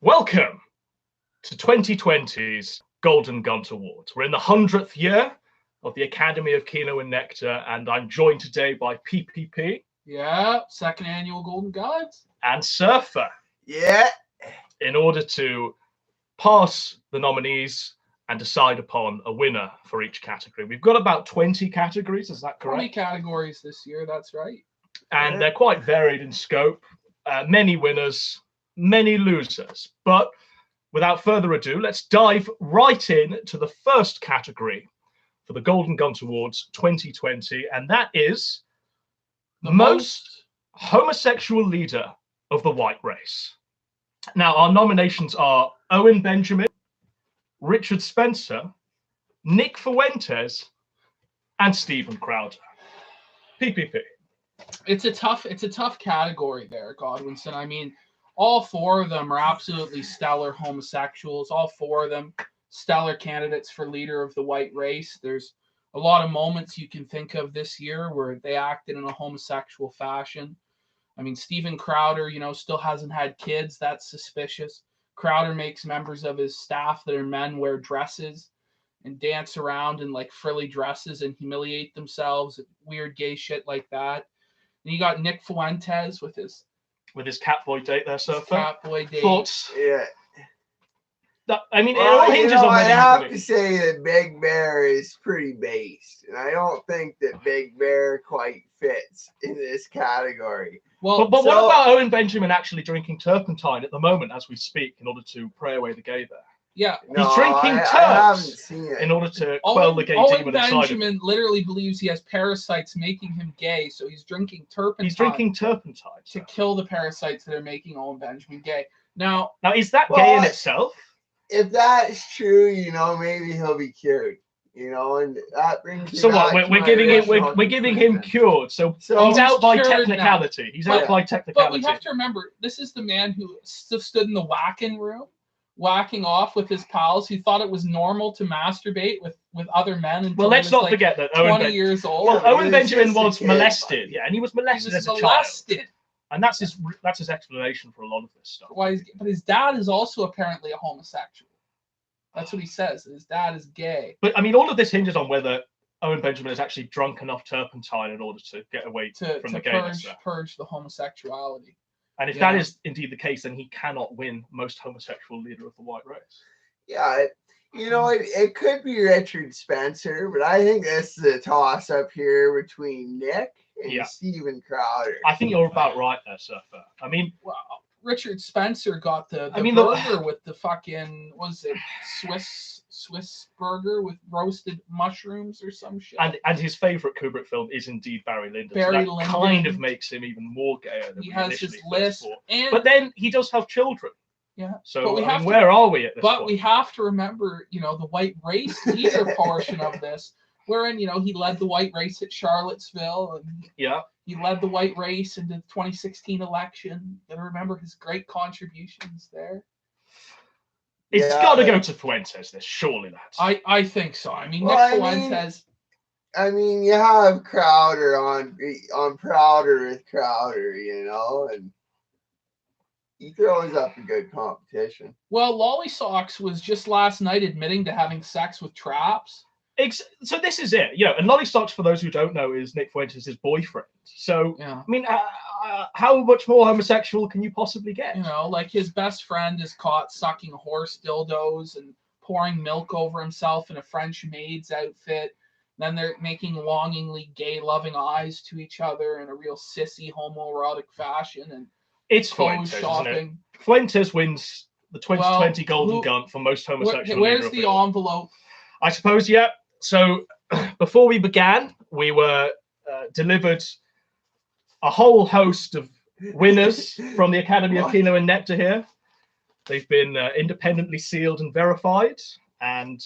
Welcome to 2020's Golden Gunt Awards. We're in the 100th year of the Academy of Kino and Nectar, and I'm joined today by PPP. Yeah, second annual Golden Gods. And Surfer. Yeah. In order to pass the nominees and decide upon a winner for each category. We've got about 20 categories, is that correct? 20 categories this year, that's right. And they're quite varied in scope. Many winners, many losers. But without further ado, let's dive right in to the first category for the Golden Gunt Awards 2020, and that is the most homosexual leader of the white race. Now, our nominations are Owen Benjamin, Richard Spencer, Nick Fuentes, and Stephen Crowder. PPP. It's a tough category there, Godwinson. I mean, all four of them are absolutely stellar homosexuals. All four of them stellar candidates for leader of the white race. There's a lot of moments you can think of this year where they acted in a homosexual fashion. I mean, Stephen Crowder, still hasn't had kids. That's suspicious. Crowder makes members of his staff that are men wear dresses and dance around in like frilly dresses and humiliate themselves. Weird gay shit like that. And you got Nick Fuentes with his Catboy date there, Surfer. Catboy date. Thoughts? Yeah. I mean, it all hinges on I the have to say that Big Bear is pretty based, and I don't think that Big Bear quite fits in this category. Well, but what about Owen Benjamin actually drinking turpentine at the moment as we speak in order to pray away the gay there? Yeah. He's drinking turps in order to quell the gay demon inside him. Owen Benjamin literally believes he has parasites making him gay, so he's drinking turpentine. He's drinking turpentine to kill the parasites that are making Owen Benjamin gay. Now, is that gay in itself? If that's true, maybe he'll be cured. And that brings. So what? We're giving him cured. So he's out by technicality. Now. He's out by technicality. But we have to remember, this is the man who stood in the whacking room, whacking off with his pals. He thought it was normal to masturbate with other men. Well, let's not forget that 20 years old. Well, Owen Benjamin was molested. Yeah, and he was molested as a child. And that's his explanation for a lot of this stuff. But his dad is also apparently a homosexual. That's what he says. His dad is gay. But I mean, all of this hinges on whether Owen Benjamin has actually drunk enough turpentine in order to get away from the gayness. Purge the homosexuality. And if that is indeed the case, then he cannot win most homosexual leader of the white race. Yeah, it could be Richard Spencer, but I think this is a toss-up here between Nick and Stephen Crowder. I think you're about right there, Surfer. I mean, Richard Spencer got the burger with the fucking, was it Swiss burger with roasted mushrooms or some shit. And his favorite Kubrick film is indeed Barry Lyndon. Lyndon kind of makes him even more gayer than he has his list. But then he does have children. Yeah. So where are we at this point? But we have to remember, the white race leader portion of this, wherein, he led the white race at Charlottesville, and he led the white race into the 2016 election. You gotta remember his great contributions there. It's got to go to Fuentes, this, surely, lads. I think so. I mean, Nick Fuentes. I mean, you have Crowder on Crowder with Crowder, and he throws up a good competition. Well, Lolly Socks was just last night admitting to having sex with traps. So this is it, and Lolly Socks, for those who don't know, is Nick Fuentes' boyfriend. So, I mean, how much more homosexual can you possibly get? Like his best friend is caught sucking horse dildos and pouring milk over himself in a French maid's outfit. Then they're making longingly gay loving eyes to each other in a real sissy homoerotic fashion. And it's Fuentes, shopping. Isn't it? Fuentes wins the 2020 Golden Gun for most homosexual. Where's the envelope? I suppose, yeah. So before we began, we were delivered a whole host of winners from the Academy of Kino and Nectar here. They've been independently sealed and verified, and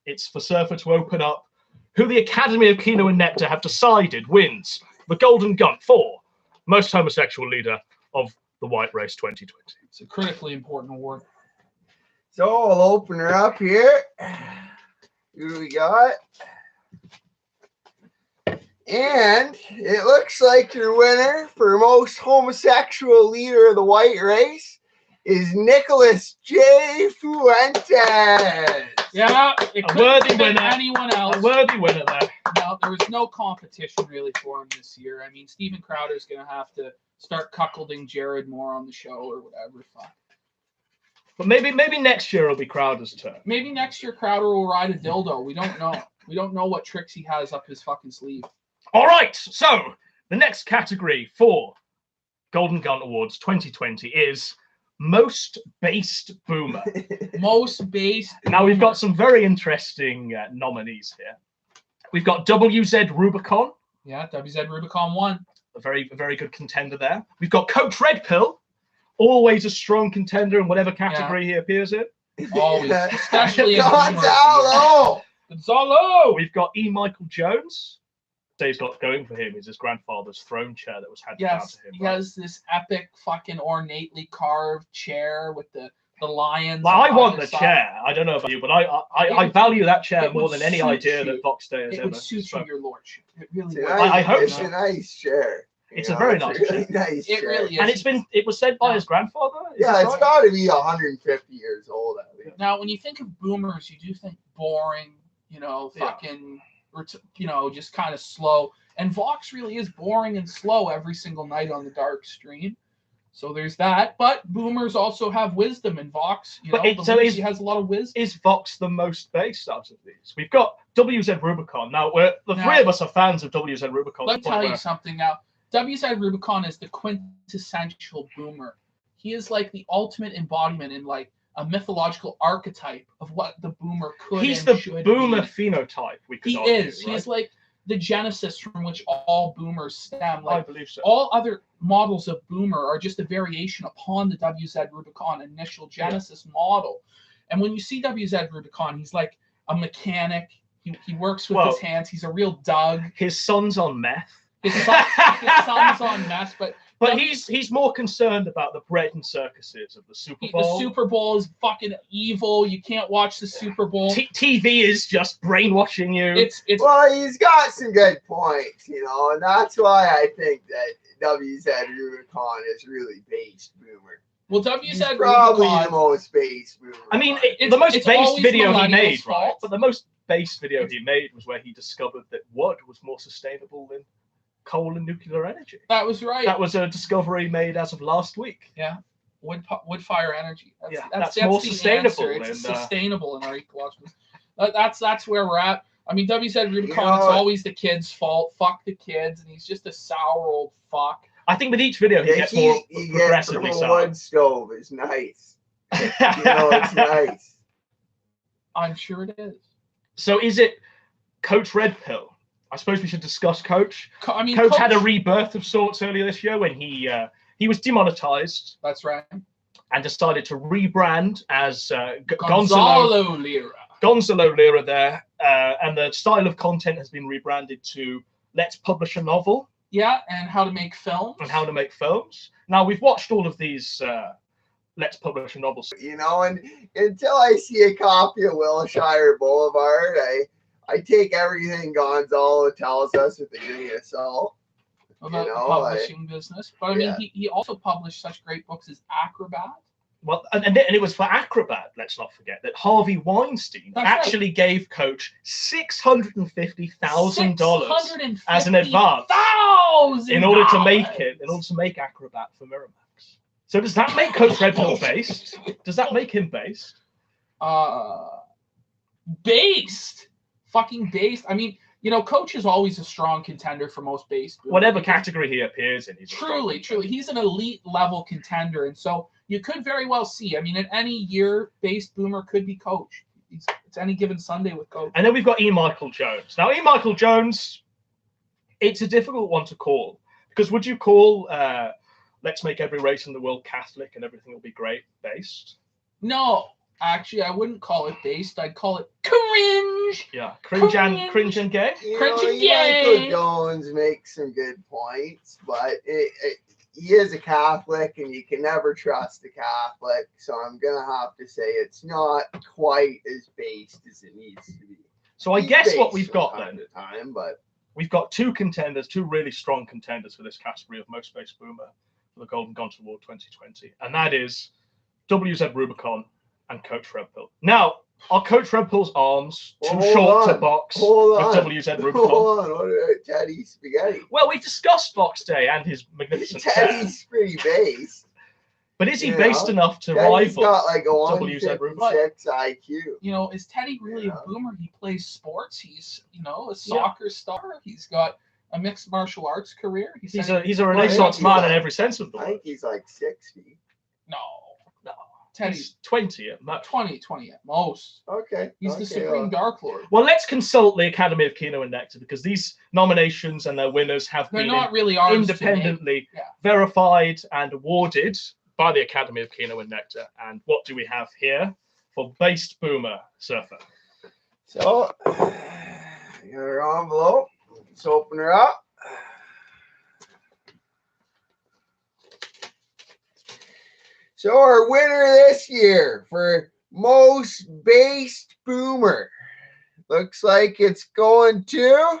it's for Surfer to open up who the Academy of Kino and Nectar have decided wins the Golden Gun for most homosexual leader of the white race 2020. It's a critically important award. So I'll open her up here. Who do we got? And it looks like your winner for most homosexual leader of the white race is Nicholas J. Fuentes. Yeah, it A couldn't worthy have been winner. anyone else. A worthy winner there. No, there was no competition really for him this year. I mean, Steven Crowder's going to have to start cuckolding Jared more on the show or whatever. Fuck. But maybe next year it'll be Crowder's turn. Maybe next year Crowder will ride a dildo. We don't know. We don't know what tricks he has up his fucking sleeve. All right, so the next category for Golden Gunt Awards 2020 is Most Based Boomer. Most based. Now we've got some very interesting nominees here. We've got WZ Rubicon. Yeah, WZ Rubicon won. A very good contender there. We've got Coach Red Pill, always a strong contender in whatever category he appears in. Always, especially in Gonzalo. Gonzalo. We've got E. Michael Jones. So he's got going for him is his grandfather's throne chair that was handed down Yes, to him. he has this epic fucking ornately carved chair with the lions. Well, I on want either the side. chair. I don't know about you, but I value that chair it more would than any suit idea you. that Box Day has It ever. would suit you, spoken. your lordship. It really It's a would. nice, I hope it's so. a nice chair. It's You a know, very it's nice really chair. nice It chair. really is. And it was said by his grandfather. Is Yeah, that it's right? got to be 150 years old at least. Now, when you think of boomers, you do think boring, Yeah. fucking, just kind of slow. And Vox really is boring and slow every single night on the dark stream. So there's that. But boomers also have wisdom, and Vox, he has a lot of wisdom. Is Vox the most based out of these? We've got WZ Rubicon. Now, the three of us are fans of WZ Rubicon. Let me tell you something now. WZ Rubicon is the quintessential boomer. He is like the ultimate embodiment in like a mythological archetype of what the boomer could He's and the should boomer be. phenotype, we could He argue, is. right? He's like the genesis from which all boomers stem. I Like believe so. all other models of boomer are just a variation upon the WZ Rubicon initial genesis model. And when you see WZ Rubicon, he's like a mechanic. He works with his hands. He's a real Doug. His son's on meth. His son's on mess, but he's more concerned about the bread and circuses of the Super Bowl. The Super Bowl is fucking evil. You can't watch the Super Bowl. TV is just brainwashing you. It's Well, he's got some good points, and that's why I think that WZ Rubicon is really based boomer. Well, He's WZ probably Rubicon, the most based boomer. I mean, It's- the most it's based always video he millennials' made, right? fault. But the most based video he made was where he discovered that wood was more sustainable than coal and nuclear energy. that was right. That was a discovery made as of last week. Wood fire energy. That's more the sustainable answer. It's than, sustainable in our ecological. That's where we're at. I mean, WZ Rubicon. You It's know, always the kid's fault. Fuck the kids, and he's just a sour old fuck. I think with each video he gets more progressively the sour. wood stove is nice. It's nice. I'm sure it is. So is it Coach Red Pill? I suppose we should discuss Coach. I mean, Coach had a rebirth of sorts earlier this year when he was demonetized That's right. and decided to rebrand as Gonzalo Lira. Gonzalo Lira there, and the style of content has been rebranded to Let's Publish a Novel Yeah, and how to make films. and How to Make Films. Now, we've watched all of these Let's Publish a Novel. And until I see a copy of Wilshire Boulevard, I take everything Gonzalo tells us with a grain of salt. About the publishing business. But I mean, he also published such great books as Acrobat. Well, and it was for Acrobat, let's not forget, that Harvey Weinstein actually gave Coach $650,000 as an advance in order to make Acrobat for Miramax. So does that make Coach Red Pill based? Does that make him based? Based. Fucking based. I mean, Coach is always a strong contender for most based. Whatever category he appears in, he's truly. He's an elite level contender, and so you could very well see. I mean, in any year, based boomer could be Coach. It's any given Sunday with Coach. And then we've got E. Michael Jones. Now, E. Michael Jones, it's a difficult one to call because would you call "Let's Make Every Race in the World Catholic and Everything Will Be Great" based? No. Actually, I wouldn't call it based. I'd call it cringe. Yeah, cringe and gay. Cringe and gay. Michael Jones makes some good points, but he is a Catholic, and you can never trust a Catholic. So I'm gonna have to say it's not quite as based as it needs to be. So I guess what we've got then, but we've got two really strong contenders for this category of most based boomer for the Golden Gunt Award 2020, and that is WZ Rubicon, and Coach Red Pill. Now, are Coach Red Pill's arms too Well, short to box Hold with on. WZ Rubicon? Hold on. What about Teddy Spaghetti? Well, we discussed Box Day and his magnificent chair. Teddy's pretty based. But is he You based know, enough to Teddy's rival got like a WZ Rubicon? 156 IQ. You know, is Teddy really Yeah. a boomer? He plays sports. He's, you know, a soccer star. He's got a mixed martial arts career. He's a Renaissance man in every sense of the I word. think he's like 60. no. He's Teddy's 20 at most. 20 at most. Okay. He's the okay, Supreme Dark Lord. Well, let's consult the Academy of Kino and Nectar, because these nominations and their winners have They're been not really ours independently Yeah. verified and awarded by the Academy of Kino and Nectar. And what do we have here for Based Boomer Surfer? So, you got her envelope. Let's open her up. So our winner this year for most based boomer looks like it's going to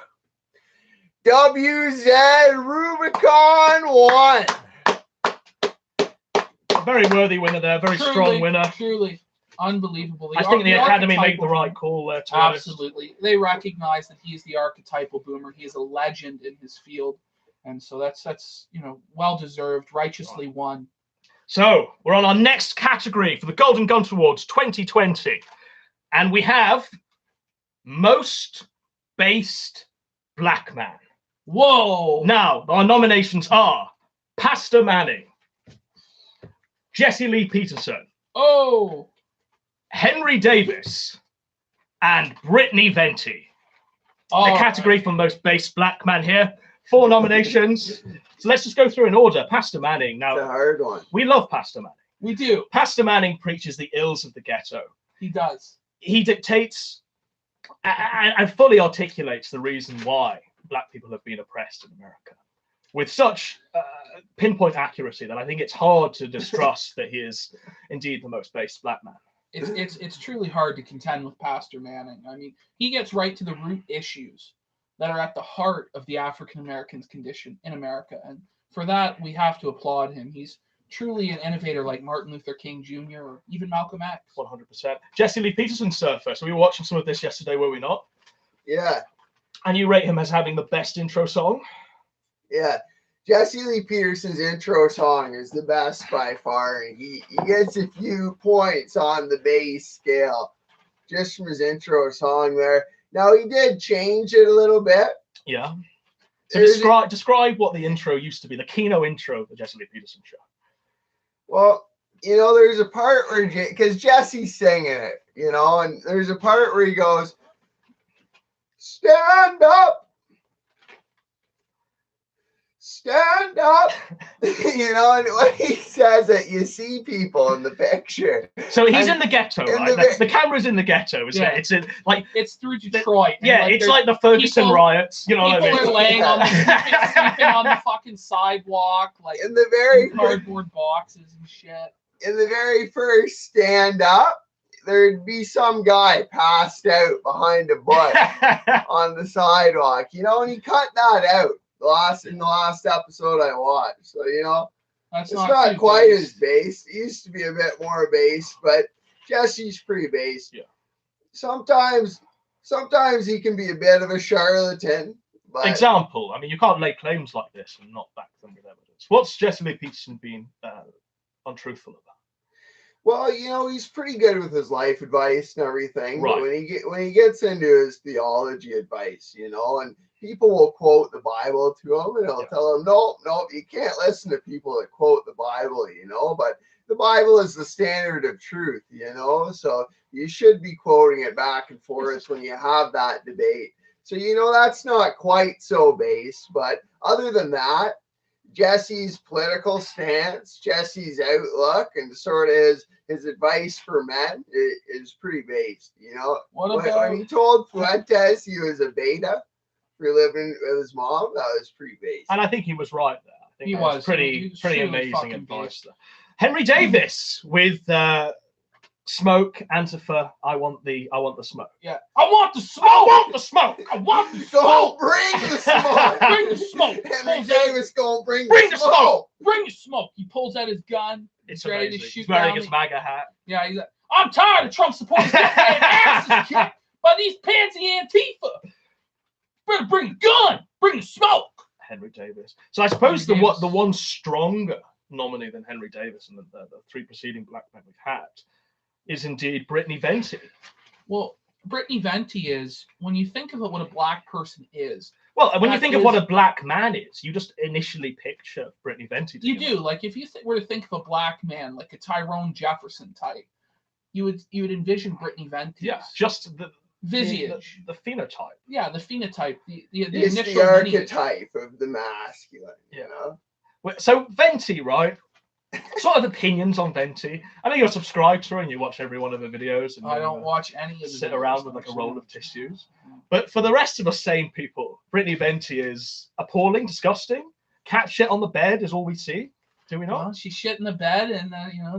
WZ Rubicon 1. A very worthy winner there, very strong winner. Truly unbelievable. I think the Academy made the right call there. Absolutely. They recognize that he's the archetypal boomer. He is a legend in his field. And so that's you know, well deserved, righteously won. So we're on our next category for the Golden Gunt Awards 2020. And we have Most Based Black Man. Whoa! Now, our nominations are Pastor Manning, Jesse Lee Peterson, Oh! Henry Davis, and Brittany Venti. All The category for Most Based Black Man here. 4 nominations. So let's just go through in order. Pastor Manning. It's a Now, hard one. we love Pastor Manning. We do. Pastor Manning preaches the ills of the ghetto. He does. He dictates and fully articulates the reason why Black people have been oppressed in America with such pinpoint accuracy that I think it's hard to distrust that he is indeed the most based Black man. It's truly hard to contend with Pastor Manning. I mean, he gets right to the root issues that are at the heart of the African Americans' condition in America. And for that, we have to applaud him. He's truly an innovator like Martin Luther King Jr. or even Malcolm X. 100%. Jesse Lee Peterson, Surfer. So we were watching some of this yesterday, were we not? Yeah. And you rate him as having the best intro song? Yeah. Jesse Lee Peterson's intro song is the best by far. And he gets a few points on the bass scale just from his intro song there. Now, he did change it a little bit. Yeah. So describe what the intro used to be, the Kino intro of the Jesse Lee Peterson show. Well, you know, there's a part where, because Jesse's singing it, you know, and there's a part where he goes, stand up. Stand up, you know, and when he says it, you see people in the picture. So he's in the ghetto, right? The camera's in the ghetto, isn't it? It's in, like, it's through Detroit. Yeah, like it's like the Ferguson riots. You know what I mean? People are laying on sleeping on the fucking sidewalk, like in the very cardboard boxes and shit. In the very first stand up, there'd be some guy passed out behind a bush on the sidewalk, you know, and he cut that out. In the last episode I watched, so you know, it's not quite as based. It used to be a bit more based, but Jesse's pretty based. Yeah. Sometimes he can be a bit of a charlatan. But example, I mean, you can't lay claims like this and not back them with evidence. What's Jesse Lee Peterson being untruthful about? Well, you know, he's pretty good with his life advice and everything. Right. But when he gets into his theology advice, you know, and people will quote the Bible to him, and he'll tell them, no, you can't listen to people that quote the Bible, you know. But the Bible is the standard of truth, you know. So you should be quoting it back and forth when you have that debate. So, you know, that's not quite so base. But other than that, Jesse's political stance, Jesse's outlook, and sort of his advice for men is pretty based, you know. When he told Fuentes he was a beta for living with his mom, that was pretty based. And I think he was right there. I think he was pretty amazing advice there. Henry Davis with Smoke, Antifa, I want the smoke. Yeah. I want the smoke. I want the smoke. I want the Go smoke. bring the smoke. Bring the smoke. Henry Pulls out- Davis go bring Bring the the smoke. Bring the smoke. He pulls out his gun. It's He's ready amazing. to shoot He's wearing down his the- MAGA hat. Yeah, he's like, I'm tired of Trump supporters getting their asses kicked by these pansy Antifa. Better bring the gun. Bring the smoke. Henry Davis. So I suppose Henry Davis. the one stronger nominee than Henry Davis and the three preceding black men we've had is indeed Brittany Venti. Well, Brittany Venti is, when you think of what a black person is, Well, when you That think of is- what a black man is, you just initially picture Brittany Venti. you do. Like, if you were to think of a black man, like a Tyrone Jefferson type, you would envision Brittany Venti. Yeah, just the Visage. the phenotype. Yeah, the phenotype, the It's initial the lineage. archetype of the masculine. Yeah. You know? So Venti, right? Sort of opinions on Venti. I know you're subscribed to her and you watch every one of her videos. And I you, don't watch any of the sit videos, around with like a actually. roll of tissues. But for the rest of us sane people, Brittany Venti is appalling, disgusting. Cat shit on the bed is all we see. Do we not? Well, she shit in the bed and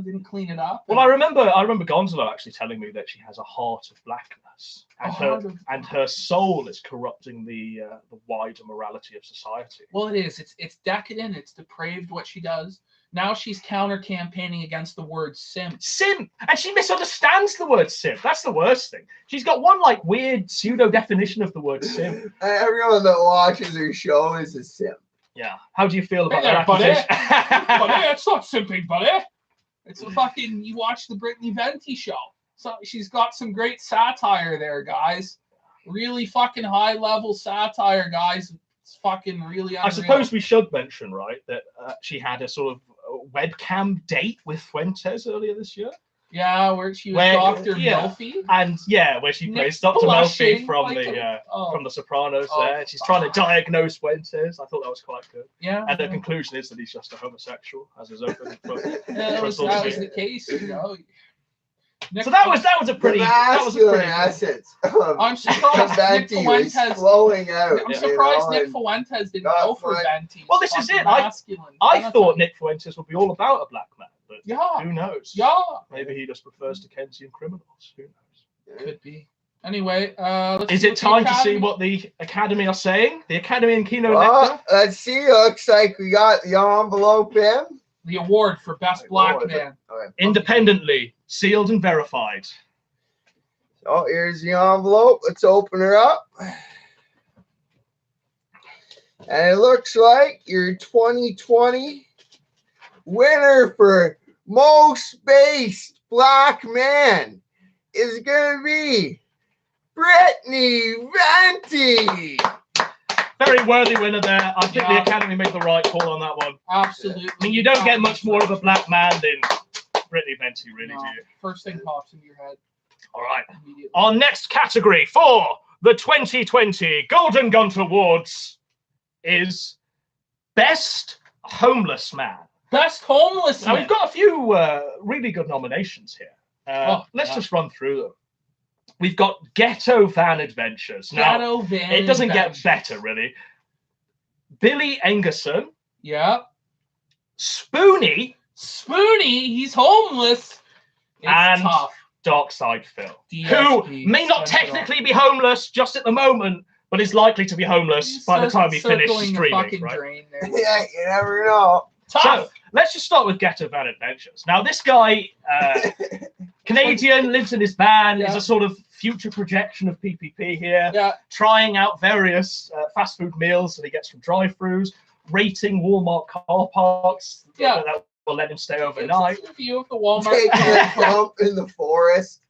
didn't clean it up. Well, I remember Gonzalo actually telling me that she has a heart of blackness, A and heart her of- and her soul is corrupting the wider morality of society. Well, it is. It's decadent. It's depraved what she does. Now she's counter-campaigning against the word simp. Simp, and she misunderstands the word simp. That's the worst thing. She's got one like weird pseudo definition of the word simp. Everyone that watches her show is a simp. Yeah. How do you feel about Hey there, that buddy. accusation? Buddy, it's not simping, buddy. It's a fucking. You watch the Brittany Venti show. So she's got some great satire there, guys. Really fucking high-level satire, guys. It's fucking really unreal. I suppose we should mention, right, that she had a sort of webcam date with Fuentes earlier this year. Yeah, where she was Where- Dr. yeah. Melfi. And yeah, where she Nick plays Dr. blushing Melfi from like the oh, from The Sopranos. Oh, There, she's trying to diagnose Fuentes. I thought that was quite good. yeah. And the yeah. conclusion is that he's just a homosexual, as is open. Yeah, that was the case, you know. So that was a pretty The that was a masculine pretty essence of I'm surprised Nick Venti was Fuentes. flowing out. I'm Yeah. surprised Nick and Fuentes didn't Not go for Fuentes. Venti. Well, this is Fucking it. I masculine. thought Nick Fuentes would be all about a black man, but Yeah, who knows? yeah, Maybe he just prefers Dickensian criminals. Who knows? could be. Anyway, let's Is see it what the time to see Academy- what the Academy are saying? The Academy and Kino Well, Nectar? let's see. Looks like we got the envelope in. the award for best black Award. man? Okay. Independently, sealed and verified. So here's the envelope. Let's open her up. And it looks like your 2020 winner for most based black man is going to be Brittany Venti. Very worthy winner there. I think the Yeah. Academy made the right call on that one. Absolutely. I mean, you don't get much more of a black man than Brittany Venti, really, No. do you? First thing pops into your head All right. immediately. Our next category for the 2020 Golden Gunt Awards is Best Homeless Man. Best homeless Now, man. we've got a few really good nominations here. Let's just run through them. We've got Ghetto Van Adventures. Now, Ghetto Van it doesn't Adventures. get better, really. Billy Engerson, Yeah. Spoonie, Spoonie, he's homeless. It's And tough. Darkside Phil, DSP, who may not Spencer technically be homeless just at the moment, but is likely to be homeless He's by the time he circling finishes the streaming. fucking Right? drain there. Yeah, you never know. So Tough. let's just start with Ghetto Van Adventures. Now, this guy, Canadian, lives in his van, is Yeah. a sort of future projection of PPP here, Yeah. trying out various fast food meals that he gets from drive-thrus, rating Walmart car parks Yeah. that will let him stay overnight. It's a view of the Walmart. Taking a dump in the forest.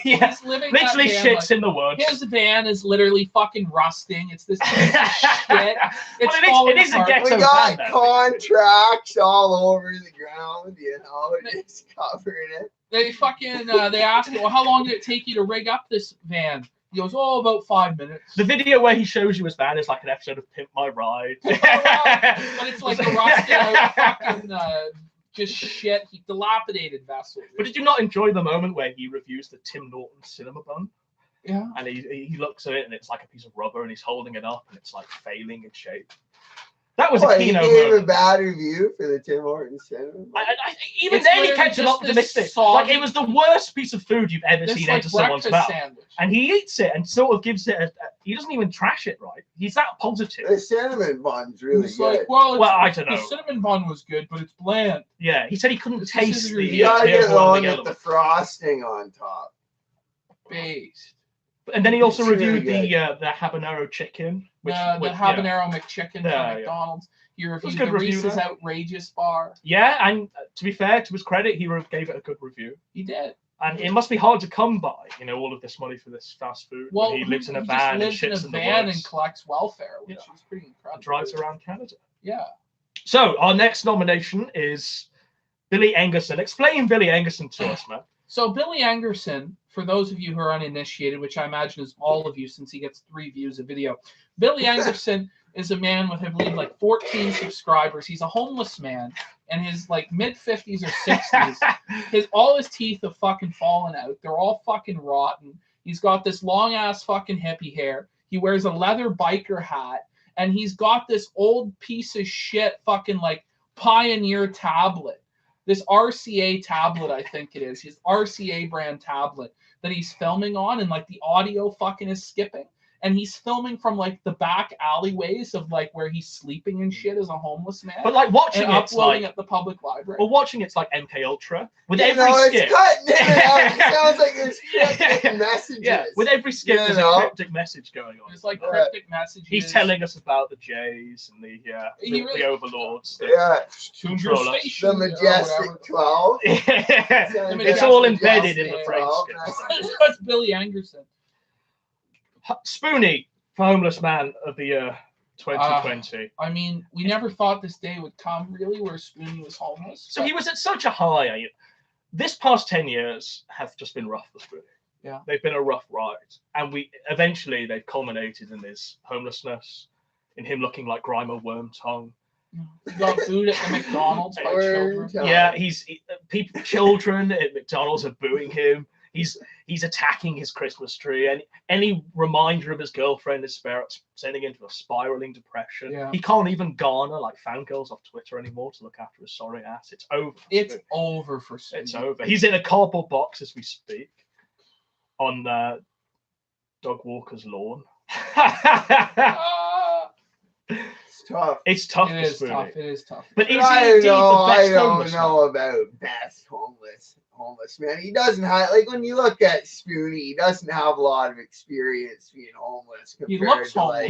Yeah, He's living that literally van, shits like, in the woods. his van is literally fucking rusting. It's this piece of shit. It's Well, falling it is a apart. ghetto We got van, though. contracts all over the ground, you know, just covering it. They fucking they asked him, well, how long did it take you to rig up this van? He goes, oh, about 5 minutes. The video where he shows you his van is like an episode of Pimp My Ride. But it's like a rusted out fucking just shit, dilapidated vessel. But did you not enjoy the moment where he reviews the Tim Norton cinema bun? Yeah. And he looks at it and it's like a piece of rubber and he's holding it up and it's like failing in shape. That was a He Keno gave a moment. bad review for the Tim Hortons cinnamon bun. Even It's then, he literally kept it just optimistic. this Like soggy- it was the worst piece of food you've ever This seen like enter someone's breakfast mouth. sandwich. And he eats it and sort of gives it. He doesn't even trash it, right? He's that positive. The cinnamon bun's really It's good. like, well, I don't the know. cinnamon bun was good, but it's bland. Yeah, he said he couldn't This taste is the. really- You gotta get the one one yellow with the one. frosting on top. Based. And then he also It's really reviewed the habanero chicken, The which habanero McChicken Yeah, from McDonald's. He was a reviewed good the review, Reese's though. Outrageous bar. Yeah, and to be fair, to his credit, he gave it a good review. He did. And it must be hard to come by, all of this money for this fast food. Well, when he lives in a he van and just lives shits in in a the van woods and collects welfare, which Yeah. is pretty incredible. and drives around Canada. Yeah. So our next nomination is Billy Engerson. Explain Billy Engerson to us, man. So Billy Engerson, for those of you who are uninitiated, which I imagine is all of you since he gets 3 views a video, Billy Engerson is a man with, I believe, like 14 subscribers. He's a homeless man in his like mid-50s or 60s. All his teeth have fucking fallen out. They're all fucking rotten. He's got this long-ass fucking hippie hair. He wears a leather biker hat. And he's got this old piece of shit fucking like Pioneer tablet. This RCA tablet, I think it is. His RCA brand tablet that he's filming on, and like the audio fucking is skipping. And he's filming from like the back alleyways of like where he's sleeping and shit as a homeless man. But like watching and it's uploading like, at the public library. well, watching it's like MK Ultra with You every know, skip. it's cutting in and out. It sounds like there's cryptic messages. Yeah, with every skip, You there's know? a cryptic message going on. There's like cryptic messages. He's telling us about the Jays and the He really- the Overlords. Yeah, Tune your control us. station, the or Majestic whatever. 12. It's all embedded in the Majestic frame 12. skip. That's Billy Engerson. Spoonie for Homeless Man of the Year 2020. I mean, we never thought this day would come, really, where Spoonie was homeless. So he was at such a high. This past 10 years have just been rough for Spoonie. Yeah. They've been a rough ride. And they've culminated in his homelessness, in him looking like Grimer Wormtongue. He got food at the McDonald's by children. Yeah, children at McDonald's are booing him. He's attacking his Christmas tree, and any reminder of his girlfriend is sending him into a spiraling depression. Yeah. He can't even garner like fangirls off Twitter anymore to look after his sorry ass. It's over. It's over for Spoonie. It's over. He's in a cardboard box as we speak on Doug Walker's lawn. It's tough. It's tough It for is Spoonie. tough. It is tough. But is I he indeed don't the best know homeless man? about best homeless man. He doesn't have, like, when you look at Spoonie, he doesn't have a lot of experience being homeless He compared looks to homeless. like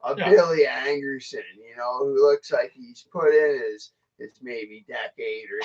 a Yeah. Billy Angerson, who looks like he's put in his maybe decade or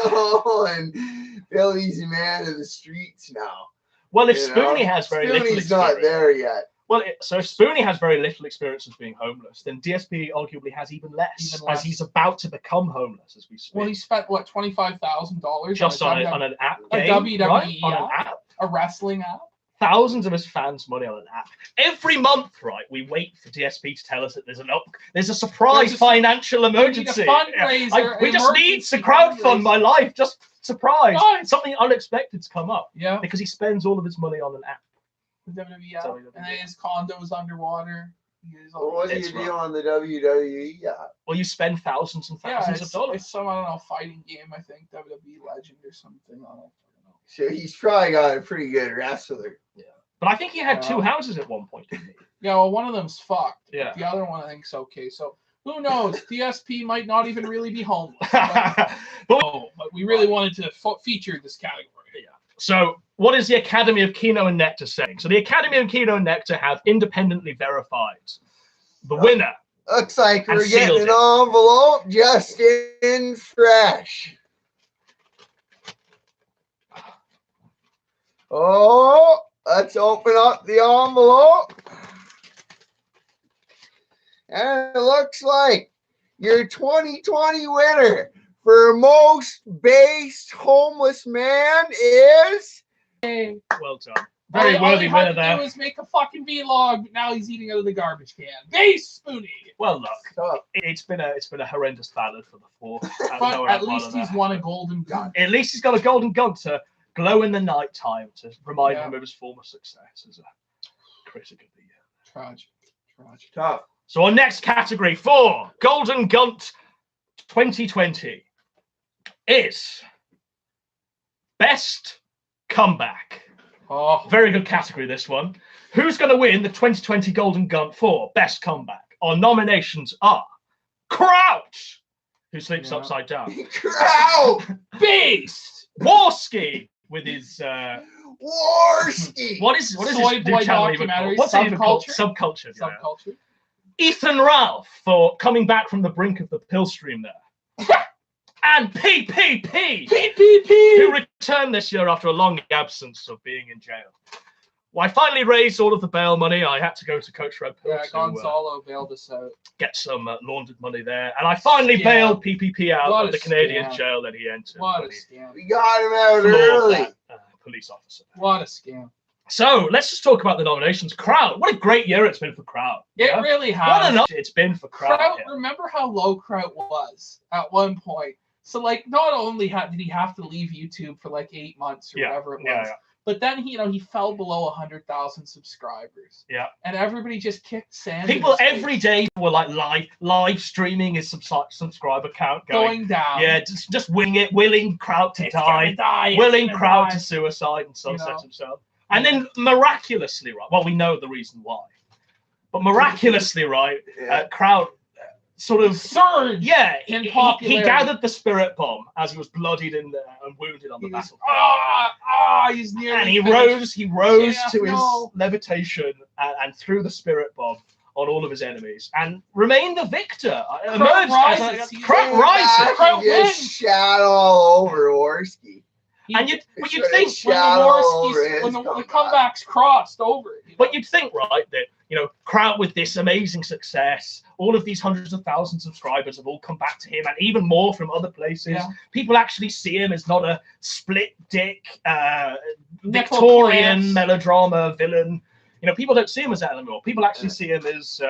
two. And Billy's a man of the streets now. Well, if You know? Spoonie has very little Spoonie's not experience, there yet. well, so if Spoonie has very little experience of being homeless, then DSP arguably has even less, Even less. as he's about to become homeless as we speak. Well, he spent what, $25,000 just on an app a game, WWE right? On an app. app. a wrestling app. Thousands of his fans' money on an app. Every month, right, we wait for DSP to tell us that there's a surprise There's a- financial emergency. fundraiser, We just need to crowdfund my life. Just surprise. Right. Something unexpected's come up Yeah, because he spends all of his money on an app. the WWE app. WWE. And then his condo's underwater. What do you It's do rough. on the WWE app? Well, you spend thousands and Yeah, thousands of it's dollars. some, I don't know, fighting game, I think, WWE Legend or something. I don't know. So he's probably got a pretty good wrestler. But I think he had two houses at one point, didn't he? Yeah, well, one of them's fucked. Yeah. The other one, I think's okay. So who knows? DSP might not even really be homeless. But We really wanted to feature this category. so, what is the Academy of Keno and Nectar saying? So, the Academy of Keno and Nectar have independently verified the winner. Looks like And we're getting sealed an it. envelope just in fresh. Oh, let's open up the envelope. And it looks like your 2020 winner for most based homeless man is Well done. Very all worthy he winner had to there. do was make a fucking vlog, but now he's eating out of the garbage can. Base Spoonie. Well, look, tough. it's been a horrendous ballad for the four. But at least he's won a golden gun. At least he's got a golden gun to glow in the night time to remind Yeah. him of his former success as a critic of the year. Tragic. Tough. So our next category for Golden Gunt 2020 is Best Comeback. Oh, Very good category, this one. Who's going to win the 2020 Golden Gunt for Best Comeback? Our nominations are Crouch, who sleeps upside down. Crouch! Beast! Warski with his Warski! what is Soy his new boy channel even documentary, called? What's it even called? Subculture? Subculture. Yeah. Subculture. Ethan Ralph for coming back from the brink of the pill stream there. And PPP, who returned this year after a long absence of being in jail. Well, I finally raised all of the bail money. I had to go to Coach Red Pill Yeah, Gonzalo bailed us out. get some laundered money there. And I finally bailed PPP out What of the a Canadian scam. jail that he entered. What a when he scam. We got him out floored early. that, police officer. What a scam. So let's just talk about the nominations. Crowd. What a great year it's been for Crowd. It really What has. a night it's been for Crowd. Kraut, yeah. remember how low Kraut was at one point? So, like, not only did he have to leave YouTube for like 8 months or whatever it was, but then he fell below 100,000 subscribers. Yeah. And everybody just kicked sand. People in his every face. day were like live streaming his subscriber count going down. Yeah, just willing Crowd to It's gonna die, die. willing it's Crowd gonna to die. suicide and sunset You know? himself. And then miraculously, right? Well, we know the reason why, but miraculously, right? Crowd sort of surge. Yeah, in he popularity. gathered the spirit bomb as he was bloodied and wounded on the battlefield. He's nearly And he finished. rose Yeah, to his no. levitation and threw the spirit bomb on all of his enemies and remained the victor. Kraut rises. Kraut rises. Kraut Just wins. shat all over Warski. And you'd think when the comebacks crossed over it. But you'd think, right, that, Kraut with this amazing success, all of these hundreds of thousands of subscribers have all come back to him, and even more from other places. Yeah. People actually see him as not a split dick, Victorian melodrama villain. People don't see him as that anymore. People actually see him as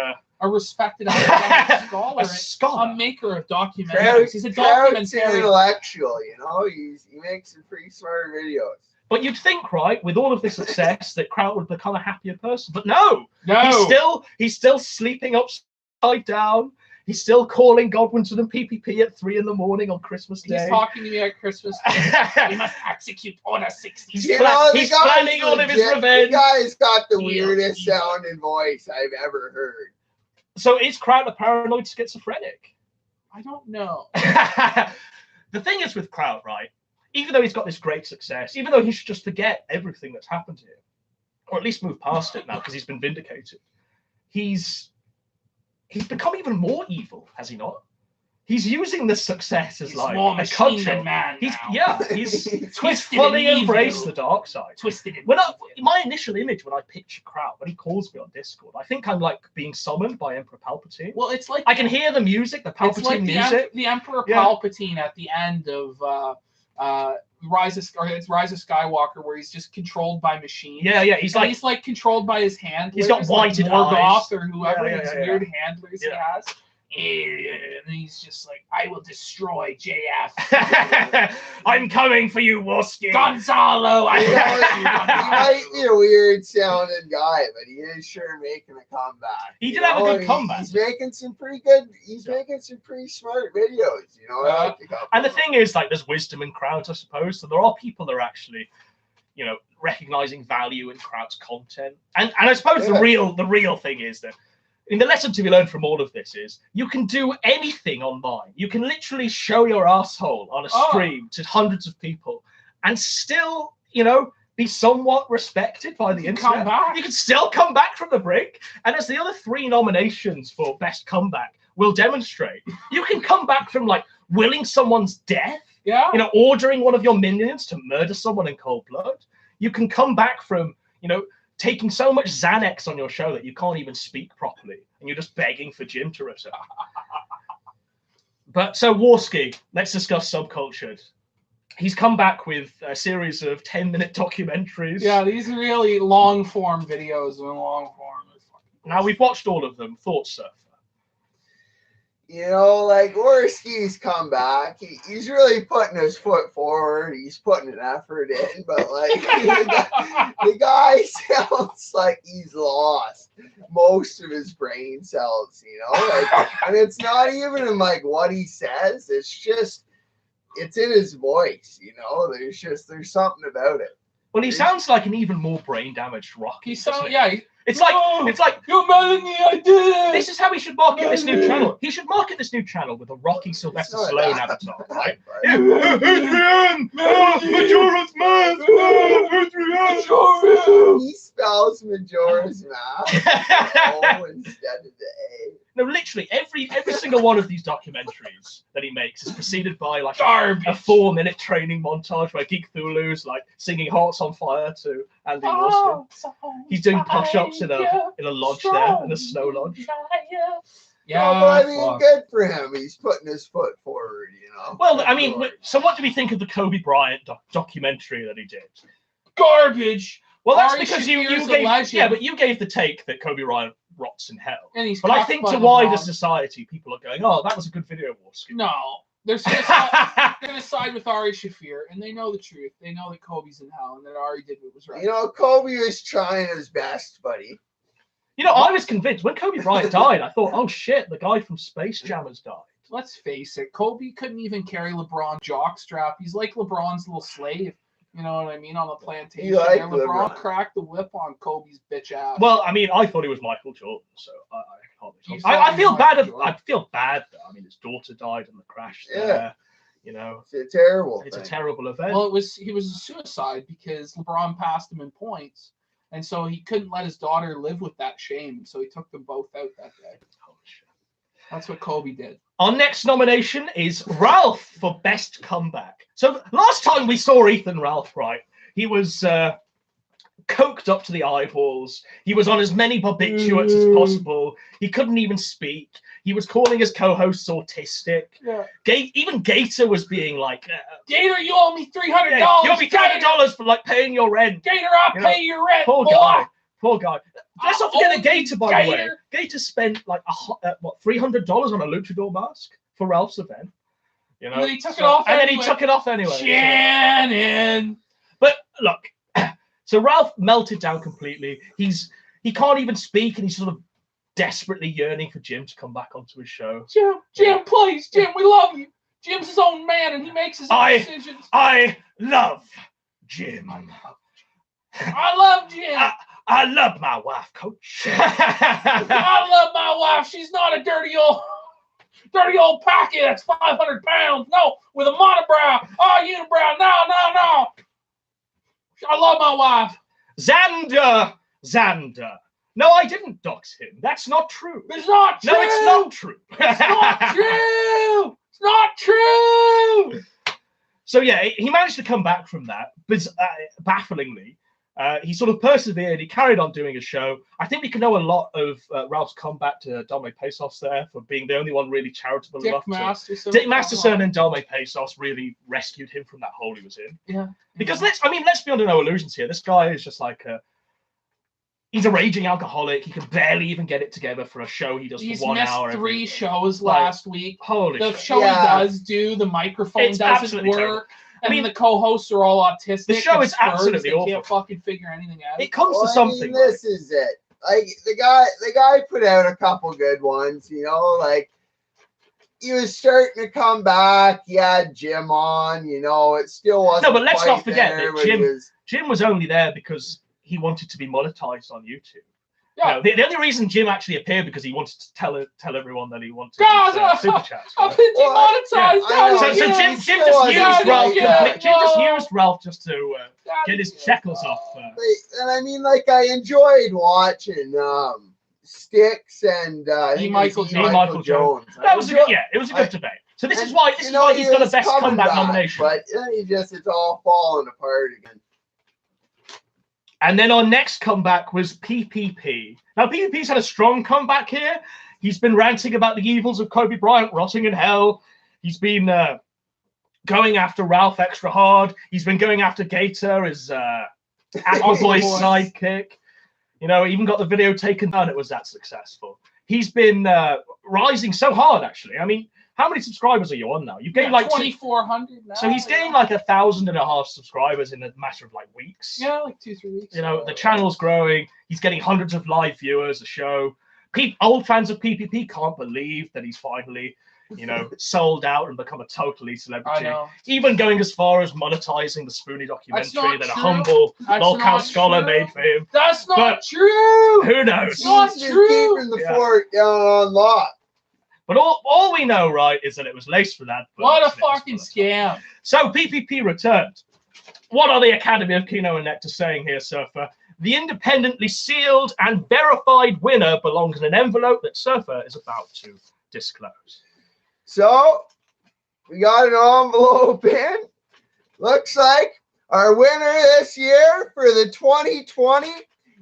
a respected academic scholar, a scholar, a maker of documentaries. He's a documentarian. Intellectual, he makes some pretty smart videos. But you'd think, right, with all of this success, that Kraut would become a happier person. But no, he's still sleeping upside down. He's still calling Godwinson and PPP at 3 a.m. on Christmas Day. He's talking to me at Christmas Day. We must execute Order 60. He's planning all of his revenge. The guy's got the weirdest sounding voice I've ever heard. So is Kraut a paranoid schizophrenic? I don't know. The thing is with Kraut, right? Even though he's got this great success, even though he should just forget everything that's happened to him, or at least move past it now because he's been vindicated, he's become even more evil, has he not? He's using the success as like more a machine culture. than man He's now. he's Twisted fully and embraced evil. the dark side. Twisted in My initial image when I picture Kraut, when he calls me on Discord, I think I'm like being summoned by Emperor Palpatine. Well, it's like I can hear the music, the Palpatine it's like music. the Emperor Palpatine at the end of Rise of Skywalker, where he's just controlled by machines. Yeah, he's like controlled by his handlers. He's got whited Morgoth eyes or whoever these weird handlers Yeah. he has. And he's just like, I will destroy JF. I'm coming for you, Warski. Gonzalo. He might be a weird sounding guy, but he is sure making a comeback. He did have a good comeback. He's making some pretty good. He's making some pretty smart videos. I like the couple. And the thing is, like, there's wisdom in Kraut, I suppose. So there are people that are actually, recognizing value in Kraut's content. And I suppose the real thing is that, the lesson to be learned from all of this is you can do anything online. You can literally show your asshole on a stream to hundreds of people and still, be somewhat respected by the internet. Come back. You can still come back from the brink. And as the other 3 nominations for Best Comeback will demonstrate, you can come back from like willing someone's death, ordering one of your minions to murder someone in cold blood. You can come back from, taking so much Xanax on your show that you can't even speak properly, and you're just begging for Jim to return. But so Warski, let's discuss Subcultured. He's come back with a series of 10-minute documentaries. Yeah, these are really long-form videos and long-form. Now we've watched all of them. Thoughts, sir? You know, like Worski's come back. He's really putting his foot forward. He's putting an effort in, but like the guy sounds like he's lost most of his brain cells. You know, like, and it's not even in like what he says. It's in his voice. You know, there's something about it. Well, he sounds like an even more brain damaged Rocky. It's like you're mad at me, I did it. This is how he should market this new channel. He should market this new channel with a Rocky Sylvester Stallone avatar, right? Adrian! Majora's Mask! Adrian! He spells Majora's Mask instead of the A. No, literally every single one of these documentaries that he makes is preceded by like a 4-minute training montage where Geek Thulu's like singing "Hearts on Fire" to Andy Wilson. He's doing push-ups in a lodge there, in a snow lodge. Yeah, no, but I mean, good for him. He's putting his foot forward, you know. Well, I mean, so what do we think of the Kobe Bryant documentary that he did? Garbage. Well, that's because you gave the take that Kobe Bryant rots in hell. But I think to wider society, people are going, "Oh, that was a good video, Warski." No, they're going to side with Ari Shaffir, and they know the truth. They know that Kobe's in hell, and that Ari did what was right. You know, Kobe was trying his best, buddy. You know, I was convinced when Kobe Bryant died. I thought, "Oh shit, the guy from Space Jam has died." Let's face it, Kobe couldn't even carry LeBron's jockstrap. He's like LeBron's little slave. You know what I mean? On the plantation. Like LeBron cracked the whip on Kobe's bitch ass. Well, I mean, I thought he was Michael Jordan, so I feel bad. I feel bad though. I mean, his daughter died in the crash there. You know, it's a terrible event. Well, he was a suicide because LeBron passed him in points, and so he couldn't let his daughter live with that shame. So he took them both out that day. Holy shit. That's what Kobe did. Our next nomination is Ralph for Best Comeback. So last time we saw Ethan Ralph, right, he was coked up to the eyeballs. He was on as many barbiturates as possible. He couldn't even speak. He was calling his co-hosts autistic. Yeah. Even Gator was being like, Gator, you owe me $300. You owe me $300 for like paying your rent. Gator, I'll pay your rent. Poor guy. Let's not forget the Gator, by the way. Gator spent like $300 on a luchador mask for Ralph's event. You know, and then he took it off. And then he took it off anyway. Shannon. But look, so Ralph melted down completely. He can't even speak, and he's sort of desperately yearning for Jim to come back onto his show. Jim, please, Jim, we love you. Jim's his own man, and he makes his own decisions. I love Jim. I love Jim. I love my wife, Coach. I love my wife. She's not a dirty old packet that's 500 pounds. No, with a monobrow. Oh, unibrow. No. I love my wife. Xander. No, I didn't dox him. That's not true. It's not true. No, it's not true. It's not true. It's not true. So yeah, he managed to come back from that, but bafflingly. He sort of persevered. He carried on doing a show. I think we can know a lot of Ralph's comeback to Dame Pesos there for being the only one really charitable enough to. Dick Masterson and Dame Pesos really rescued him from that hole he was in. Yeah. Because let's be under no illusions here. This guy is just like he's a raging alcoholic. He can barely even get it together for a show he does for 1 hour. He's missed 3 shows last week. Holy shit. The show he does do, the microphone doesn't work. Terrible. I mean, the co-hosts are all autistic. The show is absolutely awful. They can't fucking figure anything out. It comes to something. This is it. Like the guy put out a couple good ones. You know, like he was starting to come back. He had Jim on. You know, it still wasn't. No, but let's not forget that Jim was only there because he wanted to be monetized on YouTube. Yeah. No, the only reason Jim actually appeared because he wanted to tell everyone that he wanted super chats. I've been demonetized. So Jim just used Ralph just to get his shekels off. And I mean, like, I enjoyed watching Styx and Michael Jones. That was it was a good debate. So this is why he's got a best comeback nomination. But it's all falling apart again. And then our next comeback was PPP. Now, PPP's had a strong comeback here. He's been ranting about the evils of Kobe Bryant rotting in hell. He's been going after Ralph extra hard. He's been going after Gator, his Appleboy's sidekick. You know, even got the video taken down. It was that successful. he's been rising so hard, actually. I mean, how many subscribers are you on now? You've gained like 2,400 now. So he's gained like 1,500 subscribers in a matter of like weeks. Yeah, like 2-3 weeks. You know, the channel's growing. He's getting hundreds of live viewers a show. Old fans of PPP can't believe that he's finally, you know, sold out and become a totally celebrity. I know. Even going as far as monetizing the Spoonie documentary that a true. humble That's lolcow not scholar true. made for him. That's not But true. Who knows? It's not He's just true. keeping the fort down on lock. But all we know, right, is that it was laced with that. What a fucking scam. So PPP returned. What are the Academy of Kino and Nectar saying here, Surfer? The independently sealed and verified winner belongs in an envelope that Surfer is about to disclose. So we got an envelope in. Looks like our winner this year for the 2020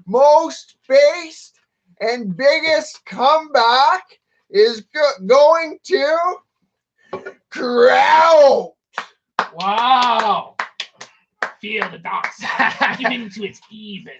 most based and biggest comeback is going to Kraut. Wow. Feel the dark side. Give into its evil.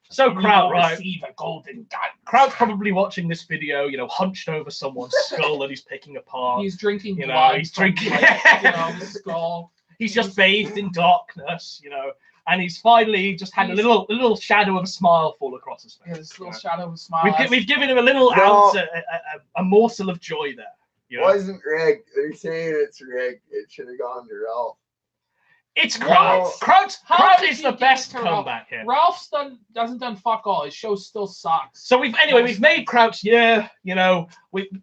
So Kraut, right? Receive a golden gun. Kraut's probably watching this video, you know, hunched over someone's skull that he's picking apart. He's drinking You know, blood. he's from, drinking- like, the skull. He's just bathed in darkness, you know, and he's finally just had a little shadow of a smile fall across his face. His little shadow of a smile. We've given him a little ounce, a morsel of joy there. You know? Wasn't rigged. They're saying it's rigged. It should have gone to Ralph. It's Kraut. Kraut did is he the get best to Ralph? comeback here. Ralph's hasn't done fuck all. His show still sucks. So we've made Kraut's year. You know,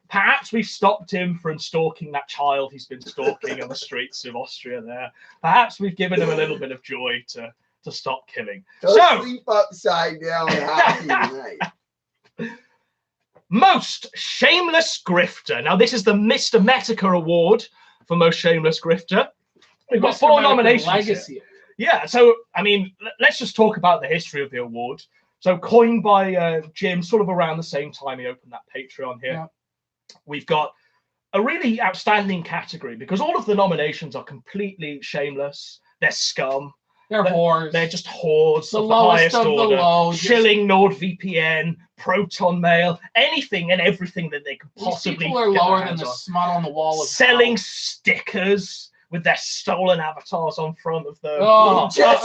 perhaps we've stopped him from stalking that child he's been stalking on the streets of Austria. There, perhaps we've given him a little bit of joy to stop killing. Don't sleep upside down happy tonight. Most shameless grifter. Now this is the Mr. Metica Award for most shameless grifter. We've got 4 nominations. Legacy. Yeah, so, I mean, let's just talk about the history of the award. So, coined by Jim, sort of around the same time he opened that Patreon here. Yeah. We've got a really outstanding category because all of the nominations are completely shameless. They're scum. They're whores. They're just whores the of the highest of order. The low, Shilling, NordVPN, Proton Mail, anything and everything that they could possibly These people are lower than the smut on the wall of selling stickers with their stolen avatars on front of them. Just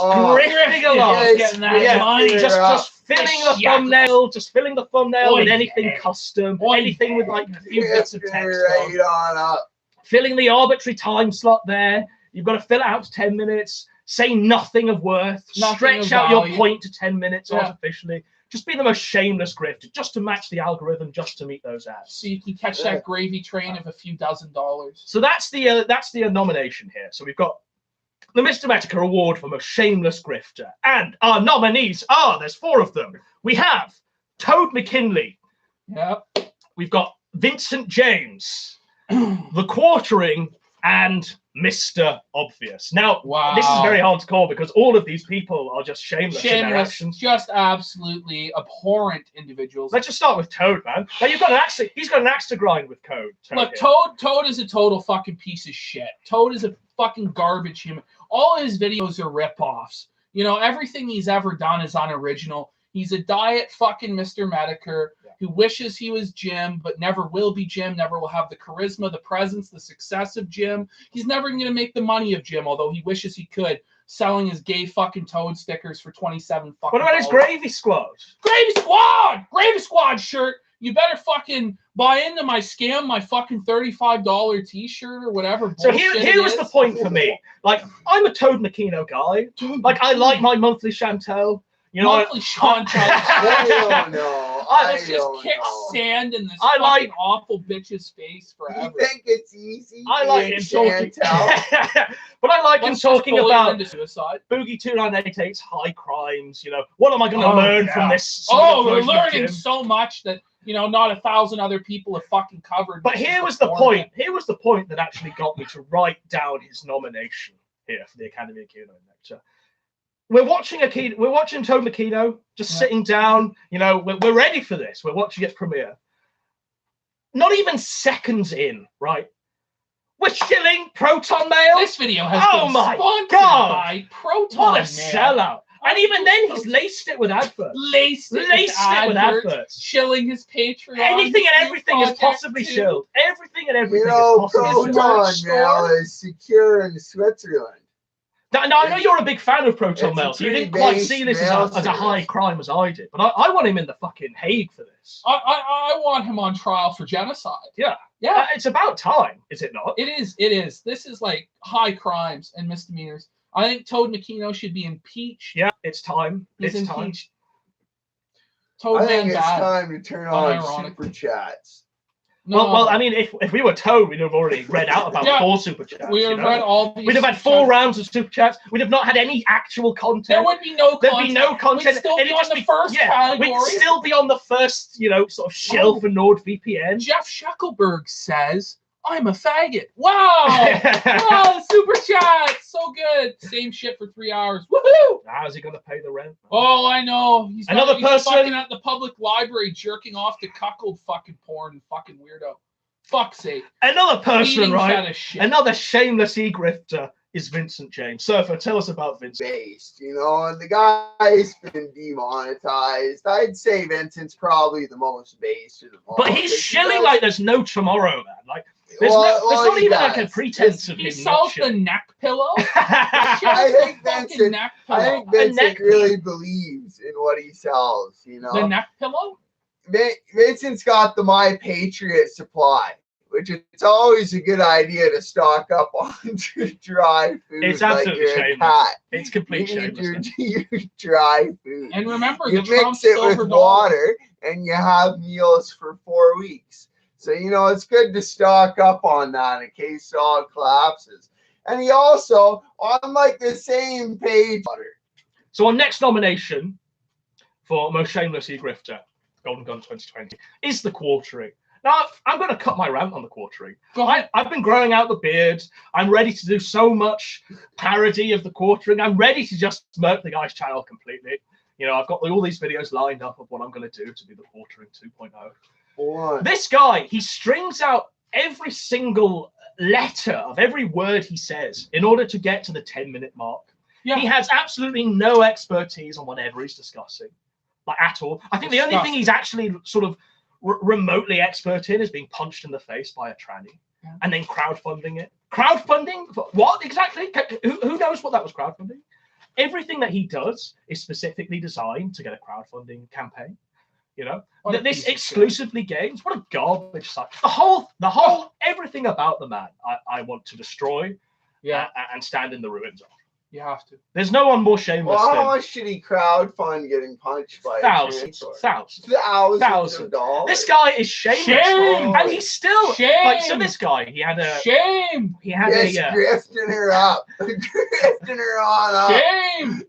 grifting along. Getting that money. Just filling the thumbnail with anything custom, anything with like a few bits of text on. Filling the arbitrary time slot there. You've got to fill it out to 10 minutes, say nothing of worth, stretch out your point to 10 minutes artificially. Just be the most shameless grifter, just to match the algorithm, just to meet those ads. So you can catch that gravy train of a few $dozen. So that's the nomination here. So we've got the Mr. Metica Award for most shameless grifter, and our nominees are there's 4 of them. We have Toad McKinley. Yep. We've got Vincent James, The Quartering, and Mr. Obvious. Now, this is very hard to call because all of these people are just shameless in their actions. Just absolutely abhorrent individuals. Let's just start with Toad, man. Now he's got an axe to grind with Toad. Look, Toad is a total fucking piece of shit. Toad is a fucking garbage human. All his videos are ripoffs. You know, everything he's ever done is unoriginal. He's a diet fucking Mr. Medicare who wishes he was Jim, but never will be Jim, never will have the charisma, the presence, the success of Jim. He's never going to make the money of Jim, although he wishes he could, selling his gay fucking Toad stickers for 27 fucking What about his Gravy Squad? Gravy Squad! Gravy Squad shirt! You better fucking buy into my scam, my fucking $35 t-shirt or whatever. So here was the point for me. Like, I'm a Toad Makino guy. Like, I like my monthly Chantel. You know, monthly Chantel. I don't know. Let's just kick sand in this fucking awful bitch's face forever. You think it's easy? I like him talking. But I like him talking about Boogie 2988's high crimes. You know, what am I going to learn from this? We're learning so much that, you know, not 1,000 other people have fucking covered. But here was the point. Here was the point that actually got me to write down his nomination here for the Academy of Kino and Nectar. We're watching Toad Makino, just sitting down. You know, we're ready for this. We're watching its premiere. Not even seconds in, right? We're shilling Proton Mail. This video has been sponsored by Proton What a Mail. sellout! And even then, he's laced it with adverts. Laced it with adverts. Shilling his Patreon. Anything and everything is possibly shilled. Everything and everything is possibly Proton Mail is secure in Switzerland. Now, I know you're a big fan of Proton Mail, so you didn't quite see this as a high crime as I did. But I want him in the fucking Hague for this. I want him on trial for genocide. Yeah. Yeah. It's about time, is it not? It is. This is like high crimes and misdemeanors. I think Toad McKeno should be impeached. Yeah, it's time. He's It's impeached. time. I think it's time to turn on super chats. No. Well, I mean, if we were Toad, we'd have already read out about 4 super chats. We would have read all these. We'd have had 4 rounds of super chats. We'd have not had any actual content. There would be no content. There'd be no content. We'd still be on the first category. We'd still be on the first, sort of shill for NordVPN. Jeff Shuckelberg says, I'm a faggot. Wow! Wow, super chat. So good. Same shit for 3 hours. Woohoo! How's he going to pay the rent? Oh, I know. He's person fucking at the public library jerking off to cuckold fucking porn, fucking weirdo. Fuck's sake. Another person, right? Another shameless e-grifter is Vincent James. Surfer, tell us about Vincent. Based, and the guy's been demonetized. I'd say Vincent's probably the most based of them all. But he's shilling like there's no tomorrow, man. Like, there's not even like a pretense of him. He sells the neck pillow. I think Vincent really believes in what he sells, The neck pillow? Vincent's got the My Patriot supply, which it's always a good idea to stock up on dry food. It's absolutely shameless. It's complete shameless. Your dry food. And remember, you mix it with water, and you have meals for 4 weeks. So, it's good to stock up on that in case it all collapses. And he also, on the same page. So our next nomination for most shameless e-grifter, Golden Gun 2020, is the Quartering. Now, I'm going to cut my rant on the Quartering. I've been growing out the beard. I'm ready to do so much parody of the Quartering. I'm ready to just smirk the guy's channel completely. I've got all these videos lined up of what I'm going to do to be the Quartering 2.0. This guy, he strings out every single letter of every word he says in order to get to the 10-minute mark. Yeah. He has absolutely no expertise on whatever he's discussing, at all. I think the only thing he's actually sort of remotely expert in is being punched in the face by a tranny and then crowdfunding it. Crowdfunding? What exactly? Who knows what that was crowdfunding? Everything that he does is specifically designed to get a crowdfunding campaign. This exclusively games. What a garbage site. The whole, everything about the man, I want to destroy. And stand in the ruins of. You have to. There's no one more shameless. Well, how much did he crowdfund getting punched by thousands of dollars? This guy is shameless, and he's still so this guy, he had a shame. He had grifting her up, grifting her on up. Shame.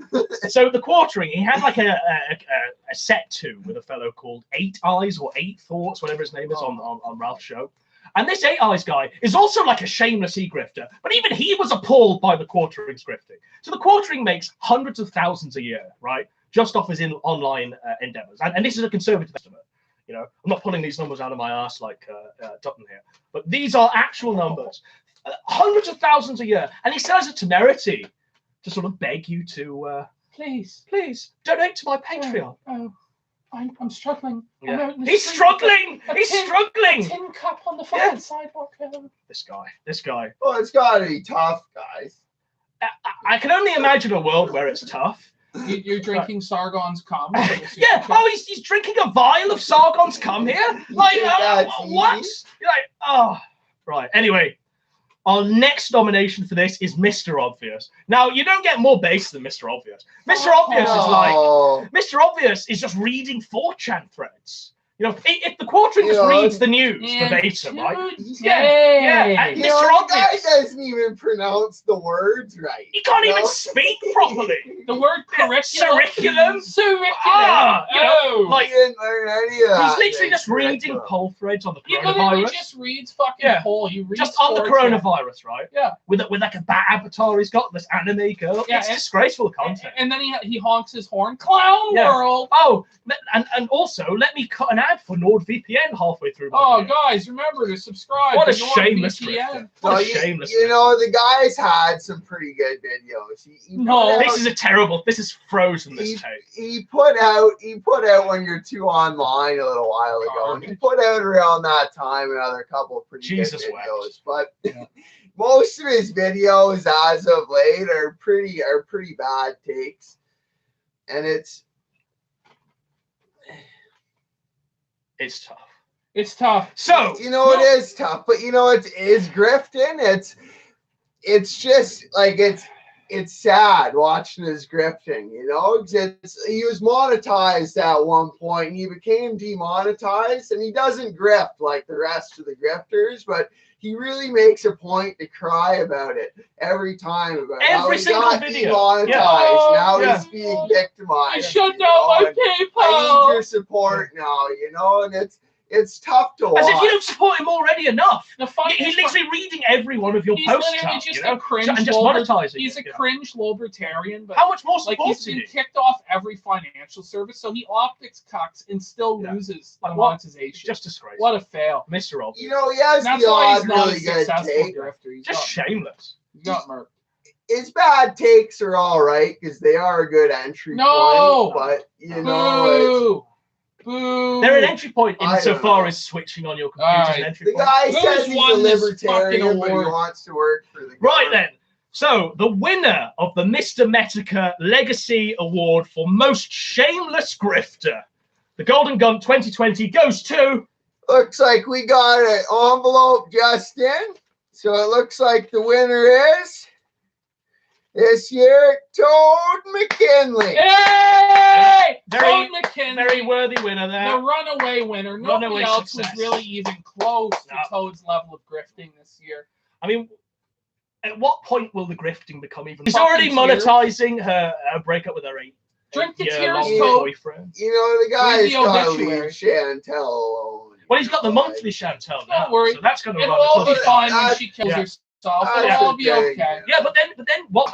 So the Quartering, he had a set to with a fellow called 8 Eyes or 8 Thoughts, whatever his name is on Ralph's show. And this 8 Eyes guy is also like a shameless e-grifter, but even he was appalled by the Quartering's grifting. So the Quartering makes hundreds of thousands a year, right? Just off his online endeavors. And this is a conservative estimate. I'm not pulling these numbers out of my ass like Dutton here, but these are actual numbers. Hundreds of thousands a year. And he says it temerity to sort of beg you to, please donate to my Patreon. I'm struggling. Yeah. He's struggling. He's struggling. Tin cup on the fucking sidewalk. This guy. Well, it's got to be tough, guys. I can only imagine a world where it's tough. You're drinking Sargon's cum. Yeah. Oh, he's drinking a vial of Sargon's cum here. What? You're right. Anyway. Our next nomination for this is Mr. Obvious. Now, you don't get more base than Mr. Obvious. Mr. Mr. Obvious is just reading 4chan threads. If the Quartering just reads the news verbatim, right? Yeah. And Mr. Obvious, the guy doesn't even pronounce the words right. He can't even speak properly. The word curriculum. He didn't learn any of that. He's literally just reading poll threads on the coronavirus. He literally just reads fucking poll. He reads just on the coronavirus, right? Yeah. With like a bat avatar he's got, this anime girl. Yeah, it's disgraceful content. And then he honks his horn. Clown World. Oh, and also let me cut an ad ad for NordVPN halfway through. Oh, guys, remember to subscribe. What a to shameless NordVPN. grifter. What a shameless You know, the guy's had some pretty good videos. This is a terrible. This is frozen. This tape. He put out When You're Too Online a little while ago. And he put out around that time another couple of pretty good videos. But most of his videos as of late are pretty bad takes. And it's tough. It's tough. So it is tough, but it is grifting. It's just like it's sad watching his grifting. He was monetized at one point, and he became demonetized, and he doesn't grift like the rest of the grifters, but he really makes a point to cry about it every time. About every how single he got video. Demonetized. Now he's being victimized. I shut down my PayPal. I need your support now, and it's tough to watch. As if you don't support him already enough. He's literally reading every one of your posts out, just a cringe and just monetizing. He's a cringe libertarian, but how much more support he's been kicked off every financial service, so he optics cucks and still loses the monetization. Just disgrace. What a fail, Mr. Obvious. He has that's the why odd he's not really a good successful take. grifter. He's just shameless. He got murked. His bad takes are all right because they are a good entry point, but Boo. They're an entry point insofar as switching on your computer's an entry point. The guy says he's a libertarian, but he wants to work for the government. Right then. So, the winner of the Mr. Metica Legacy Award for Most Shameless Grifter, the Golden Gunt 2020, goes to... Looks like we got an envelope just in. So, it looks like the winner is... this year, Toad McKinley. Yay! Toad McKinley. Very worthy winner there. The runaway winner. Nobody else was really even close to Toad's level of grifting this year. I mean, at what point will the grifting become even... He's already monetizing her breakup with her Drink the tears, boyfriend. The guy's got to leave Chantel alone. Well, he's got the monthly Chantel now. Don't worry. So that's going to It'll all be fine when she kills herself. It'll all be okay. Yeah, but then what?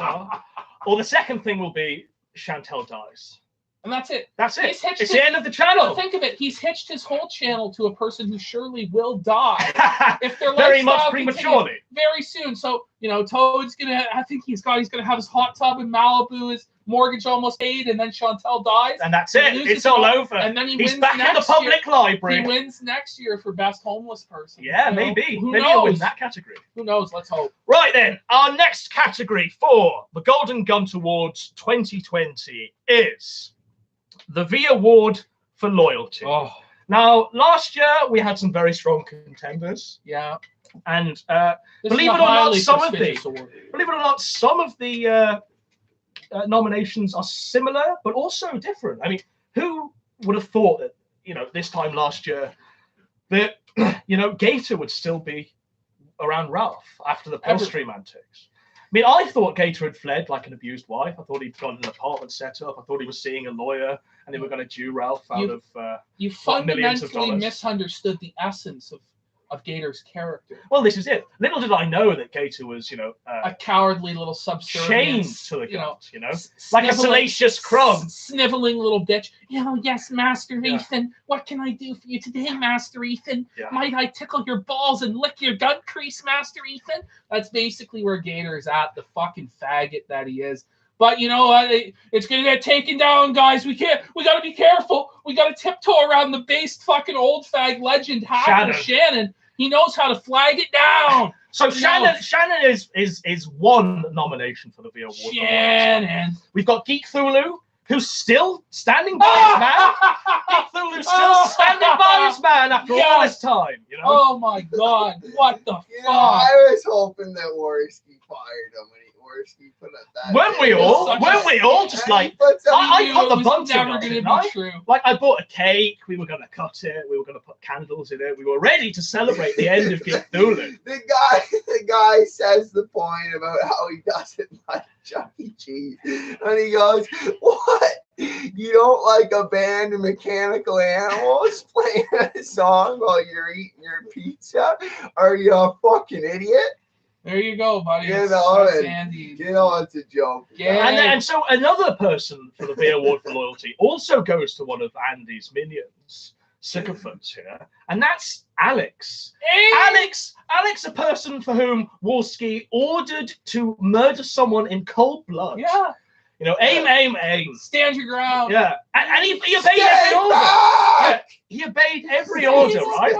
Or the second thing will be Chantel dies. And that's it. That's it. It's the end of the channel. Think of it. He's hitched his whole channel to a person who surely will die if their very much prematurely. Very soon. So, Toad's gonna. I think he's gonna have his hot tub in Malibu. His mortgage almost paid, and then Chantel dies. And that's it. It's all over. And then he's back in the public library. He wins next year for best homeless person. Yeah, maybe. Who maybe knows? he'll win that category. Who knows? Let's hope. Right then, our next category for the Golden Gunt Awards 2020 is the V Award for Loyalty. Oh. Now, last year we had some very strong contenders. Yeah. And believe it or not, some of the nominations are similar, but also different. I mean, who would have thought that, this time last year, that, Gator would still be around Ralph after the post-stream antics? I mean, I thought Gator had fled like an abused wife. I thought he'd got an apartment set up. I thought he was seeing a lawyer, and they were going to Jew Ralph out of you millions of fundamentally dollars. misunderstood the essence of Gator's character. Well, this is it. Little did I know that Gator was, a cowardly little subservient, chained to the Gunt, like a salacious crumb, sniveling little bitch. Yes, Master Ethan. What can I do for you today, Master Ethan? Yeah. Might I tickle your balls and lick your gut crease, Master Ethan? That's basically where Gator is at, the fucking faggot that he is. But you know what? It's gonna get taken down, guys. We gotta be careful. We gotta tiptoe around the based fucking old fag legend hacker Shannon. He knows how to flag it down. So Shannon is one nomination for the V Award. Shannon. We've got Geek Thulu, who's still standing by his man. Geek Thulu's still standing by his man after all this time. Oh my God! What the fuck? I was hoping that Worski fired him. Worski put up that. Weren't we all just like? I put the bunting on, didn't I? Like I bought a cake. We were gonna cut it. We were gonna put candles in it. We were ready to celebrate the end of Geek Thulu. The guy says the point about how he doesn't like Chuck E. Cheese, and he goes, "What? You don't like a band of mechanical animals playing a song while you're eating your pizza? Are you a fucking idiot?" There you go, buddy. That's Andy. It's a joke. Yeah. And so another person for the V Award for Loyalty also goes to one of Andy's minions, sycophant here, and that's Alex. Hey! Alex, a person for whom Warski ordered to murder someone in cold blood. Yeah. You know, aim. Stand your ground. Yeah, and he obeyed every order. Yeah, he obeyed every order, right?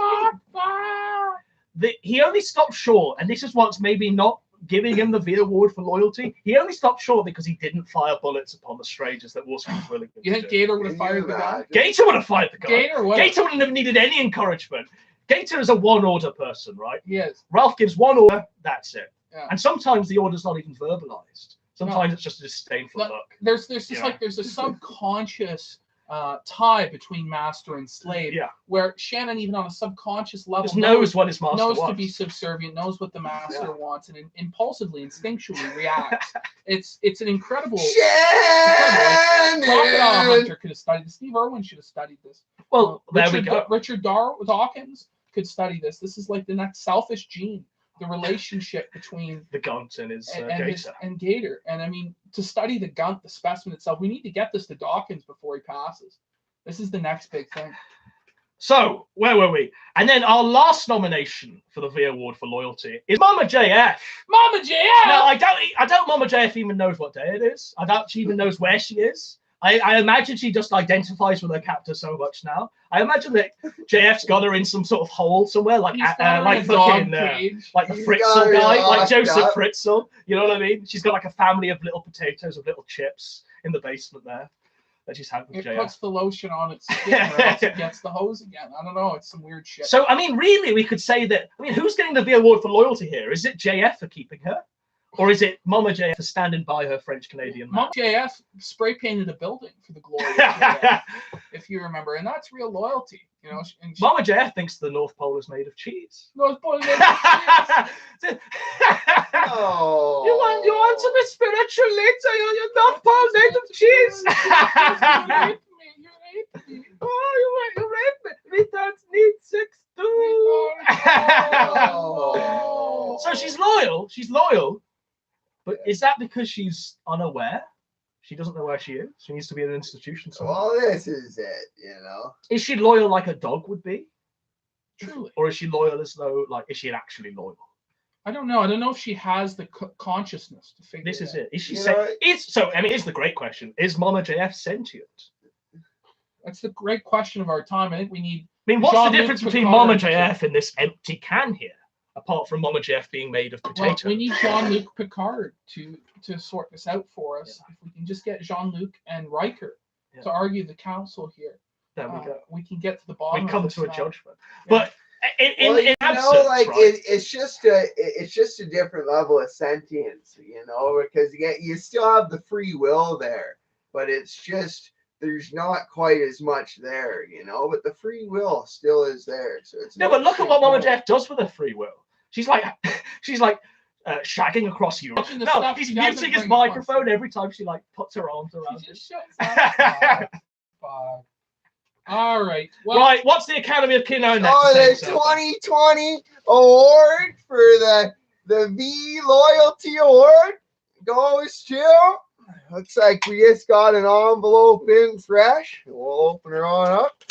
He only stopped short, and this is what's maybe not giving him the V award for loyalty. He only stopped short because he didn't fire bullets upon the strangers that Warski was willing to You think Gator would have fired the gun? Gator would have fired the gun. Gator wouldn't have needed any encouragement. Gator is a one-order person, right? Yes. Ralph gives one order, that's it. Yeah. And sometimes the order's not even verbalized. Sometimes it's just a disdainful look. There's just like there's a subconscious tie between master and slave, where Shannon, even on a subconscious level, just knows what his master wants. To be subservient, knows what the master wants, and impulsively, instinctually reacts. It's an incredible. Shannon! Crocodile Hunter could have studied this. Steve Irwin should have studied this. Well, there we go. Richard Dawkins could study this. This is like the next selfish gene. The relationship between the Gunt and his Gator. And Gator. And I mean, to study the Gunt, the specimen itself, we need to get this to Dawkins before he passes. This is the next big thing. So, where were we? And then our last nomination for the V Award for loyalty is Mama JF. Mama JF! No, I doubt Mama JF even knows what day it is. I doubt she even knows where she is. I imagine she just identifies with her captor so much now. I imagine that JF's got her in some sort of hole somewhere, like fucking like the Fritzl guy, like Joseph Fritzl. You know what I mean? She's got like a family of little potatoes, of little chips in the basement there that she's had with JF. It puts the lotion on its skin, or else it gets the hose again. I don't know. It's some weird shit. So I mean, really, we could say that. I mean, who's getting the V Award for loyalty here? Is it JF for keeping her? Or is it Mama JF for standing by her French-Canadian man? Mama JF spray painted a building for the glory of JF, if you remember. And that's real loyalty. You know, Mama JF thinks the North Pole is made of cheese. North Pole is made of cheese. Oh. You want to be spiritual later? Your North Pole made of cheese. You raped me. Oh, you raped me. We don't need sex too. Oh. So she's loyal. But is that because she's unaware? She doesn't know where she is. She needs to be in an institution somewhere. Well, this is it, you know. Is she loyal like a dog would be? Truly. Or is she loyal as though, like, is she actually loyal? I don't know. I don't know if she has the consciousness to figure this it is out. it. Is she here's the great question. Is Mama JF sentient? That's the great question of our time. I think we need. I mean, what's Jean-Luc the difference between Picard Mama JF and this empty can here? Apart from Mama JF being made of potato. Well, we need Jean-Luc Picard to sort this out for us. If we can just get Jean-Luc and Riker to argue the council here, there we go. We can get to the bottom. We come of this to a now. judgment. But in absence, it's just a different level of sentience, you know, because you still have the free will there, but it's just there's not quite as much there, you know, but the free will still is there. So it's but look at what Mama JF does with her free will. She's like shagging across Europe. No, he's muting his microphone every time she like puts her arms around him. All right. Well, right. What's the Academy of Kino next? Oh, the 2020 award for the V Loyalty Award goes to. Looks like we just got an envelope in fresh. We'll open her on up.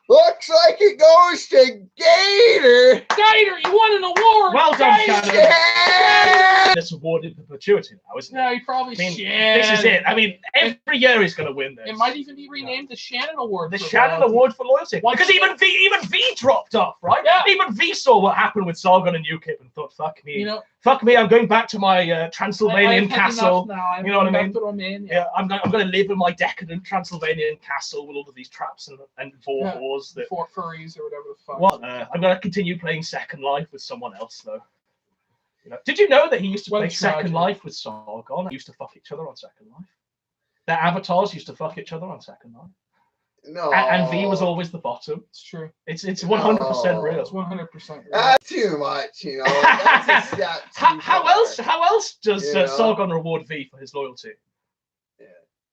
Looks like it goes to Gator. Gator, you won an award. Well done, Gator. Yeah. This award in perpetuity now, isn't it? No, he probably this is it. I mean, every year he's going to win this. It might even be renamed the Shannon Award. The Shannon Award for loyalty. Because even V dropped off, right? Yeah. Even V saw what happened with Sargon and UKIP and thought, fuck me. You know, fuck me, I'm going back to my Transylvanian castle. You know what I mean? Yeah, I'm going to live in my decadent Transylvanian castle with all of these traps and whores. For furries or whatever the fuck. Well, I'm going to continue playing Second Life with someone else, though. You know, did you know that he used to play Second Life with Sargon? They used to fuck each other on Second Life. Their avatars used to fuck each other on Second Life. No. And V was always the bottom. It's true. It's 100% real. It's 100% real. That's too much, you know. That's a step too how else does Sargon reward V for his loyalty?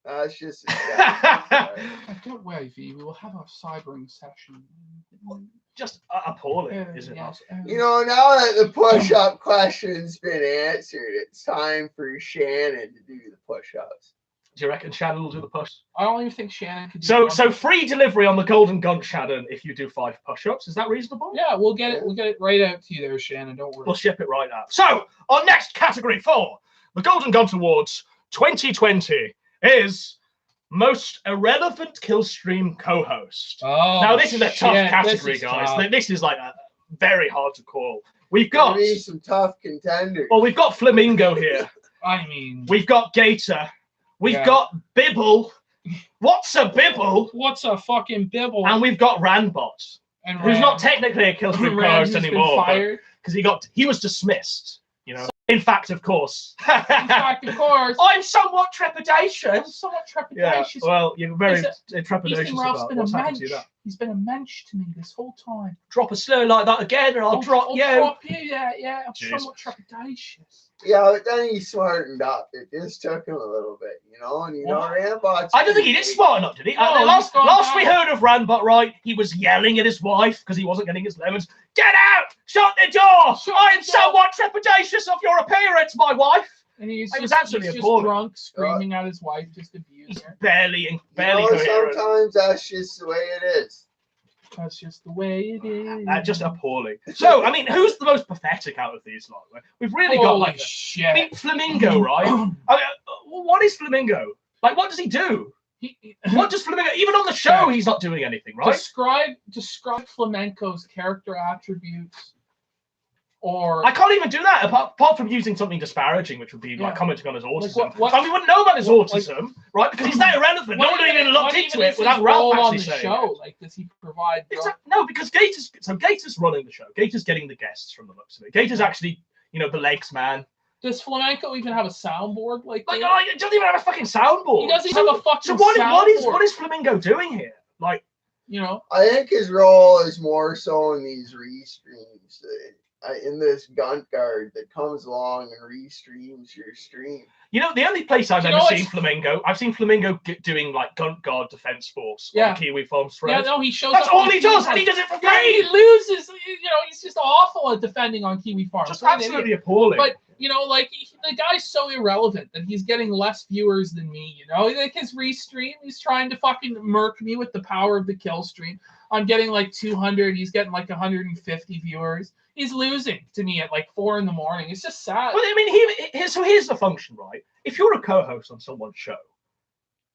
That's just a step. Don't worry, V. We will have our cybering session. Just appalling, is it not? You know, now that the push-up question's been answered, it's time for Shannon to do the push-ups. Do you reckon Shannon will do the push? I don't even think Shannon could do So free delivery on the Golden Gunt, Shannon, if you do 5 push-ups. Is that reasonable? Yeah, we'll get it. We'll get it right out to you there, Shannon. Don't worry. We'll ship it right out. So our next category for the Golden Gunt Awards 2020 is Most Irrelevant Killstream Co-Host. Oh, now this is a tough category, this guys. tough. This is like very hard to call. We've got some tough contenders. Well, we've got Flamingo here. I mean, we've got Gator. We've got Bibble. What's a Bibble? What's a fucking Bibble? And we've got Ranbot, who's not technically a Killstream co-host anymore, because he was dismissed. You know. In fact, of course. I'm somewhat trepidatious. Yeah. Well, you're very trepidatious about what's happened to you. He's been a mensch to me this whole time. Drop a slur like that again, and I'll drop you. Drop you. Yeah. I'm somewhat trepidatious. Yeah, but then he smartened up. It just took him a little bit, you know. And Ranbot's. I don't think he did smarten up, did he? No, last we heard of Ranbot, right? He was yelling at his wife because he wasn't getting his lemons. Get out! Shut the door! I am somewhat trepidatious of your appearance, my wife. And he's absolutely just drunk, screaming at his wife, just abusing her. Barely coherent. Sometimes that's just the way it is. That's just the way it is. Just appalling. So, I mean, who's the most pathetic out of these lot? We've really got like shit. I mean, Flamingo, right? I mean, what is Flamingo? Like, what does he do? What does Flamingo? Even on the show, he's not doing anything, right? Describe Flamenco's character attributes. Or I can't even do that apart from using something disparaging, which would be like commenting on his autism. Like we wouldn't know about his autism, right? Because he's that irrelevant. No one even looked into it without Ralph actually saying show. Like, does he provide? No, because Gator's running the show. Gator's getting the guests from the looks of it. Gator's actually, the legs man. Does Flamenco even have a soundboard? Like he doesn't even have a fucking soundboard. He doesn't have a fucking. So what is Flamingo doing here? Like, I think his role is more so in these restreams. In this Gunt guard that comes along and restreams your stream. The only place I've ever seen Flamingo, I've seen Flamingo doing like Gunt guard defense force on Kiwi Farms thread. Yeah, no, he shows That's up all he does, and he does it for free. Yeah, he loses. He's just awful at defending on Kiwi Farms. Just absolutely appalling. But the guy's so irrelevant that he's getting less viewers than me. Like his restream, he's trying to fucking murk me with the power of the kill stream. I'm getting like 200. He's getting like 150 viewers. He's losing to me at like 4 a.m. It's just sad. Well, I mean, here's the function, right? If you're a co-host on someone's show,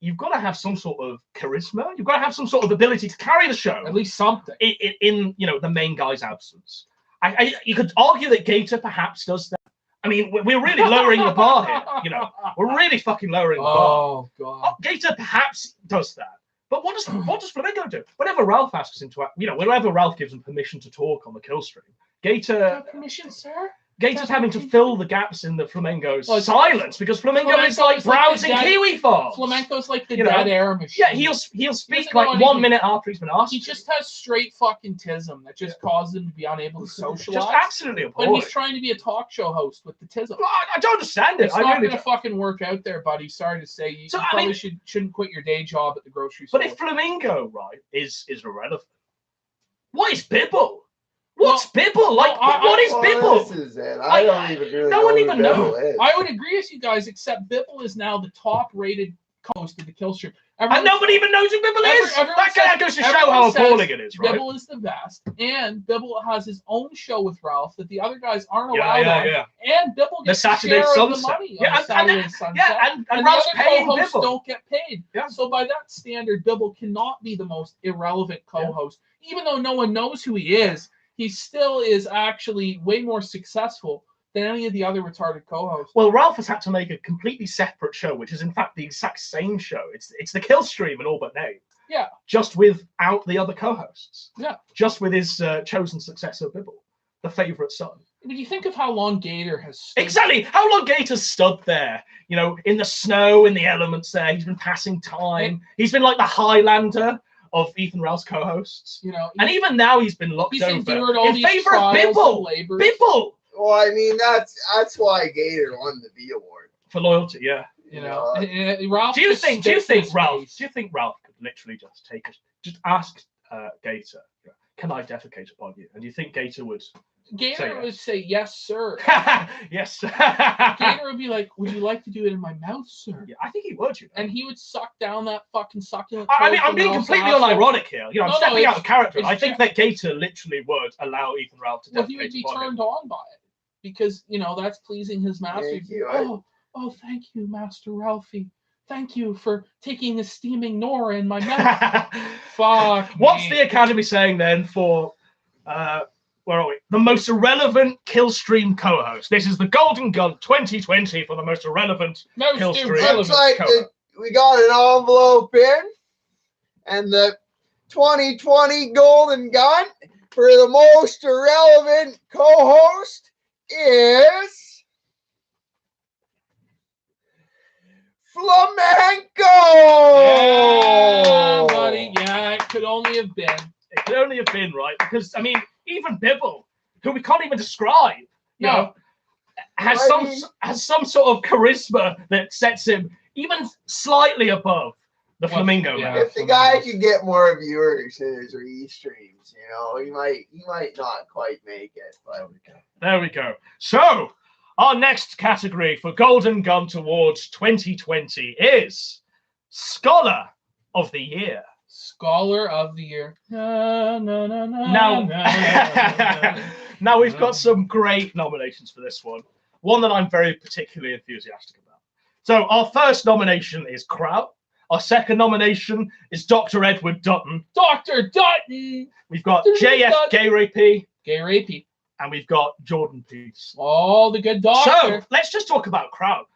you've got to have some sort of charisma. You've got to have some sort of ability to carry the show. At least something. In the main guy's absence. You could argue that Gator perhaps does that. I mean, we're really lowering the bar here. We're really fucking lowering the bar. Oh god. Gator perhaps does that. But what does Flamingo do? Whenever Ralph asks him to, whenever Ralph gives him permission to talk on the kill stream, Gator. Permission, sir. Gator's having to fill the gaps in the Flamengo's silence because Flamengo is like browsing Kiwi Farms. Flamenco's like the dead air machine. Yeah, he'll speak like 1 minute after he's been asked. He just has straight fucking tism that just causes him to be unable to socialize. Just absolutely appalling. When he's trying to be a talk show host with the tism. Well, I don't understand it. It's not going to fucking work out there, buddy. Sorry to say. You probably shouldn't quit your day job at the grocery store. But if Flamingo, right, is irrelevant, what is Bibble? What's Bibble? Like, what is Bibble? This is it. I don't even really no one even knows. I would agree with you guys, except Bibble is now the top-rated host of the kill stream. And nobody even knows who Bibble is. That goes to show how appalling it is, right? Bibble is the best, and Bibble has his own show with Ralph that the other guys aren't allowed on. Yeah. And Bibble gets the Saturday Sunset. The money on Saturday Sunset. Yeah, and Ralph's the other co-hosts don't get paid. Yeah. So by that standard, Bibble cannot be the most irrelevant co-host, even though no one knows who he is. He still is actually way more successful than any of the other retarded co-hosts. Well, Ralph has had to make a completely separate show, which is in fact the exact same show. It's the kill stream in all but name. Yeah. Just without the other co-hosts. Yeah. Just with his chosen successor, Bibble, the favourite son. When you think of how long Gator has stood... Exactly! How long Gator's stood there, in the snow, in the elements there. He's been passing time. He's been like the Highlander of Ethan Ralph's co-hosts, and even now he's been locked over in favor of Bibble. Bibble. Well, I mean that's why Gator won the B award for loyalty. Yeah, Ralph. Do you think Ralph could literally just ask Gator, "Can I defecate upon you?" And do you think Gator would Gator would say, "Yes, sir." Yes. Gator would be like, "Would you like to do it in my mouth, sir?" Yeah, I think he would. You know? And he would suck down that fucking succulent. I mean, I'm being completely unironic here. You know, I'm stepping out of character. I think that Gator literally would allow Ethan Ralph to. Well, he would be turned on by it because that's pleasing his master. Oh, thank you, Master Ralphie. Thank you for taking the steaming Nora in my mouth. Fuck. What's the Academy saying then for? Where are we? The most irrelevant Killstream co-host. This is the Golden Gun 2020 for the most irrelevant Killstream. Looks like we got an envelope in, and the 2020 Golden Gun for the most irrelevant co-host is Flamenco. Yeah, buddy. Yeah, it could only have been. It could only have been, right? Because I mean, even Bibble, who we can't even describe, you know, has some sort of charisma that sets him even slightly above the Flamingo man. If the guy could get more viewers in his re-streams, he might not quite make it. But there we go. So our next category for Golden Gun Awards 2020 is Scholar of the Year. Scholar of the Year. Now we've got some great nominations for this one. One that I'm very particularly enthusiastic about. So our first nomination is Kraut. Our second nomination is Dr. Edward Dutton. Dr. Dutton! We've got JF Gay Rapey. Gay Rapey. And we've got Jordan Peace. Oh, the good doctor. So let's just talk about Kraut.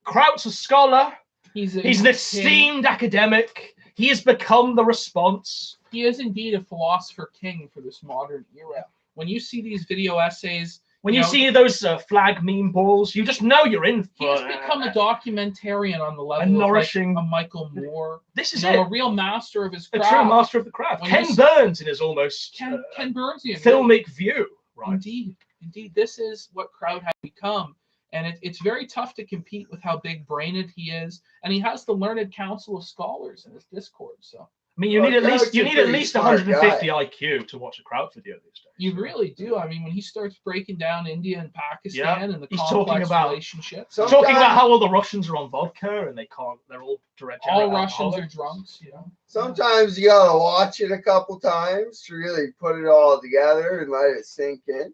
Kraut's a scholar. He's an esteemed academic. He has become the response. He is indeed a philosopher king for this modern era. When you see these video essays, when you see those flag meme balls, you just know you're in for. He has become a documentarian on the level of like a Michael Moore. This is it. A real master of his craft. A true master of the craft. Ken Burns in his almost Ken Burnsian filmic view. Right. Indeed. This is what Kraut has become. And it's very tough to compete with how big-brained he is. And he has the learned council of scholars in his Discord. So I mean, you need at least 150 IQ to watch a Kraut video these days. You really do. I mean, when he starts breaking down India and Pakistan and the complex relationships. Talking about how all the Russians are on vodka and they're all direct. All Russians are drunks, Sometimes you gotta watch it a couple times to really put it all together and let it sink in.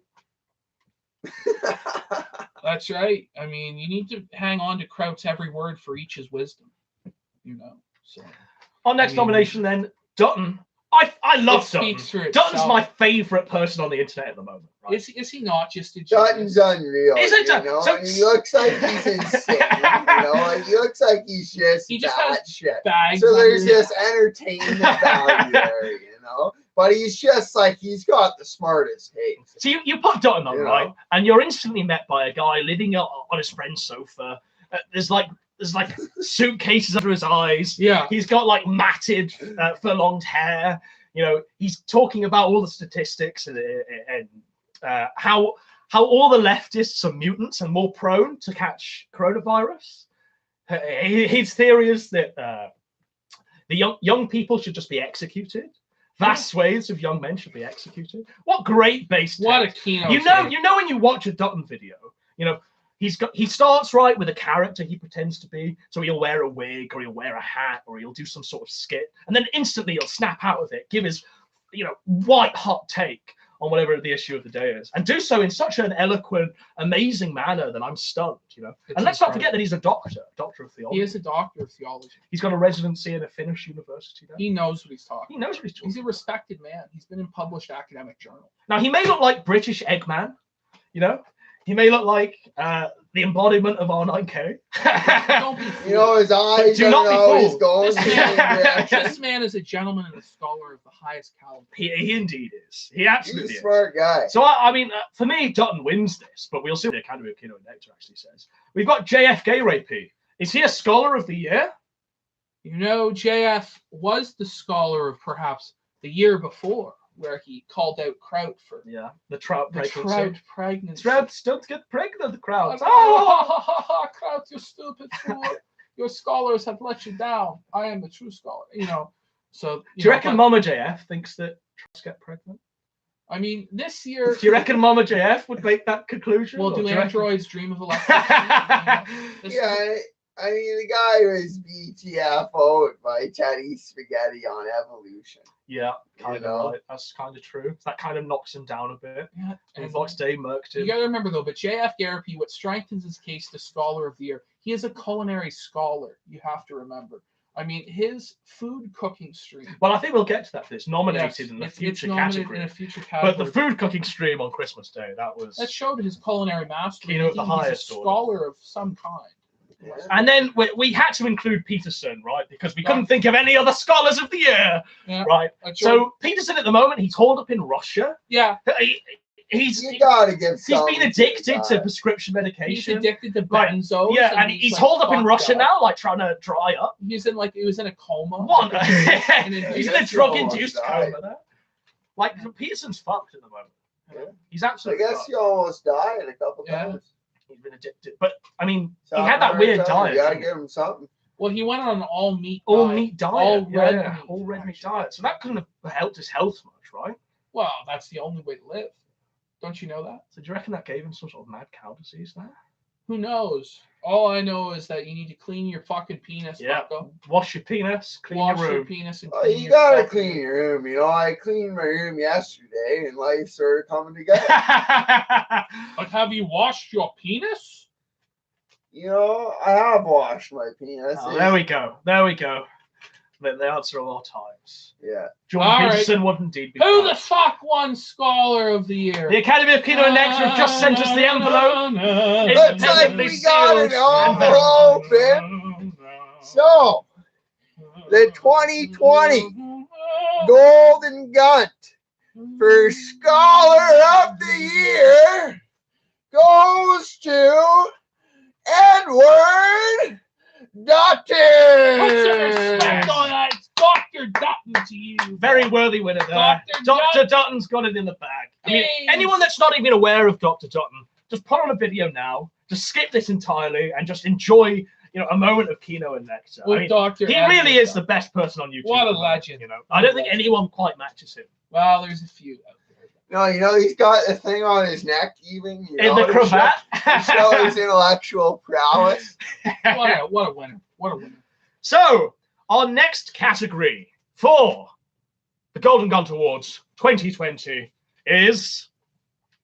That's right. I mean, you need to hang on to Kraut's every word for each his wisdom. So our next nomination then, Dutton. I love Dutton. Dutton's my favorite person on the internet at the moment. Right? Is he not just a Dutton's unreal? Isn't So he looks like he's insane. He looks like he's just shit. So there's this entertainment value there, But he's just like, he's got the smartest taste. So you put Dutton on, right? And you're instantly met by a guy living on his friend's sofa. There's like suitcases under his eyes. Yeah. He's got like matted, furlonged hair. He's talking about all the statistics and how all the leftists are mutants and more prone to catch coronavirus. His theory is that the young people should just be executed. Vast swathes of young men should be executed. What great base text. What a keynote. You know when you watch a Dutton video, he starts right with a character he pretends to be. So he'll wear a wig or he'll wear a hat or he'll do some sort of skit. And then instantly he'll snap out of it, give his white hot take on whatever the issue of the day is. And do so in such an eloquent, amazing manner that I'm stunned, And let's not forget that he's a doctor of theology. He is a doctor of theology. He's got a residency in a Finnish university now. He knows what he's talking. He knows what he's talking. He's a respected man. He's been in published academic journals. Now, he may look like British Eggman, He may look like the embodiment of R9K. His eyes do not be always fooled. going. This man is a gentleman and a scholar of the highest caliber. He indeed is. He absolutely He's a smart guy. So, I mean, for me, Dutton wins this, but we'll see what the Academy of Kino and Nectar actually says. We've got JF Gay Rapey. Is he a Scholar of the Year? JF was the scholar of perhaps the year before, where he called out Kraut for the trout pregnancy. Trouts don't get pregnant, Kraut. Kraut, you stupid fool! Your scholars have let you down. I am the true scholar. So do you reckon Mama JF thinks that trouts get pregnant? I mean, this year. Do you reckon Mama JF would make that conclusion? Well, do you reckon- androids dream of electricity? Yeah, I mean, the guy was BTFO'd by Teddy Spaghetti on Evolution. Yeah, You kind know? of right. That's kind of true. That kind of knocks him down a bit. Yeah, And and Fox Day murked you him. gotta remember though, but JF Garapi, what strengthens his case to Scholar of the Year, he is a culinary scholar. You have to remember. I mean, his food cooking stream. Well, I think we'll get to that. It's nominated Yes, in the it's future nominated category. in a future But category. the food cooking stream on Christmas Day, that showed his culinary mastery. Keynote of the He's a highest order. scholar of some kind. Yeah. And then we had to include Peterson, right? Because we couldn't think of any other scholars of the year, Yeah. right? So Peterson at the moment, he's holed up in Russia. yeah, You gotta give. He's been something addicted to that. prescription he's medication. addicted to Like, benzos. Yeah, and he's like, holed up in fucked Russia up. now, like trying to dry up. He's in like he was in a coma. What? And He's in a Peterson's drug-induced almost coma there. Like Peterson's fucked at the moment. Yeah. He's I absolutely. guess fucked. you almost died a couple Yeah. times. He's been addicted, but I mean, South he had that weird America, diet. You gotta didn't he? give him something. Well, he went on an all meat diet, all red yeah, meat, all red meat actually. diet. So that couldn't have helped his health much, right? Well, that's the only way to live. Don't you know that? So do you reckon that gave him some sort of mad cow disease there? Who knows? All I know is that you need to clean your fucking penis, Yeah. bucko. Wash your penis, clean Wash your your room. penis and Oh, clean you your gotta fucking- clean your room. You know, I cleaned my room yesterday, and life started coming together. Like, have you washed your penis? You know, I have washed my penis. Oh, there we go. There we go. The answer of all times. Yeah. John All right. Peterson would indeed be. Who proud. the fuck won Scholar of the Year? The Academy of Kino and Nectar have just sent us the envelope. Looks like we got an envelope in. So, the 2020 Golden Gunt for Scholar of the Year goes to Edward Dutton. Put some respect on that. It's Dr. Dutton to you. Very worthy winner there. Dr. Dr. Dutton's got it in the bag. I mean, Yay. anyone that's not even aware of Dr. Dutton, just put on a video now, just skip this entirely and just enjoy, a moment of Kino and Nectar. With I mean, Dr. he Edward really is Dutton. the best person on YouTube. What a at the moment, legend. I don't think anyone quite matches him. Well, there's a few out there. No, you know, he's got a thing on his neck, even. You In know, the to cravat. show his intellectual prowess. What a winner. What a winner. So, our next category for the Golden Gunt Awards 2020 is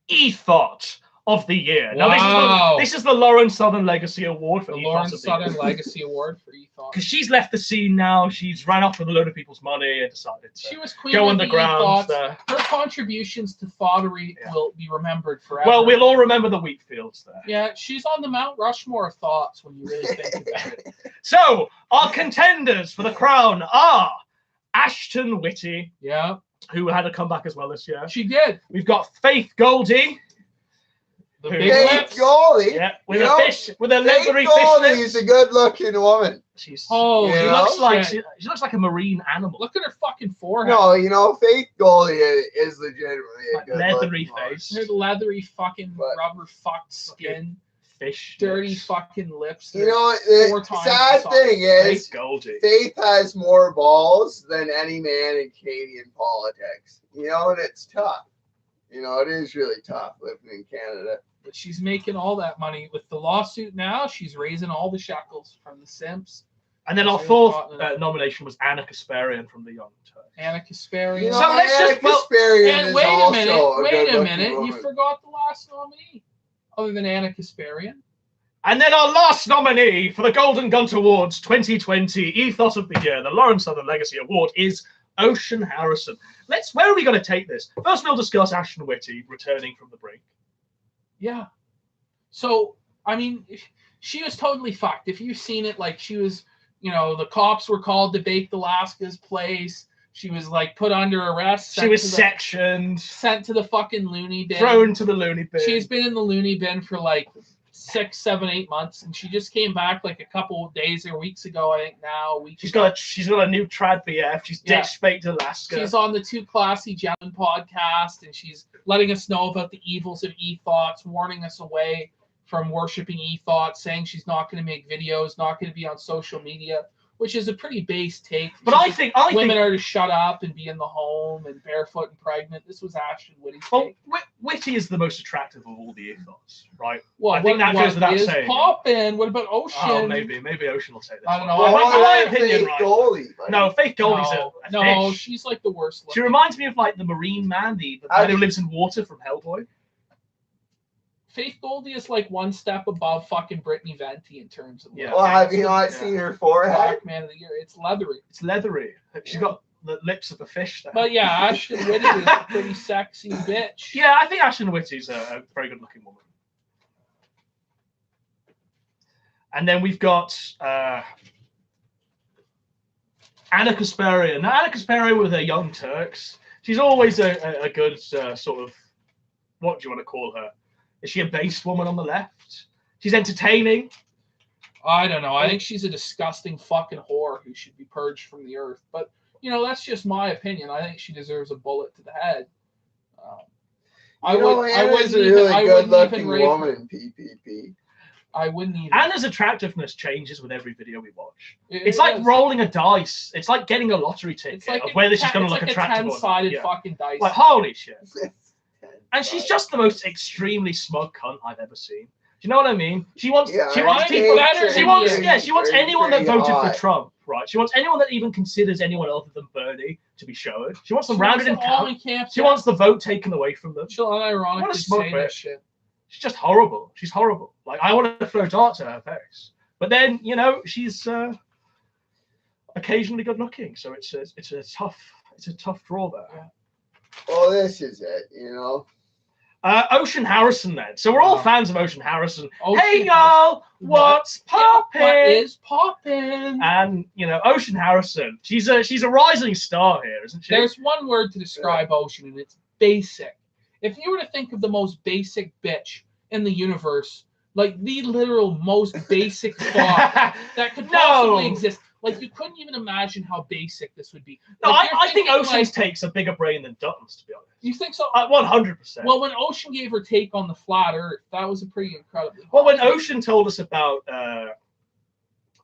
E-Thought of the Year. Wow. Now, this is the Lauren Southern Legacy Award for The E-Thought Lawrence of the Year. Southern Legacy Award for E-Thought. Because she's left the scene now. She's ran off with a load of people's money and decided to She was queen go of the underground E-Thoughts. there. Her contributions to thoughterry Yeah. will be remembered forever. Well, we'll all remember the wheat fields there. Yeah, she's on the Mount Rushmore of thoughts when you really think about it. So, our contenders for the crown are Ashton Whitty, Yeah, who had a comeback as well this year. she did. We've got Faith Goldie, The Who- big Faith lips. Goldie. yeah, with You a know, fish, with a Faith leathery Goldie fish is lips. a good-looking woman. She's, Oh, Yeah. she you looks know? like shit. she looks like a marine animal. Look at her fucking forehead. No, you know, Faith Goldie is legitimately a Like good leathery woman. face, Her leathery fucking But- rubber fucked skin, fish, dirty lips. fucking lips. You know, Four the times sad the thing size. is, Faith Goldie. Faith has more balls than any man in Canadian politics. You know, and it's tough. You know, it is really tough living in Canada. But she's making all that money with the lawsuit now. She's raising all the shekels from the simps. And then our She's fourth got- nomination was Anna Kasparian from the Young Turks. Anna Kasparian. You know, So let's Anna just- well, Kasparian and is wait a also minute, good-looking you woman. forgot the last nominee, other than Anna Kasparian. And then our last nominee for the Golden Gunt Awards 2020 Ethos of the Year, the Lauren Southern Legacy Award, is Ocean Harrison. Where are we going to take this? First, we'll discuss Ashton Whitty returning from the brink. Yeah. So, I mean, she was totally fucked. If you've seen it, like she was, the cops were called to Baked Alaska's place. She was like put under arrest. She was sent to the fucking loony bin. thrown to the loony bin. She's been in the loony bin for like 6, 7, 8 months, and she just came back like a couple of days or weeks ago. I think now. She's got a new trad BF. She's Yeah. ditched Baked Alaska. She's on the Two Classy Gentlemen podcast, and she's letting us know about the evils of e-thoughts, warning us away from worshiping e-thoughts, saying she's not going to make videos, not going to be on social media. which is a pretty base take. But I think women are to shut up and be in the home and barefoot and pregnant. This was Ashton Whitty's take. Whitty is the most attractive of all the ethos, right? Well, I think that goes without saying. Poppin'? What about Ocean? Oh, maybe Ocean will say this. I don't know. My opinion, right? Goalie, no, Faith Goldie's no, fish. she's like the worst. She reminds me of like the Marine Man, the man who lives in water from Hellboy. Faith Goldie is like one step above fucking Brittany Venti in terms of. Yeah. Well, have you not seen her forehead? Black Man of the Year. It's leathery. It's leathery. She's got the lips of a fish there. But yeah, Ashton Whitty is a pretty sexy bitch. Yeah, I think Ashton Whitty's a very good-looking woman. And then we've got Anna Kasparian. Now, Anna Kasparian with her Young Turks. She's always a good sort of, what do you want to call her? Is she a based woman on the left? She's entertaining. I don't know. I think she's a disgusting fucking whore who should be purged from the earth. But, you know, that's just my opinion. I think she deserves a bullet to the head. I wouldn't a really good-looking woman in PPP. I wouldn't even. Anna's attractiveness changes with every video we watch. It's like rolling a dice. It's like getting a lottery ticket of whether she's going to look attractive or not. It's like a 10-sided fucking dice. Like, holy shit. And she's just the most extremely smug cunt I've ever seen. Do you know what I mean? She wants people. She wants anyone that voted for Trump, right? She wants anyone that even considers anyone other than Bernie to be showered. She wants them rounded in camp. She wants the vote taken away from them. She'll unironically say that shit. She's just horrible. She's horrible. Like, I want to throw darts at her face. But then, you know, she's occasionally good looking, so it's a tough draw there. Yeah. Well, this is it, you know. Ocean Harrison then. So we're all fans of Ocean Harrison. Hey y'all, what's poppin'? What is poppin'? And you know, Ocean Harrison, she's a rising star here, isn't she? There's one word to describe Ocean, and it's basic. If you were to think of the most basic bitch in the universe, like the literal most basic thought that could possibly exist, like you couldn't even imagine how basic this would be. No, like, I think Ocean's takes a bigger brain than Dutton's, to be honest. You think so? 100%. Well, when Ocean gave her take on the flat Earth, that was a pretty incredible. Well, when Ocean told us about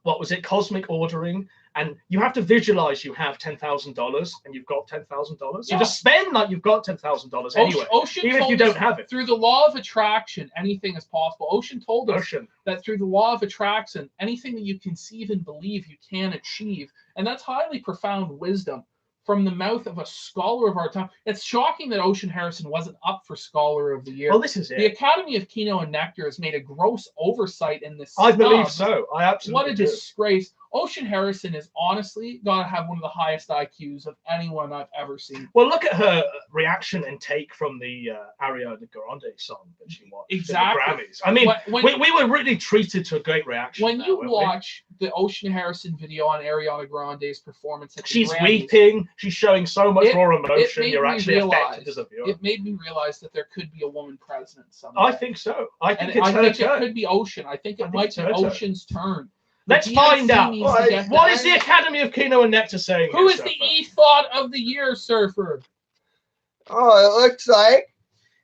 what was it, cosmic ordering, and you have to visualize you have $10,000 and you've got $10,000. You just spend like you've got $10,000 anyway, even if you don't have it. Through the law of attraction, anything is possible. Ocean told us that through the law of attraction, anything that you conceive and believe you can achieve, and that's highly profound wisdom from the mouth of a scholar of our time. It's shocking that Ocean Harrison wasn't up for Scholar of the Year. Well, this is it. The Academy of Kino and Nectar has made a gross oversight in this. I believe so. I absolutely What a disgrace. Ocean Harrison is honestly got to have one of the highest IQs of anyone I've ever seen. Well, look at her reaction and take from the Ariana Grande song that she watched. Exactly. The Grammys. I mean, we were really treated to a great reaction. When you watch the Ocean Harrison video on Ariana Grande's performance at the she's Grammys, weeping. She's showing so much raw emotion. You're actually affected as a viewer. It made me realize that there could be a woman president someday. I think so. I think it could be Ocean. I think it might be Ocean's turn. Let's find out. What is the Academy of Kino and Nectar saying? Who is the E-Thought of the Year, Surfer? Oh, it looks like.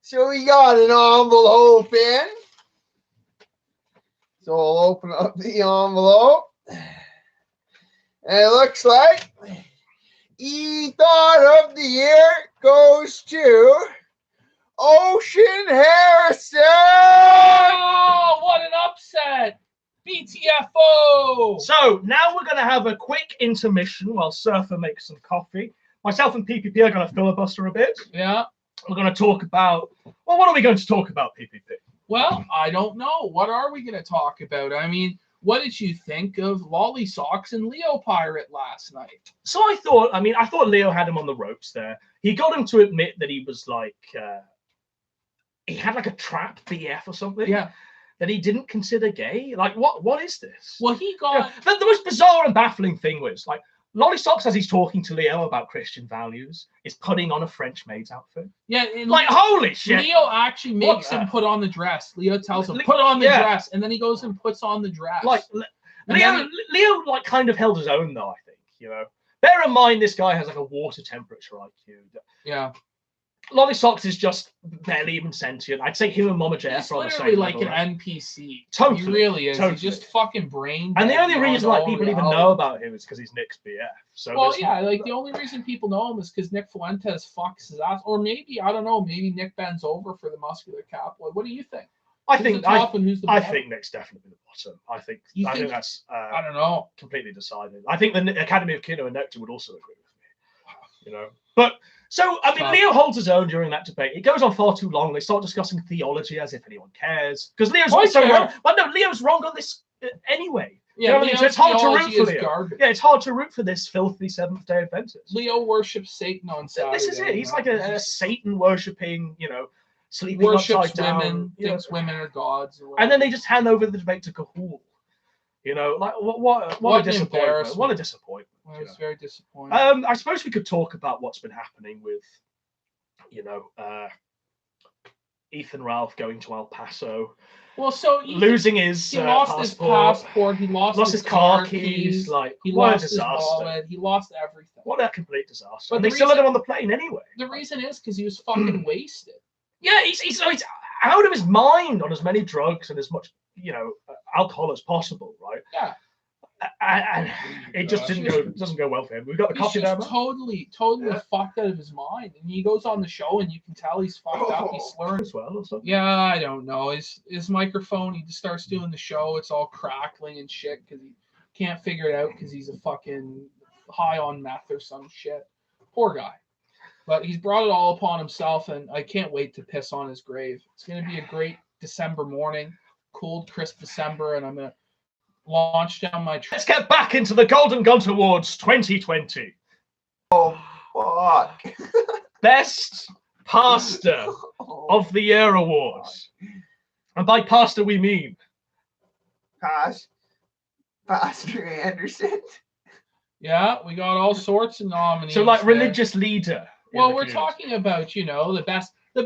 So we got an envelope in. So we'll open up the envelope. And it looks like E-Thought of the Year goes to Ocean Harrison. Oh, what an upset. BTFO! So now we're going to have a quick intermission while Surfer makes some coffee. Myself and PPP are going to filibuster a bit. Yeah. We're going to talk about, well, what are we going to talk about, PPP? Well, I don't know. What are we going to talk about? I mean, what did you think of Lolly Socks and Leo Pirate last night? So I thought Leo had him on the ropes there. He got him to admit that he was like, he had like a trap BF or something. Yeah. That he didn't consider gay? Like, what is this? Well, he got... The most bizarre and baffling thing was, like, Lolly Socks, as he's talking to Leo about Christian values, is putting on a French maid's outfit. Yeah. Like, holy shit. Leo actually makes him put on the dress. Leo tells him, put on the dress, and then he goes and puts on the dress. Like, Leo, like, kind of held his own, though, I think, you know. Bear in mind, this guy has, like, a water temperature IQ. Yeah. Lolly Socks is just barely even sentient. I'd say him and Mama Jeff He's are on the literally same like level, an NPC. Totally, He really is. totally. He's just fucking brain. And the dead only beyond reason like all people even reality. know about him is because he's Nick's BF. So Well, yeah, like the only reason people know him is because Nick Fuentes fucks his ass, or maybe I don't know. Maybe Nick bends over for the muscular caploid. What do you think? I Who's think the top and who's the I bottom? think Nick's definitely the bottom. I think that's I don't know. completely decided. I think the Academy of Kino and Nectar would also agree with me. You know, but so I mean, Tough. Leo holds his own during that debate. It goes on far too long. They start discussing theology as if anyone cares, because Leo's I also care. wrong. Well, no, Leo's wrong on this anyway. Yeah, You know what I mean? So Leo's it's hard to root theology for is Leo. garbage. Yeah, it's hard to root for this filthy Seventh-day Adventist. Leo worships Satan on Saturday. This is it. He's you like know? a Satan worshipping, sleeping worships upside down. women, thinks women are gods. Or And then they just hand over the debate to Cahool. Like what a disappointment! embarrassment. What a disappointment! I was very disappointed. I suppose we could talk about what's been happening with, Ethan Ralph going to El Paso. Well, so losing his he lost passport, his passport. He lost his car keys. Like he what lost a his disaster! wallet. He lost everything. What a complete disaster! But And they still let him on the plane anyway. The reason is because he was fucking wasted. Yeah, he's out of his mind on as many drugs and as much alcohol as possible, right? Yeah. And it just doesn't go well for him. We've got the copy there. Totally fucked out of his mind. And he goes on the show and you can tell he's fucked up. He's slurring as well or something. Yeah, I don't know. His microphone, he just starts doing the show. It's all crackling and shit because he can't figure it out because he's a fucking high on meth or some shit. Poor guy. But he's brought it all upon himself, and I can't wait to piss on his grave. It's going to be a great December morning, cold, crisp December, and I'm going to launch down my... Let's get back into the Golden Gunt Awards 2020. Oh, fuck. Best Pastor of the Year Awards. And by pastor, we mean... Pastor Anderson. Yeah, we got all sorts of nominees. So, like, religious leader. Well, we're talking about, the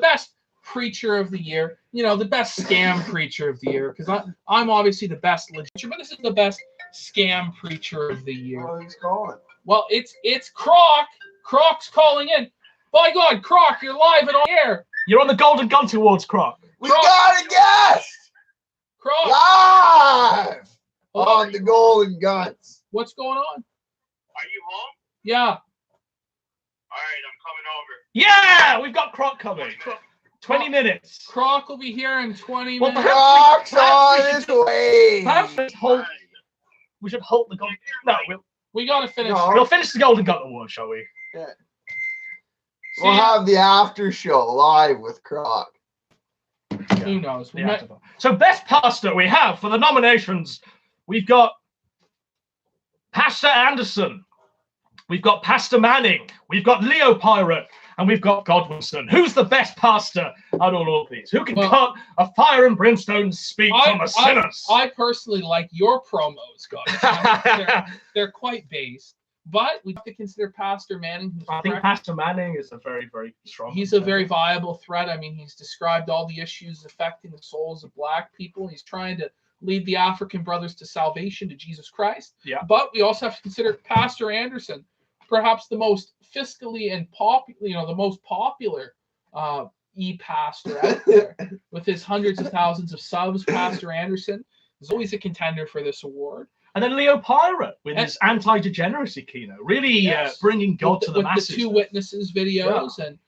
best preacher of the year, the best scam preacher of the year, because I'm obviously the best legit, but this is the best scam preacher of the year. Oh, he's calling. Well, it's Croc. Croc's calling in. By God, Croc, you're live and on air. You're on the Golden Gunt Awards, Croc. We got a guest! Croc! Live! Hello? On the Golden Guns. What's going on? Are you home? Yeah. All right, I'm coming over. Yeah, we've got Croc coming. 20 minutes. Croc will be here in 20 Well, minutes. Croc's on his way. Perhaps we should halt the Golden... No, We got to finish. No. we'll finish the Golden Gunt Awards, shall we? Yeah. We'll have the after show live with Croc. Who knows? So, best pastor we have for the nominations, we've got Pastor Anderson, we've got Pastor Manning, we've got Leo Pirate, and we've got Godwinson. Who's the best pastor out of all of these? Who can cut a fire and brimstone speech on the sinners? I personally like your promos, guys. They're quite based. But we have to consider Pastor Manning. I think Pastor Manning is a very, very strong. He's a very viable threat. I mean, he's described all the issues affecting the souls of Black people. He's trying to lead the African brothers to salvation, to Jesus Christ. Yeah. But we also have to consider Pastor Anderson, perhaps the most fiscally and the most popular e-pastor out there, with his hundreds of thousands of subs. Pastor Anderson is always a contender for this award. And then Leo Pirate with his anti-degeneracy keynote, really bringing God to the masses. With the Two Witnesses videos and,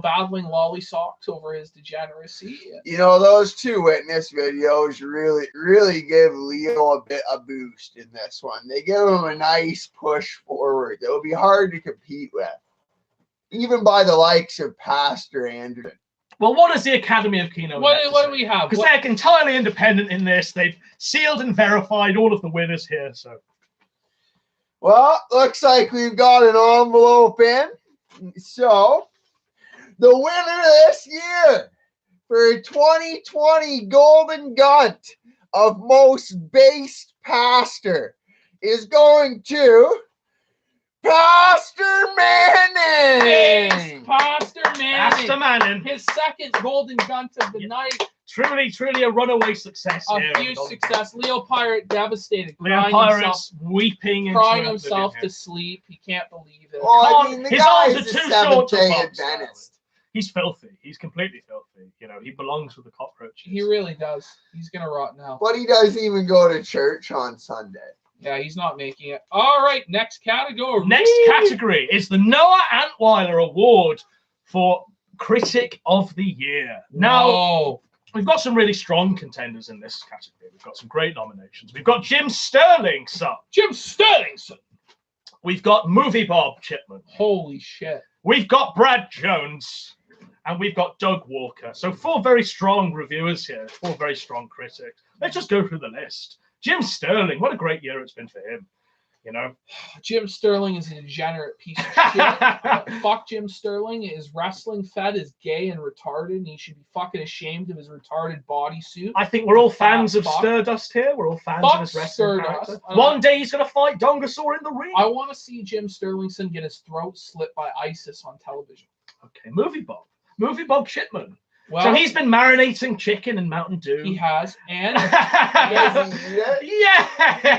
battling Lolly Socks over his degeneracy. Those Two Witness videos really give Leo a boost in this one. They give him a nice push forward. It will be hard to compete with, even by the likes of Pastor Anderson. Well, what is the Academy of Kino? What do we have? Because they're entirely independent in this. They've sealed and verified all of the winners here. So, well, looks like we've got an envelope in. So, the winner this year for 2020 Golden Gunt of most based pastor is going to Pastor Manning. Yes, Pastor Manning. Pastor Manning. His second Golden Gunt of the night. Truly a runaway success here. A huge success. Leo Pirate devastated. Leo Pirate's weeping. Crying himself to sleep. He can't believe it. Well, I mean, the his guy arms is are a too short to Seventh-day box. Adventist. He's filthy. He's completely filthy. You know, he belongs with the cockroaches. He really does. He's gonna rot now. But he doesn't even go to church on Sunday. Yeah, he's not making it. All right, next category. Next category is the Noah Antweiler Award for Critic of the Year. Now, No. we've got some really strong contenders in this category. We've got some great nominations. We've got Jim Sterling, son. Jim Sterlingson. We've got Movie Bob Chipman. Holy shit. We've got Brad Jones. And we've got Doug Walker. So 4 very strong reviewers here, 4 very strong critics. Let's just go through the list. Jim Sterling, what a great year it's been for him. You know, Jim Sterling is a degenerate piece of shit. Fuck Jim Sterling. His wrestling fed is gay and retarded, and he should be fucking ashamed of his retarded bodysuit. I think we're all fans of Fuck. Stardust here. We're all fans Fuck of his wrestling Stardust. character. One day he's going to fight Dongasaur in the ring. I want to see Jim Sterlingson get his throat slit by ISIS on television. Okay, Movie Bob. Movie Bob Chipman. Well, So he's been marinating chicken in Mountain Dew. he has, and Yeah.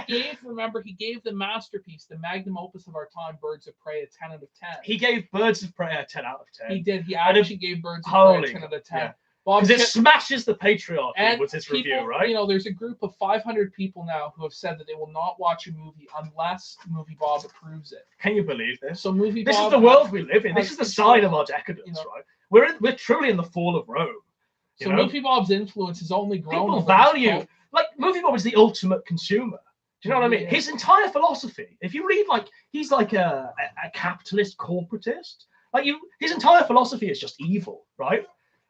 he gave the masterpiece, the magnum opus of our time, Birds of Prey, a 10 out of 10. He gave Birds of Prey a 10 out of 10. He did. He And actually gave Birds of holy Prey a 10 out of 10. yeah. Bob Because it Chip- smashes the patriarchy and with his people, review, right? You know, there's a group of 500 people now who have said that they will not watch a movie unless Movie Bob approves it. Can you believe this? So Movie This Bob is the world we live in. This has is the control, sign of our decadence, you know. right? We're truly in the fall of Rome. You So know? Movie Bob's influence has only grown. People over his value, cult. like, Movie Bob is the ultimate consumer. Do you know what I mean? Yeah. His entire philosophy, if you read, like, he's like a capitalist corporatist. Like, his entire philosophy is just evil, right?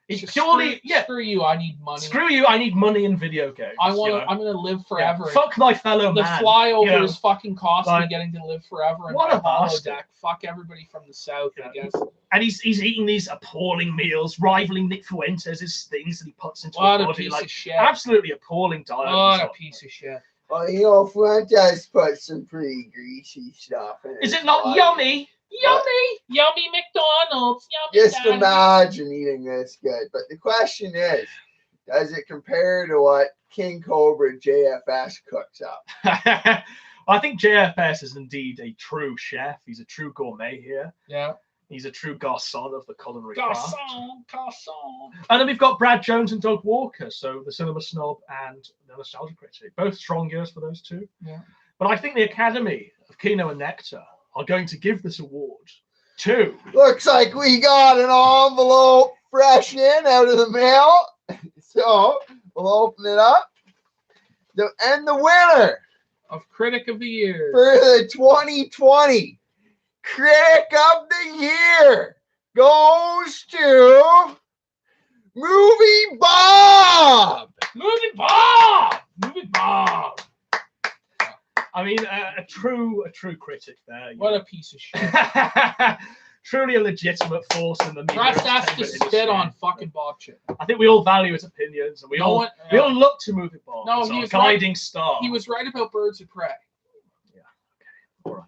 It's Just purely, screw you. I need money. screw you, I need money in video games. I want you to. know? I'm gonna live Yeah. forever. Fuck my fellow The man. flyovers you know? fucking cost me Like, getting to live forever in what my a bastard. holodeck. Fuck everybody from the south, I Yeah. guess. And he's eating these appalling meals, rivaling Nick Fuentes' things that he puts into What his a body. piece Like, of shit. absolutely appalling diet. What a piece of shit. Well, you know, Fuentes put some pretty greasy stuff in Is his it not body. yummy? Yummy, yummy McDonald's, yummy. Just Daddy. imagine eating this good. But the question is, does it compare to what King Cobra JFS cooks up? I think JFS is indeed a true chef. He's a true gourmet here. Yeah. He's a true garçon of the culinary craft. Garçon. And then we've got Brad Jones and Doug Walker, so the cinema snob and the nostalgia critic. Both strong years for those two. Yeah. But I think the Academy of Kino and Nectar are going to give this award to Looks like we got an envelope fresh in out of the mail. So we'll open it up. And the winner Of Critic of the Year. for the 2020 Critic of the Year goes to Movie Bob. Movie Bob. Movie Bob. I mean, a true critic there. you What know. a piece of shit. Truly a legitimate force in the media. Russ has to entertainment spit industry. on fucking Bob Chip. I think we all value his opinions, and we No all one- look to Movie Bob No, as he our was guiding star. He was right about Birds of Prey. All right.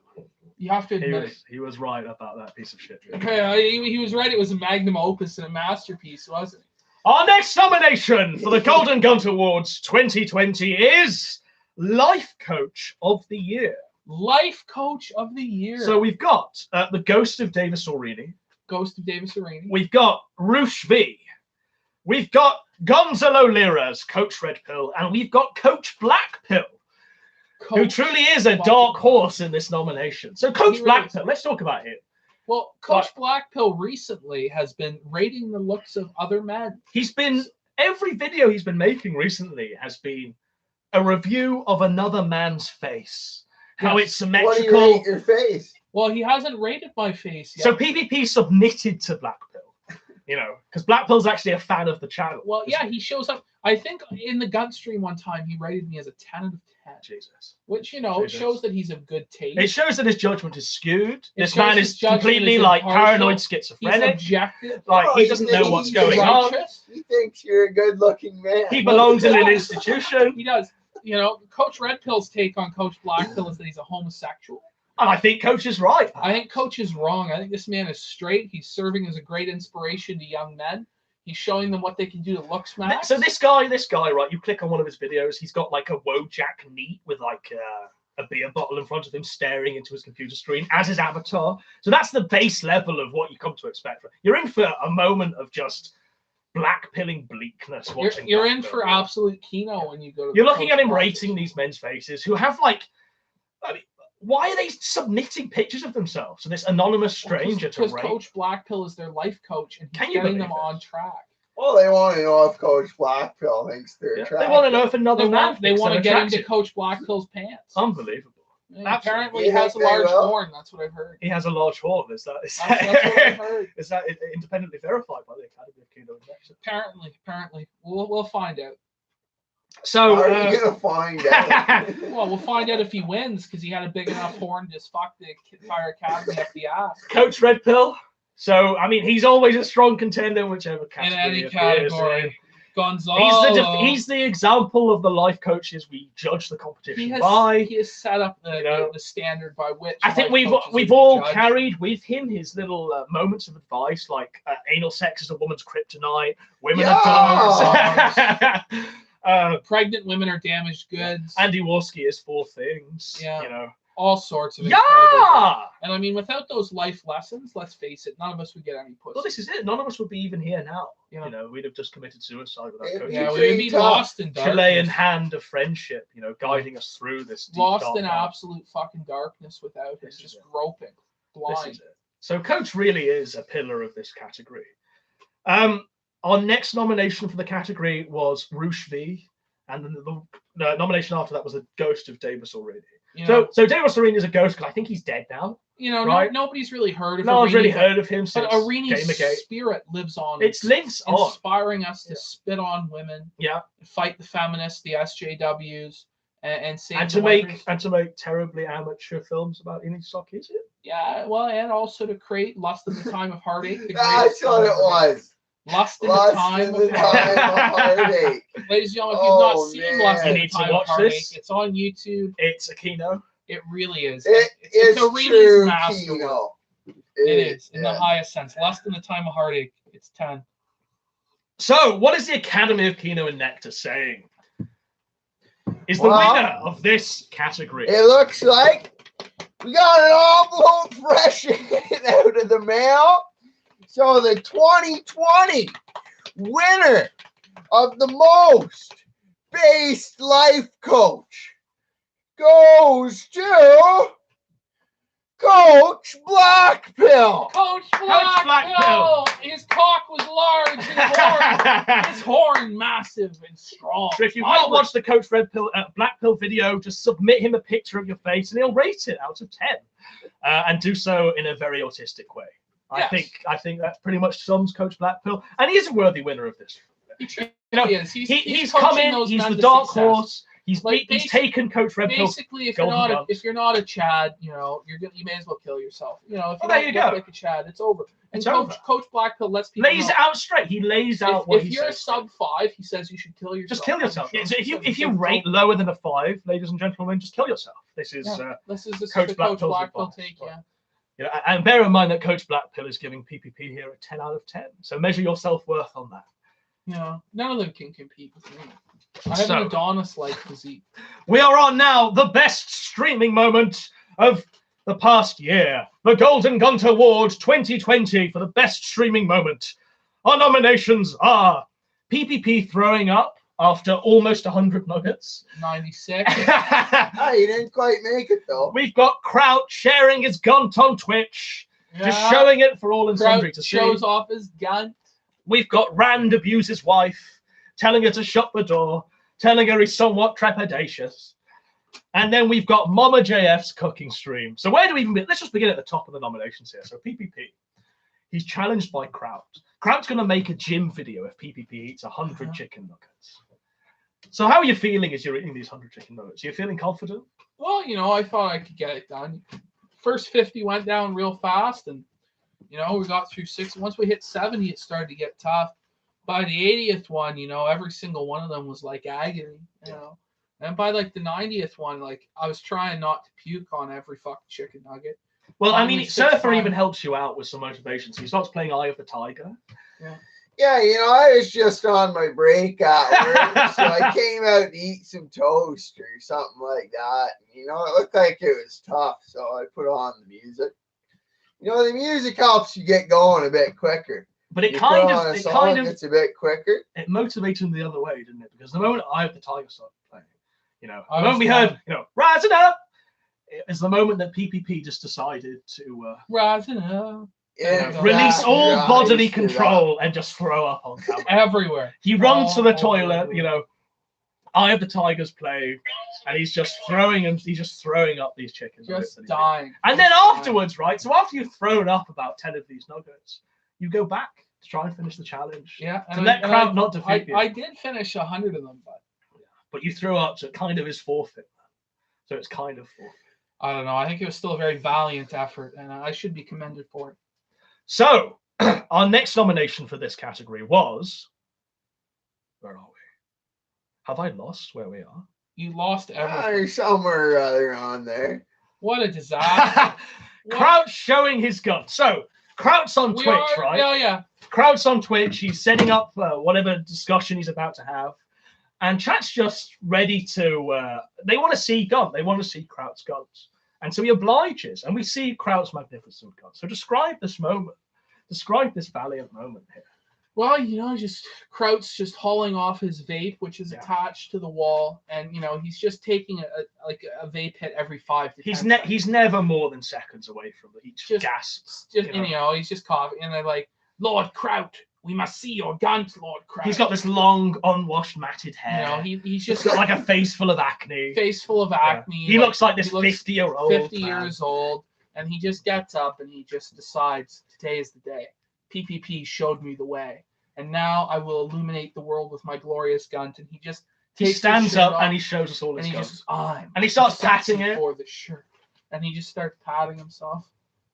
You have to admit it. He was right about that piece of shit. Okay, he was right. It was a magnum opus and a masterpiece, wasn't it? Our next nomination for the Golden Gunt Awards 2020 is Life Coach of the Year. Life Coach of the Year. So we've got the Ghost of Davis Orini. Ghost of Davis Arini. We've got Roosh V. We've got Gonzalo Lira's Coach Red Pill. And we've got Coach Black Pill, who Coach truly is a Black dark Pill. horse in this nomination. So Coach He Black really is. Pill, let's talk about him. Well, Coach Blackpill recently has been rating the looks of other men. Every video he's been making recently has been a review of another man's face. How Yes. it's What do you symmetrical. rate your face? Well, he hasn't rated my face yet. So PvP submitted to Black Pill, you know, because Black Pill's actually a fan of the channel. Well, yeah, he shows up. I think in the Gunt stream one time, he rated me as a 10 out of 10, Jesus. which, you know, Jesus. shows that he's of good taste. It shows that his judgment is skewed. It This shows man his is judgment completely is like impartial. paranoid He's schizophrenic. objective. Like Oh, he he doesn't know thinks what's he's going on. righteous. He thinks you're a good-looking man. He belongs in an institution. He does. You know, Coach Red Pill's take on Coach Blackpill is that he's a homosexual. And I think Coach is right. I think Coach is wrong. I think this man is straight. He's serving as a great inspiration to young men. He's showing them what they can do to look smash. So this guy, right? You click on one of his videos. He's got like a Wojak neat with like a beer bottle in front of him, staring into his computer screen as his avatar. So that's the base level of what you come to expect. You're in for a moment of just black-pilling bleakness. You're in for absolute Kino when you go to You're looking at him rating these men's faces who have like, I mean, why are they submitting pictures of themselves to this anonymous stranger to rate? Because Coach Blackpill is their life coach and he's getting them on track. Well, they want to know if Coach Blackpill thinks they're attractive. They want to know if another man They want to get attractive. into Coach Blackpill's pants. Unbelievable. Apparently, he has a large horn. That's what I've heard. He has a large horn. That's what I've heard. Is that independently verified by the Academy of Kino and Apparently, we'll find out. So how are you gonna find out? Well, we'll find out if he wins because he had a big enough horn to just fuck the entire academy up the ass. Coach Red Pill. So I mean, he's always a strong contender, whichever category. In any category. Gonzalo. He's the example of the life coaches we judge the competition by. He has set up the standard by which I think we've all carried with him his little moments of advice, like anal sex is a woman's kryptonite, women are dogs. Pregnant women are damaged goods. Andy Warski is 4 things. Yeah. You know. All sorts of And I mean, without those life lessons, let's face it, none of us would get any pussy. Well, this is it. None of us would be even here now. Yeah. You know, we'd have just committed suicide without coaching. Yeah, we would be lost in darkness. Chilean hand of friendship, you know, guiding us through this. Lost in absolute fucking darkness without him, just groping, blind. So Coach really is a pillar of this category. Our next nomination for the category was Roosh V, and then the nomination after that was the Ghost of Davis O'Reilly. So Davis O'Reilly is a ghost because I think he's dead now. You know, right? Nobody's really heard of him. No one's really heard of him since But Arini's spirit lives on. It lives on. Inspiring us to spit on women. Yeah. Fight the feminists, the SJWs, and to make terribly amateur films about any stock, is it? Yeah, well, and also to create Lust in the Time of Heartache. That's what it was. Lust in the Time of Heartache. Ladies and gentlemen, if you've not seen Lust in the Time of Heartache, it's on YouTube. It's a Kino. It really is. It's a true Kino. It is, in the highest sense. Lust in the Time of Heartache, it's 10. So, what is the Academy of Kino and Nectar saying is the winner of this category? It looks like we got an envelope fresh out of the mail. So the 2020 winner of the most based life coach goes to Coach Blackpill. Coach Blackpill. His cock was large and his horn massive and strong. So if you've not watched the Coach Blackpill video, just submit him a picture of your face and he'll rate it out of 10, and do so in a very autistic way. I think that pretty much sums Coach Blackpill, and he is a worthy winner of this. He's come in. He's the dark horse. He's taken Coach Red Pill. Basically, if you're not a Chad, you may as well kill yourself. If you don't look like a Chad, it's over. And Coach Blackpill lets people lays it out straight. He lays out what he says. If you're a sub 5, he says you should kill yourself. Just kill yourself. Yeah, so if you rate lower than a 5, ladies and gentlemen, just kill yourself. This is Coach Blackpill take. Yeah, and bear in mind that Coach Blackpill is giving PPP here a 10 out of 10. So measure your self-worth on that. Yeah, none of them can compete with me. I have an Adonis-like physique. We are on now the best streaming moment of the past year. The Golden Gunt Award 2020 for the best streaming moment. Our nominations are PPP throwing up after almost 100 nuggets. 96. He didn't quite make it, though. We've got Kraut sharing his Gunt on Twitch. Yeah. Just showing it for all and sundry to see. Shows off his Gunt. We've got Rand abuse his wife, telling her to shut the door, telling her he's somewhat trepidatious. And then we've got Mama JF's cooking stream. So where do we even begin? Let's just begin at the top of the nominations here. So PPP. He's challenged by Kraut. Kraut's going to make a gym video if PPP eats 100 chicken nuggets. So how are you feeling as you're eating these 100 chicken nuggets? Are you feeling confident? Well, I thought I could get it done. First 50 went down real fast, and we got through 6. Once we hit 70, it started to get tough. By the 80th one, every single one of them was like agony, And by like the 90th one, like I was trying not to puke on every fucking chicken nugget. Well, I mean, Surfer even helps you out with some motivation. So he starts playing Eye of the Tiger. Yeah. Yeah, I was just on my break at work, so I came out to eat some toast or something like that. It looked like it was tough, so I put on the music. The music helps you get going a bit quicker. But it You kind put of, on a it song, kind of, it's a bit quicker. it motivated him the other way, didn't it? Because the moment Eye of the Tiger started playing, the I moment was we heard, rising up, it's the moment that PPP just decided to Rising up. release all Rise bodily to control and just throw up on camera. Everywhere. He runs to the All toilet, over. Eye of the Tiger's playing, and he's just throwing up these chickens. Just dying. And then afterwards, right? So after you've thrown up about 10 of these nuggets, you go back to try and finish the challenge. Yeah. To let Kraut not defeat you. I did finish 100 of them, But you threw up, so it kind of is forfeit. So it's kind of forfeit. I don't know. I think it was still a very valiant effort, and I should be commended for it. So our next nomination for this category was, where are we? Have I lost where we are? You lost everything. Somewhere or other on there. What a disaster. Kraut showing his gun. So Kraut's on Twitch, right? Yeah, yeah. Kraut's on Twitch. He's setting up whatever discussion he's about to have. And chat's just ready to, they want to see Gunt. They want to see Kraut's guns. And so he obliges. And we see Kraut's magnificent gun. So describe this moment. Describe this valiant moment here. Well, just Kraut's just hauling off his vape, which is attached to the wall. And, he's just taking a vape hit every 5 to 10 seconds. He's never more than seconds away from each gasp. He's just coughing. And they're like, Lord Kraut, we must see your Gunt, Lord Kraut. He's got this long, unwashed, matted hair. He's just got like a face full of acne. Yeah. He looks like this 50-year-old. 50 years old. And he just gets up and he just decides, today is the day. PPP showed me the way. And now I will illuminate the world with my glorious Gunt. And he stands up and he shows us all his guns. And he starts patting it. For the shirt. And he just starts patting himself.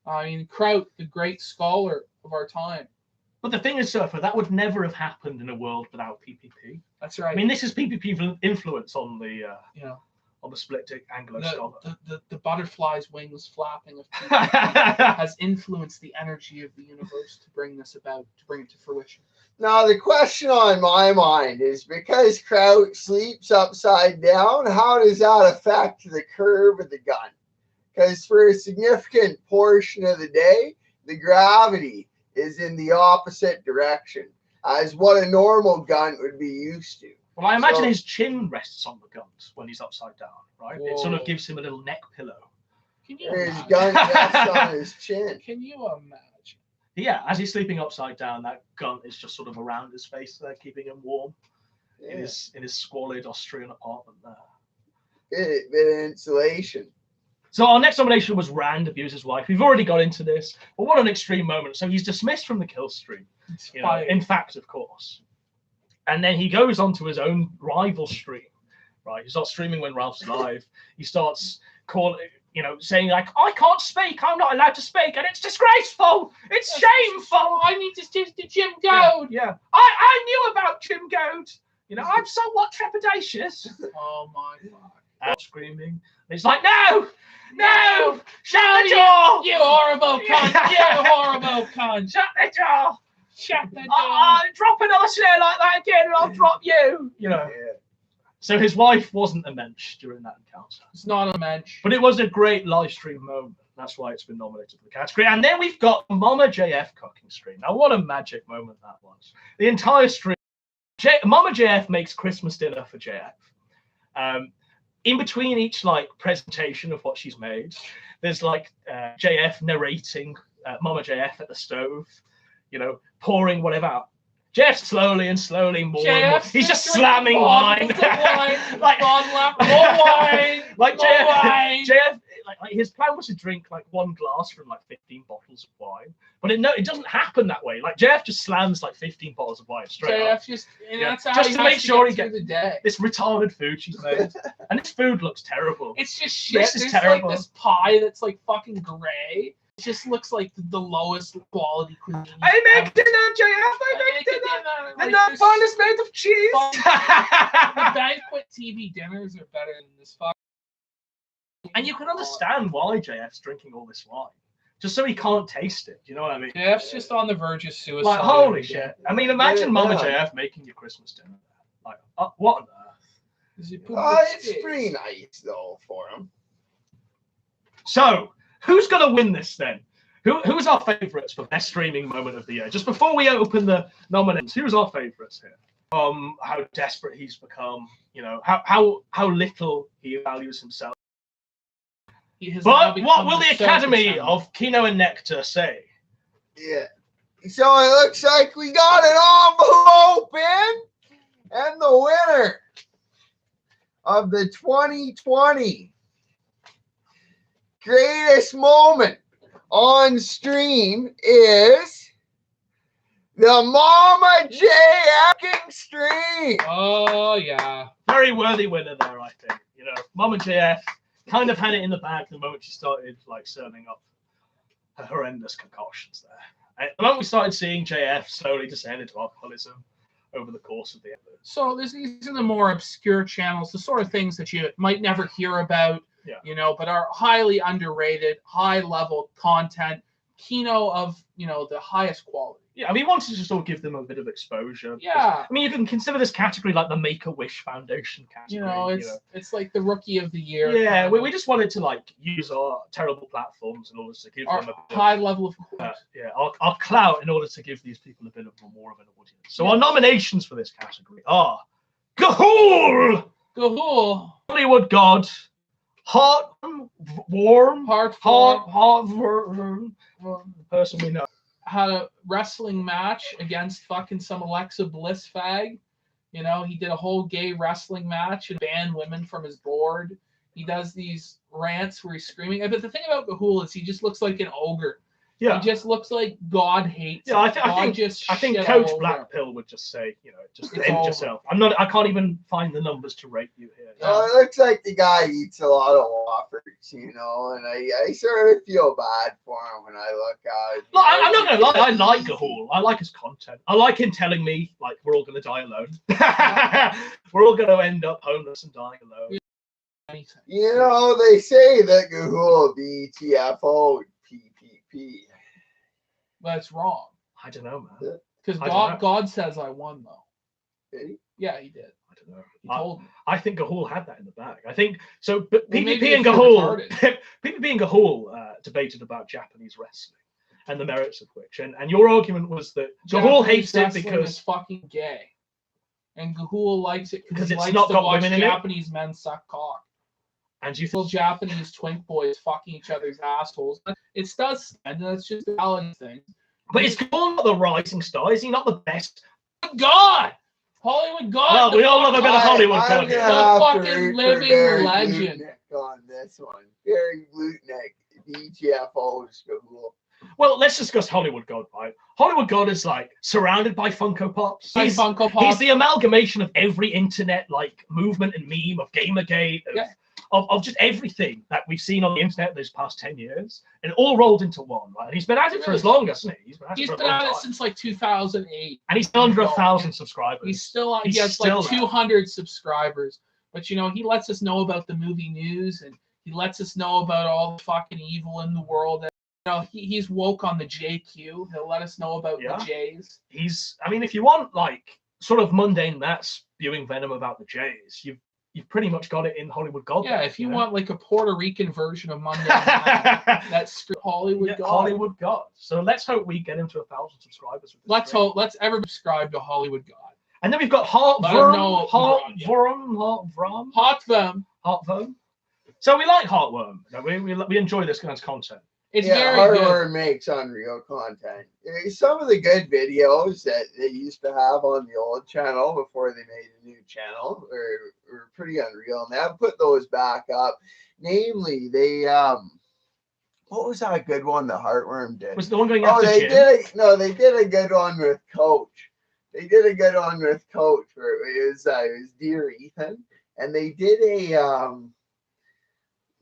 I mean, Kraut, the great scholar of our time. But the thing is, Surfer, that would never have happened in a world without PPP. That's right. I mean, this is PPP's influence on the on the split dick Anglo scholar. The butterfly's wings flapping of PPP has influenced the energy of the universe to bring this about, to bring it to fruition. Now, the question on my mind is, because Kraut sleeps upside down, how does that affect the curve of the gun? Because for a significant portion of the day, the gravity is in the opposite direction as what a normal gun would be used to. Well, I imagine his chin rests on the Gunt when he's upside down, right? Whoa. It sort of gives him a little neck pillow. Can you His imagine? gun rests on his chin. Can you imagine? Yeah, as he's sleeping upside down, that Gunt is just sort of around his face there, keeping him warm in his squalid Austrian apartment there. Bit of insulation. So our next nomination was Rand abuse his wife. We've already got into this, but what an extreme moment. So he's dismissed from the kill stream. In fact, of course. And then he goes onto his own rival stream, right? He starts streaming when Ralph's live. He starts saying like, I can't speak. I'm not allowed to speak. And it's disgraceful. It's shameful. I need to speak to Jim Goad. Yeah. I knew about Jim Goad. I'm somewhat trepidatious. Oh my God. And screaming. And it's like, no, shut the door. You horrible cunt. You horrible cunt. Shut the door. Shut the door. Drop another snare like that again and I'll drop you. Yeah. So his wife wasn't a mensch during that encounter. It's not a mensch. But it was a great live stream moment. That's why it's been nominated for the category. And then we've got Mama JF cooking stream. Now, what a magic moment that was. The entire stream. Mama JF makes Christmas dinner for JF. In between each presentation of what she's made, there's JF narrating Mama JF at the stove, pouring whatever out. JF slowly more and more. He's just slamming wine. More wine. JF, his plan was to drink one glass from 15 bottles of wine, but it doesn't happen that way. JF just slams 15 bottles of wine straight up. Just to make sure he gets the day. This retarded food she's made, and this food looks terrible. It's just shit. This is There's terrible. this pie that's fucking gray. It just looks like the lowest quality cuisine. I make dinner, JF. I make dinner. And that bun is made of cheese. The banquet TV dinners are better than this fuck. And you can understand why JF's drinking all this wine. just so he can't taste it. Do you know what I mean? JF's just on the verge of suicide. Like, holy again. shit. I mean, imagine Yeah. Mama JF making your Christmas dinner. Like, what on earth? Is he pooping It's space? pretty nice though for him. So, who's going to win this then? Who's our favourites for best streaming moment of the year? Just before we open the nominations, who's our favourites here? How desperate he's become, you know, how little he values himself. He has But now what become will the circus Academy animal. of Kino and Nectar say? Yeah. So it looks like we got an open, and the winner of the 2020 greatest moment on stream is the Mama J Acting Stream. Oh yeah. Very worthy winner there, I think. You know, Mama JF kind of had it in the bag the moment she started like serving up her horrendous concoctions there. And the moment we started seeing JF slowly descend into alcoholism over the course of the episode. So these are the more obscure channels, the sort of things that you might never hear about, Yeah. you know, but are highly underrated, high level content, Kino of, you know, the highest quality. Yeah, I mean, we wanted to sort of give them a bit of exposure. Yeah. I mean, you can consider this category like the Make-A-Wish Foundation category. You know, it's like the rookie of the year. Yeah, kind we of, just wanted to like use our terrible platforms in order to give our them a bit high level of our clout in order to give these people a bit of more of an audience. So our nominations for this category are Gahul, Gahul, Hollywood God, Warm, the person we know. had a wrestling match against fucking some Alexa Bliss fag. You know, he did a whole gay wrestling match and banned women from his board. He does these rants where he's screaming. But the thing about Gahul is he just looks like an ogre. Yeah, He just looks like God hates yeah. him. I think shit Coach all over him. Blackpill would just say, you know, just It's end over. yourself. I can't even find the numbers to rate you here. Oh, it looks like the guy eats a lot of Whoppers, you know, and I sort of feel bad for him when I look at it. Look, I'm not gonna lie. I like Gahul. I like his content. I like him telling me like we're all gonna die alone. We're all gonna end up homeless and dying alone. Anything. You know, they say that Gahul be TFO PPP. That's wrong. I don't know, man. Because I don't know. God says I won, though. Did he? Yeah, he did. I don't know. He told me. I think Gahul had that in the bag. I think so. But Well, maybe PPP and if you're Gahul, retarded. PPP and Gahul debated about Japanese wrestling and the merits of which, and your argument was that Gahul Japanese hates it wrestling because is fucking gay, and Gahul likes it because he it's likes not to got watch women in it? Japanese men suck cock. and you Little Japanese twink boys fucking each other's assholes. It does, and that's just a reality thing. but is Gahul not the rising star? Is he not the best? God, Hollywood God. Well, we all love a bit of Hollywood I'm God gonna here. have to fucking root for living Barry legend. Blutnick on this one. Barry Blutnick, DTFO's Gahul. Well, let's discuss Hollywood God, right? Hollywood God is like surrounded by Funko Pops. Like He's, Funko Pop. he's the amalgamation of every internet like movement and meme of Gamergate, Yeah. of just everything that we've seen on the internet these past 10 years, and all rolled into one, right? And he's been at it for as long, hasn't he? He's been at He's it for been a long at it time. since like 2008. And he's under No, 1,000 subscribers. He's still on. He's He has still like there. 200 subscribers. But you know, he lets us know about the movie news, and he lets us know about all the fucking evil in the world. And, you know, he's woke on the JQ. He'll let us know about Yeah. the Jays. I mean, if you want like sort of mundane that spewing venom about the Jays, you've pretty much got it in Hollywood God. Yeah, there, if you know? want like a Puerto Rican version of Monday Night, that's Hollywood Yeah, God. Hollywood God. So let's hope we get him to 1,000 subscribers. with this Let's stream. hope. Let's everybody subscribe to Hollywood God. And then we've got Let 'em know Heartworm. Hot them. So we like Heartworm. We enjoy this guy's content. It's yeah, very good. Hardware makes unreal content. Some of the good videos that they used to have on the old channel before they made a new channel were pretty unreal. And they have put those back up. Namely, they what was that good one that Heartworm did? Was the one going Oh, after they Jim? they did a good one with Coach. They did a good one with Coach where it was Dear Ethan, and they did a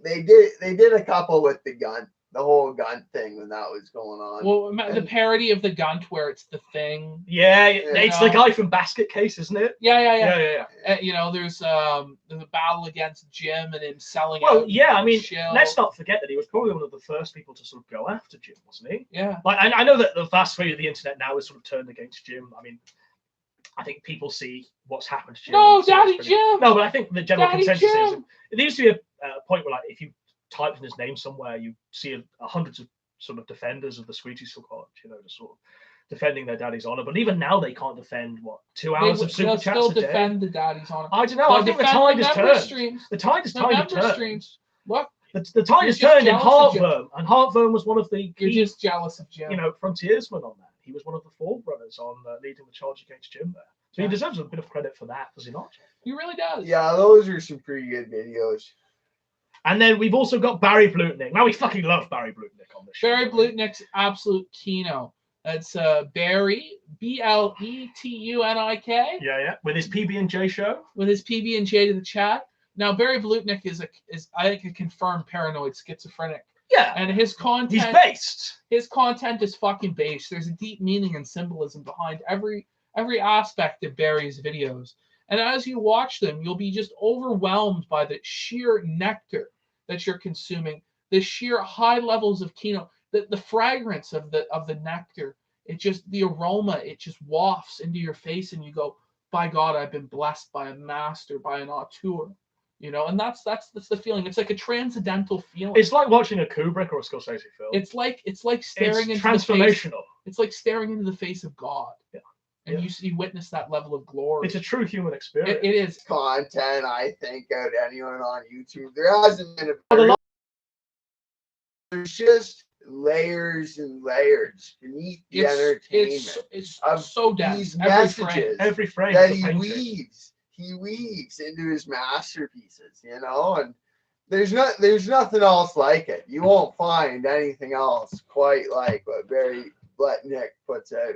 they did a couple with the Gunt. the whole Gunt thing when that was going on. Well, the parody of the Gunt where it's the thing. Yeah, it's the guy from Basket Case, isn't it? Yeah. There's a battle against Jim and him selling out. Well, yeah, I mean, Shill. let's not forget that he was probably one of the first people to sort of go after Jim, wasn't he? Yeah. Like, I know that the vast majority of the internet now is sort of turned against Jim. I mean, I think people see what's happened to Jim. No, Daddy Jim! No, but I think the general Daddy consensus is Jim! there used to be a point where, like, if you typed in his name somewhere, you see hundreds of sort of defenders of the Sweetie Squad, just sort of defending their daddy's honor. But even now, they can't defend 2 hours of super chats a day. They'll still defend the daddy's honor. I don't know. I think the tide has turned. The tide has turned. What? The tide has turned in Heartworm, and Heartworm was one of the key, You're just jealous of Jim. frontiersmen on that. He was one of the forerunners on leading the charge against Jim there. So he deserves a bit of credit for that, does he not? He really does. Yeah, those are some pretty good videos. And then we've also got Barry Blutnick. Now we fucking love Barry Blutnick on this show. Barry Blutnick's absolute kino. It's Barry, Blettunik. Yeah, with his PB&J show. With his PB&J to the chat. Now Barry Blutnick is I think a confirmed paranoid schizophrenic. Yeah. And his content. He's based. His content is fucking based. There's a deep meaning and symbolism behind every aspect of Barry's videos. And as you watch them, you'll be just overwhelmed by the sheer nectar that you're consuming, the sheer high levels of kino, the fragrance of the nectar. The aroma, it just wafts into your face, and you go, by God, I've been blessed by a master, by an auteur. And that's the feeling. It's like a transcendental feeling. It's like watching a Kubrick or a Scorsese film. It's like staring into transformational. It's like staring into the face of God. Yeah. And you witness that level of glory. It's a true human experience. It is. Content, I think, out of anyone on YouTube. There hasn't been a... There's just layers and layers beneath the entertainment. It's so dense. These messages every frame that he weaves into his masterpieces, and there's nothing else like it. You won't find anything else quite like what Barry Blutnick puts out.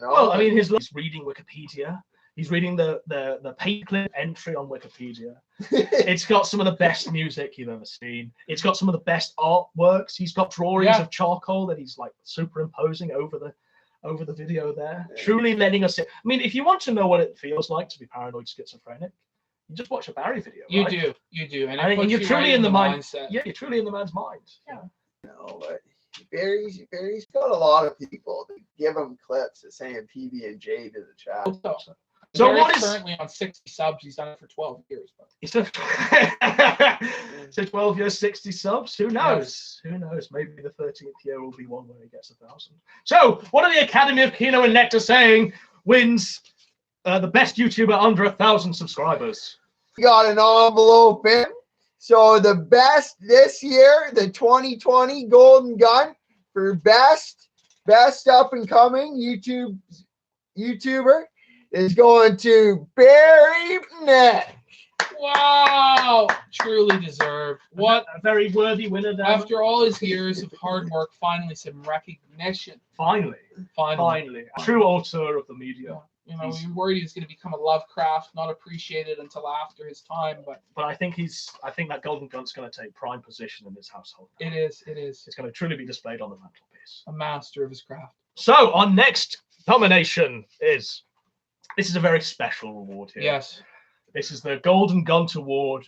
Well, I mean, he's reading Wikipedia. He's reading the paperclip entry on Wikipedia. It's got some of the best music you've ever seen. It's got some of the best artworks. He's got drawings of charcoal that he's like superimposing over the video there. Yeah. Truly letting us. I mean, if you want to know what it feels like to be paranoid schizophrenic, you just watch a Barry video. Right? You do, and you're truly in the mindset. Yeah, you're truly in the man's mind. Yeah. But Barry's got a lot of people that give him clips of saying PB&J to the chat. So what is currently on 60 subs? He's done it for 12 years. So 12 years, 60 subs. Who knows? Who knows? Maybe the 13th year will be one where he gets 1,000. So what are the Academy of Kino and Nectar saying wins the best YouTuber under 1,000 subscribers? We got an envelope in. So the best this year, the 2020 Golden Gun for best up and coming YouTuber is going to Barry Blutnick. Wow, truly deserved. What a very worthy winner there. After all his years of hard work, finally some recognition. Finally. A true auteur of the media. We worried he was going to become a Lovecraft, not appreciated until after his time. But I think that Golden Gun's going to take prime position in his household. It is. It's going to truly be displayed on the mantelpiece. A master of his craft. So our next nomination is. This is a very special award here. Yes. This is the Golden Gunt Award.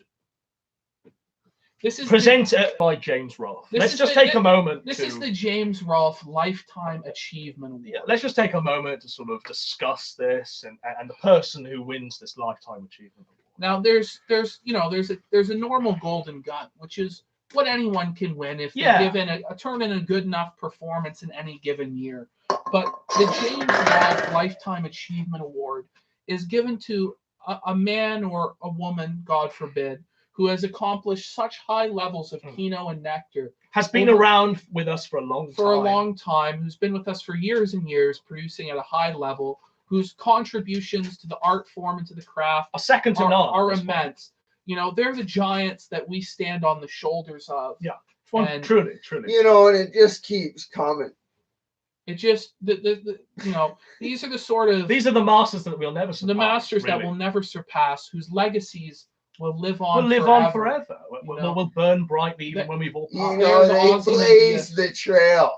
This is presented by James Rolfe. Let's just take a moment. This is the James Rolfe Lifetime Achievement Award. Yeah, let's just take a moment to sort of discuss this and the person who wins this Lifetime Achievement Award. Now, there's a normal Golden Gun, which is what anyone can win if they give in turn in a good enough performance in any given year. But the James Rolfe Lifetime Achievement Award is given to a man or a woman, God forbid, who has accomplished such high levels of kino and nectar. Has been around with us for a long time. Who's been with us for years and years, producing at a high level, whose contributions to the art form and to the craft are second to none. Are immense. They're the giants that we stand on the shoulders of. Yeah, truly. And it just keeps coming. It just these are the sort of these are the masters that we'll never surpass. The masters that will never surpass, whose legacies will live on. We'll live forever. on forever. We'll burn brightly even when we've all You passed. know, There's they awesome blaze ideas. the trail.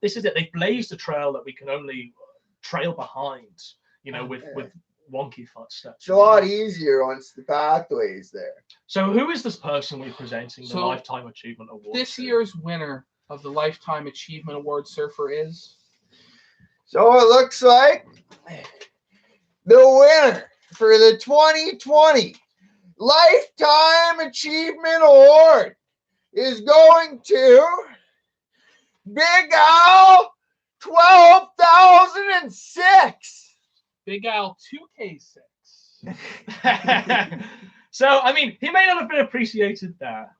This is it. They blazed a trail that we can only trail behind, you know, with wonky footsteps. It's a lot easier once the pathway is there. So who is this person we're presenting the So, Lifetime Achievement Award This to? year's winner of the Lifetime Achievement Award, Surfer, is So it looks like the winner for the 2020 Lifetime Achievement Award is going to Big Al 12,006. Big Al 2K6. So, I mean, he may not have been appreciated there,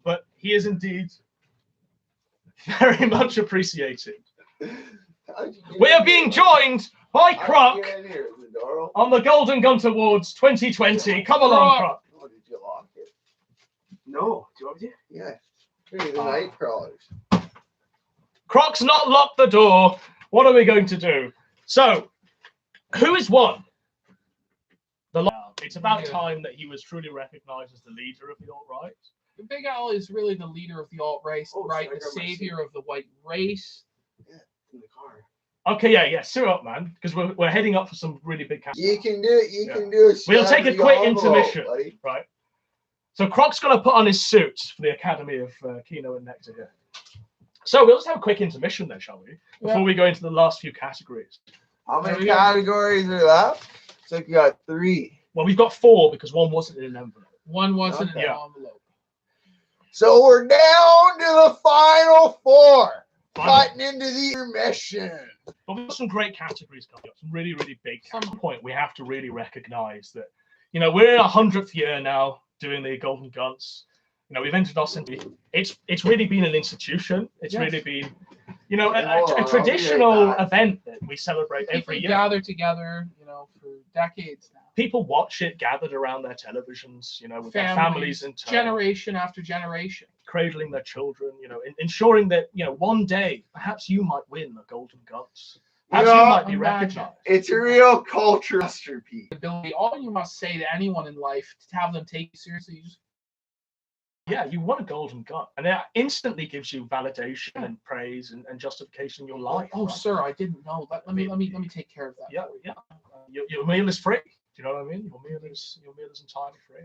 but he is indeed very much appreciated. We are being joined by Croc on the Golden Gunt Awards 2020. Come along, Croc. Oh, did you lock it? No. Do you want me to? Yeah. Hey, the night crawlers. Croc's not locked the door. What are we going to do? So, who has won? It's about time that he was truly recognized as the leader of the alt-right. Big Al is really the leader of the alt-race, Oh, right? so I The got my savior of the white race. In the car. Okay, yeah, suit up, man, because we're heading up for some really big cash. You can do it. You can do it. We'll take a quick intermission, right? So Croc's going to put on his suit for the Academy of Kino and Nectar here. So we'll just have a quick intermission then, shall we? Before we go into the last few categories. How many categories are left? It's like you got 3. Well, we've got 4 because one wasn't in an envelope. One wasn't in Yeah. an envelope. So we're down to the final 4. Cutting into the intermission. But we've got some great categories coming up, some really, really big. At some point, we have to really recognize that, you know, we're in our 100th year now doing the Golden Gunts. You know, we've entered our century. It's really been an institution. It's really been, you know, a traditional event that we celebrate every year. Gather together, you know, for decades now. People watch it gathered around their televisions, you know, with their families in turn, generation after generation, cradling their children, you know, ensuring that, you know, one day perhaps you might win the Golden Guns. Perhaps you might be recognized. It's a real culture masterpiece. Ability. All you must say to anyone in life to have them take you seriously, you just yeah, you won a Golden Gun, and that instantly gives you validation and praise and justification in your life. Oh, right? Sir, I didn't know. Let me take care of that. Yeah, yeah. Your meal is free. Do you know what I mean? Your meal is entirely free.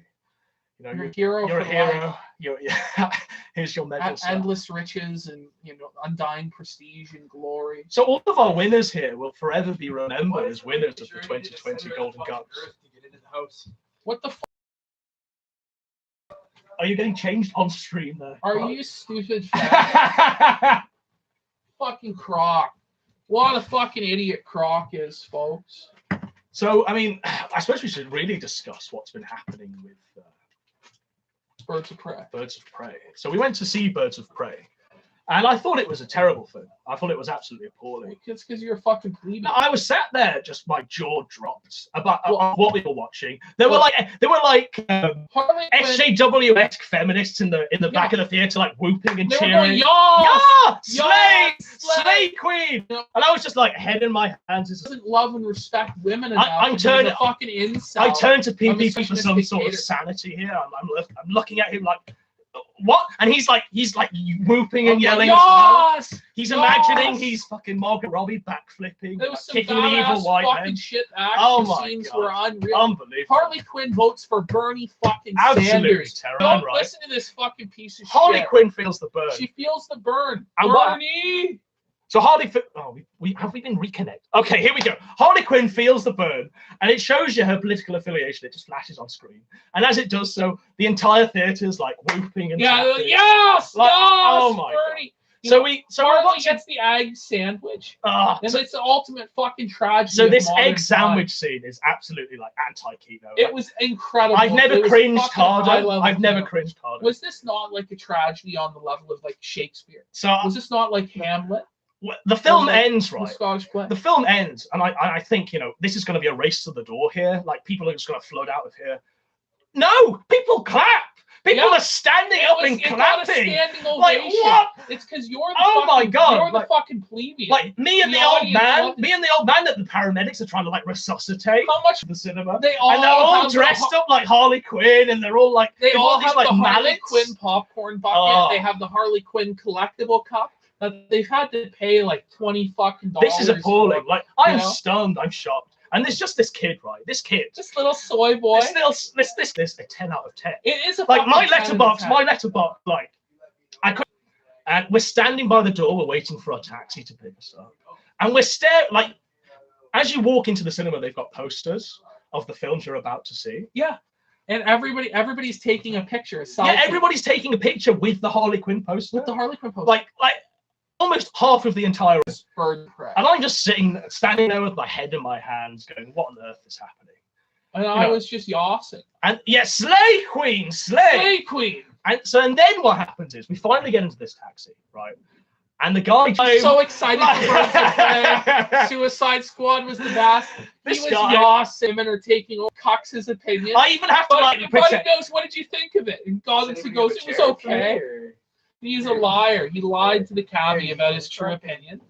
You know, you're a hero. Yeah. Here's your medal. Endless riches and, you know, undying prestige and glory. So all of our winners here will forever be remembered as winners of the 2020 Golden Guns. What the? Are you getting changed on stream there? Are you stupid? Fucking Croc. What a fucking idiot Croc is, folks. So, I mean, I suppose we should really discuss what's been happening with Birds of Prey. Birds of Prey. So we went to see Birds of Prey, and I thought it was a terrible film. I thought it was absolutely appalling. It's because you're a fucking plebeian. No, I was sat there, just my jaw dropped about what we were watching. There were like SJW-esque feminists in the back of the theater, like whooping and cheering. Slay Queen! And I was just like head in my hands. Doesn't love and respect women enough. I'm turning a fucking incel. I turn to PP for some sort of sanity here. I'm looking at him like, what? And he's like whooping and yelling. Yes! He's imagining he's fucking Margot Robbie backflipping, kicking the evil white men. Shit scenes were unreal. Unbelievable. Harley Quinn votes for Bernie fucking Absolute Sanders. terror. Don't right? listen to this fucking piece of Harley shit. Quinn feels the burn. She feels the burn. And Bernie! So Harley, we have we been reconnected? Okay, here we go. Harley Quinn feels the burn, and it shows you her political affiliation. It just flashes on screen, and as it does so, the entire theater is like whooping and yes, like, yes, oh my Bernie. God. Harley gets the egg sandwich, and it's the ultimate fucking tragedy. So this egg sandwich scene is absolutely like anti-Kino. It was incredible. I've never cringed harder. I've never cringed harder. Was this not like a tragedy on the level of like Shakespeare? So was this not like Hamlet? The film ends, right? The Scottish play. The film ends, and I think, you know, this is going to be a race to the door here. Like, people are just going to flood out of here. No, people clap. People Yeah. are standing It up was- and it got a clapping. standing Like ovation. what? It's because you're the Oh my fucking, God, you're like- the fucking plebeian. Like me and The the old audience man, loved it. me and the old man that the paramedics are trying to like resuscitate How much the cinema. they all And they're all have dressed the, up like Harley Quinn, and they're all like They they've all got these have like the Harley mallets. Quinn popcorn bucket. Oh. They have the Harley Quinn collectible cup that they've had to pay like $20 fucking. This is appalling. For. Like I am You know? stunned. I'm shocked. And there's just this kid, right? This kid, This little soy boy. this a 10 out of 10. It is a Like fucking my 10 out of letterbox, 10. like I could, and we're standing by the door, we're waiting for our taxi to pick us up, and we're staring. Like as you walk into the cinema, they've got posters of the films you're about to see. Yeah, and everybody's taking a picture. A selfie Yeah, everybody's taking a picture with the Harley Quinn poster. with the Harley Quinn poster. like almost half of the entire. bird prey. And I'm just standing there with my head in my hands, going, "What on earth is happening?" And I was just yawsing. And yeah, slay queen, slay. Slay queen. And then what happens is we finally get into this taxi, right? And the guy I'm so excited for Birds of Prey. Suicide Squad was the best. This He was guy- yawsing and taking over Cox's opinion. I even have to like Buddy pretend. goes, "What did you think of it?" And Godwinson goes, "It was okay." He's a liar. He lied to the cabbie about his true opinion.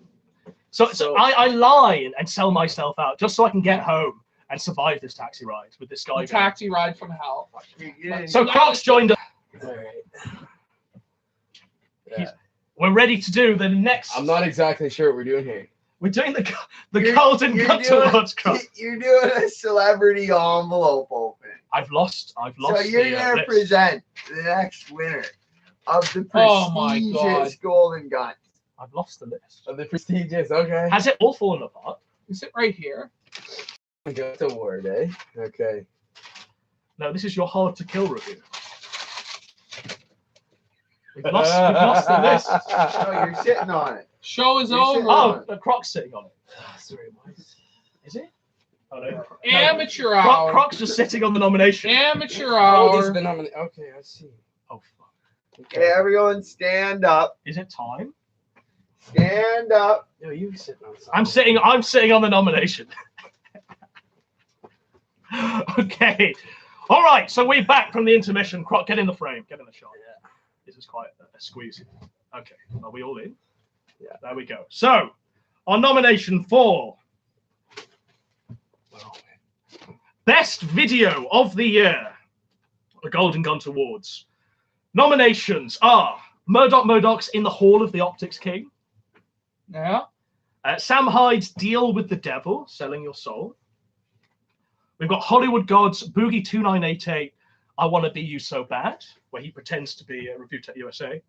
So I lie and sell myself out just so I can get home and survive this taxi ride with this guy. A taxi ride from hell. So Crocs joined us. Alright. He's- We're ready to do the next. I'm not exactly sure what we're doing here. We're doing the You're- Golden you're Gunt doing- Awards, Crocs. You're doing a celebrity envelope open. I've lost. So you're the, gonna list. present the next winner of the Oh my prestigious Golden Gun. I've lost the list. Oh, the prestigious, okay. Has it all fallen apart? Is it right here? Gunt Award, eh? Okay. No, this is your hard to kill review. We've lost the list. Oh, you're sitting on it. Show is You're over. sitting Oh, the Croc's sitting on it. Sorry, boys. Is it? Oh, no. Amateur hour. Croc's just sitting on the nomination. Amateur Oh, these are hour. the nominee. Okay, I see. Oh, fuck. Okay, everyone stand up. Is it time? Stand up. Yo, you sitting on something. I'm sitting on the nomination. Okay. All right, so we're back from the intermission. Croc, get in the frame. Get in the shot. Yeah. This is quite a squeeze. Okay. Are we all in? Yeah. There we go. So, our nomination for Best Video of the Year, the Golden Gunt Awards. Nominations are Murdoch's In the Hall of the Optics King, Yeah. Sam Hyde's Deal with the Devil, Selling Your Soul. We've got Hollywood Gods Boogie 2988, I Want to Be You So Bad, where he pretends to be a Review Tech USA.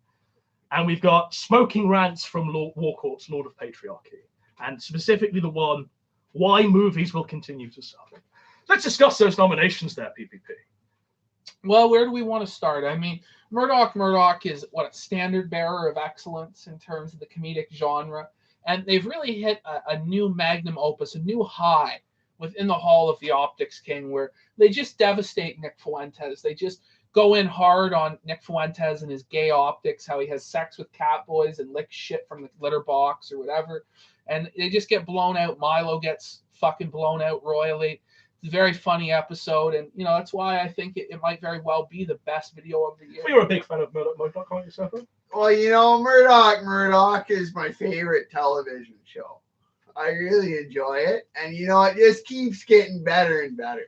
And we've got Smoking Rants from Warcourt's Lord of Patriarchy, and specifically the one, Why Movies Will Continue to Suffer. Let's discuss those nominations there, PPP. Well, where do we want to start? I mean, Murdoch is what, a standard bearer of excellence in terms of the comedic genre. And they've really hit a new magnum opus, a new high within the Hall of the Optics King, where they just devastate Nick Fuentes. They just go in hard on Nick Fuentes and his gay optics, how he has sex with cat boys and licks shit from the litter box or whatever. And they just get blown out. Milo gets fucking blown out royally. It's a very funny episode. And, you know, that's why I think it might very well be the best video of the year. Well, you're a big fan of Murdoch, aren't you, Stefan? Well, you know, Murdoch is my favorite television show. I really enjoy it. And, you know, it just keeps getting better and better.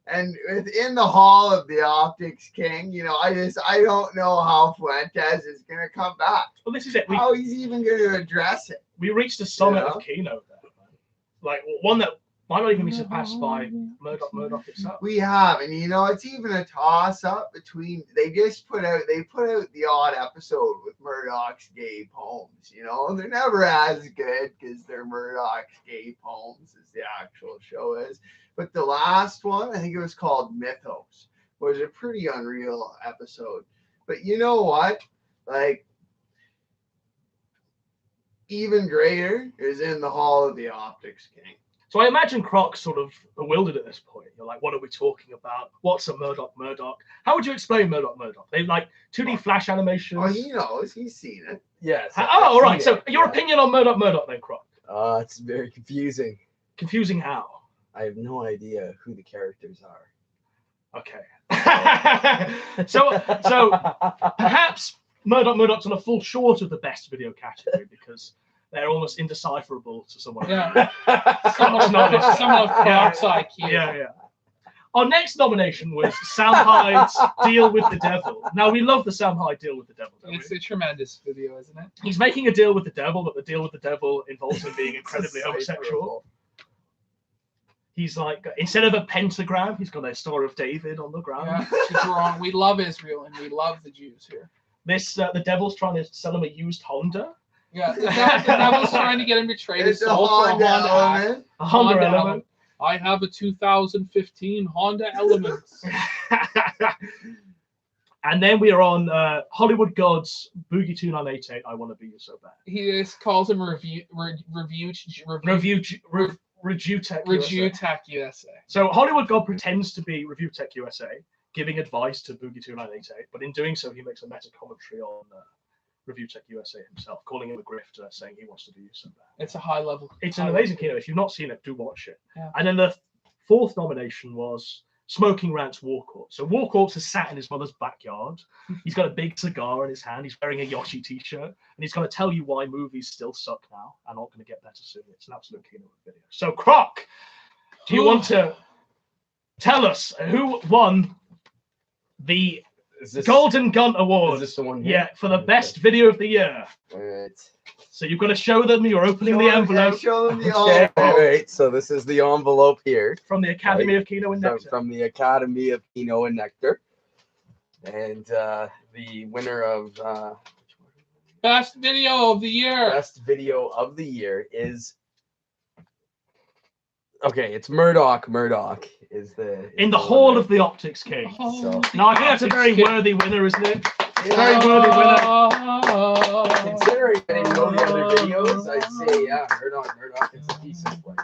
And within the Hall of the Optics King, you know, I don't know how Fuentes is going to come back. Well, this is it. How he's even going to address it. We reached the summit Yeah. of keynote there, man. Like one that might not even be surpassed by Murdoch itself. We have, and you know, it's even a toss up between. They put out the odd episode with Murdoch's gay poems. You know, they're never as good because they're Murdoch's gay poems as the actual show is. But the last one, I think it was called Mythos, was a pretty unreal episode. But you know what? Like, even greater is in the Hall of the Optics King. So I imagine Croc's sort of bewildered at this point. You're like, what are we talking about? What's a Murdoch? How would you explain Murdoch? They like 2D flash animations. Oh, he knows. He's seen it. Yes. Oh, all right. So your opinion on Murdoch then, Croc? It's very confusing. Confusing how? I have no idea who the characters are. Okay. so perhaps Murdoch's on a full short of the best video category because they're almost indecipherable to someone. Yeah. Croc's knowledge. Someone of Croc's IQ. Yeah. Our next nomination was Sam Hyde's Deal with the Devil. Now, we love the Sam Hyde Deal with the Devil, don't It's we? a tremendous video, isn't it? He's making a deal with the devil, but the deal with the devil involves him being incredibly homosexual. He's like, instead of a pentagram, he's got a Star of David on the ground. Yeah, it's wrong. We love Israel and we love the Jews here. The devil's trying to sell him a used Honda. Yeah, the devil's trying to get him to trade his It's a soul for a Honda Honda. Element. A Honda Honda Element. I have a 2015 Honda Element. And then we are on Hollywood Gods Boogie 2988. I want to be you so bad. He just calls him Review Tech USA. So Hollywood God pretends to be Review Tech USA, giving advice to Boogie 2988, but in doing so, he makes a meta commentary on Review Tech USA himself, calling him a grifter, saying he wants to be you so bad. It's a high level. It's an amazing keynote. If you've not seen it, do watch it. Yeah. And then the fourth nomination was Smoking Rants Warcorpse. So Warcorpse has sat in his mother's backyard. He's got a big cigar in his hand. He's wearing a Yoshi t-shirt. And he's going to tell you why movies still suck now and aren't going to get better soon. It's an absolute keynote video. So Croc, do you want to tell us who won the Golden Gunt Award? Is this the one here? Yeah, for the best video of the year. All right. So you've got to show them you're opening the envelope Show them the Okay, envelope. all right. So this is the envelope here from the Academy of Kino and Nectar. from the Academy of Kino and Nectar, and the winner of Best video of the year. best video of the year is it's Murdoch. Murdoch is In the Hall of the Optics King. So- No, I think that's a very worthy winner, isn't it? Very worthy winner. Considering I didn't know the other videos, I'd say Murdoch is a decent one.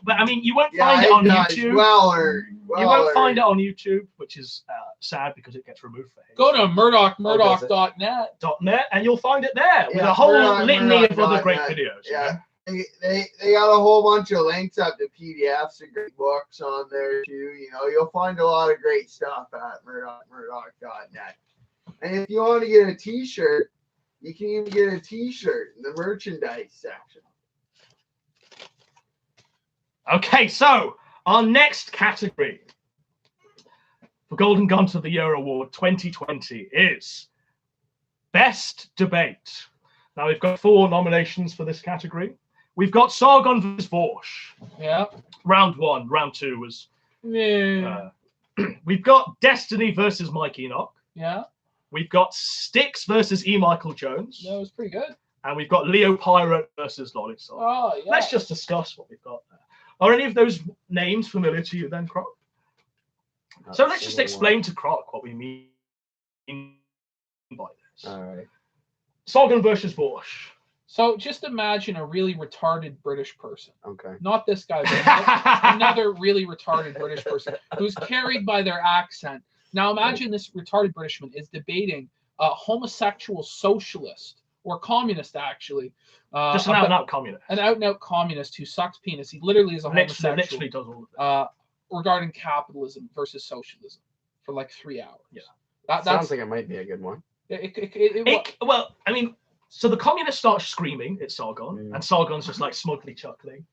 But I mean, you won't find it on YouTube. Well earned. You won't find it on YouTube, which is sad because it gets removed for hate. Go to murdoch.net. .net, and you'll find it there with Yeah, a whole Murdoch, litany of other great Murdoch.net. videos. Yeah. They got a whole bunch of links up to PDFs and great books on there too. You know, you'll find a lot of great stuff at murdoch.net. And if you want to get a t-shirt, you can even get a t-shirt in the merchandise section. Okay, so our next category for Golden Gunt of the Year Award 2020 is Best Debate. Now we've got 4 nominations for this category. We've got Sargon vs. Vorsh. Yeah. Round 1. Round 2 was. Yeah. We've got Destiny versus Mike Enoch. Yeah. We've got Styx versus E. Michael Jones. That was pretty good. And we've got Leo Pirate versus Lollysol. Oh, yeah. Let's just discuss what we've got there. Are any of those names familiar to you then, Croc? So let's just explain to Croc what we mean by this. All right. Sargon versus Vorsh. So just imagine a really retarded British person. Okay. Not this guy, but another really retarded British person who's carried by their accent. Now imagine this retarded Britishman is debating a homosexual socialist or communist, actually. Just an out-and-out communist. An out-and-out communist who sucks penis. He literally is a homosexual. Literally does all of it. Regarding capitalism versus socialism for like 3 hours. Yeah. That Sounds like it might be a good one. Well, I mean, so the communists start screaming at Sargon, and Sargon's just like smugly chuckling.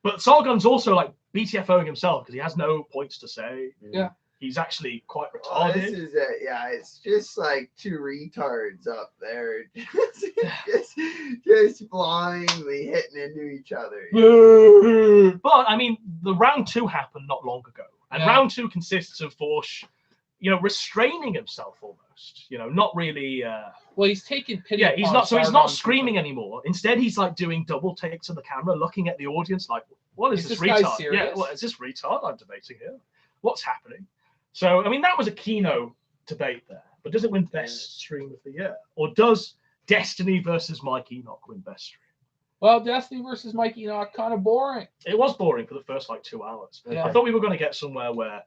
But Sargon's also like BTFOing himself because he has no points to say. Yeah. He's actually quite Oh, retarded. this is it. Yeah, it's just like 2 retards up there, just blindly hitting into each other. But I mean, the round 2 happened not long ago, and round 2 consists of Vorsh, restraining himself almost. Not really. Well, he's taking pity. Yeah, he's upon not. So he's Sargon not screaming anymore. Instead, he's like doing double takes of the camera, looking at the audience like, "What is this guy retard? serious? Yeah, what is this retard I'm debating here? What's happening?" So I mean, that was a Kino debate there. But does it win Best Stream of the Year, or does Destiny versus Mike Enoch win Best Stream? Well, Destiny versus Mike Enoch, kind of boring. It was boring for the first like 2 hours. Yeah. I thought we were going to get somewhere where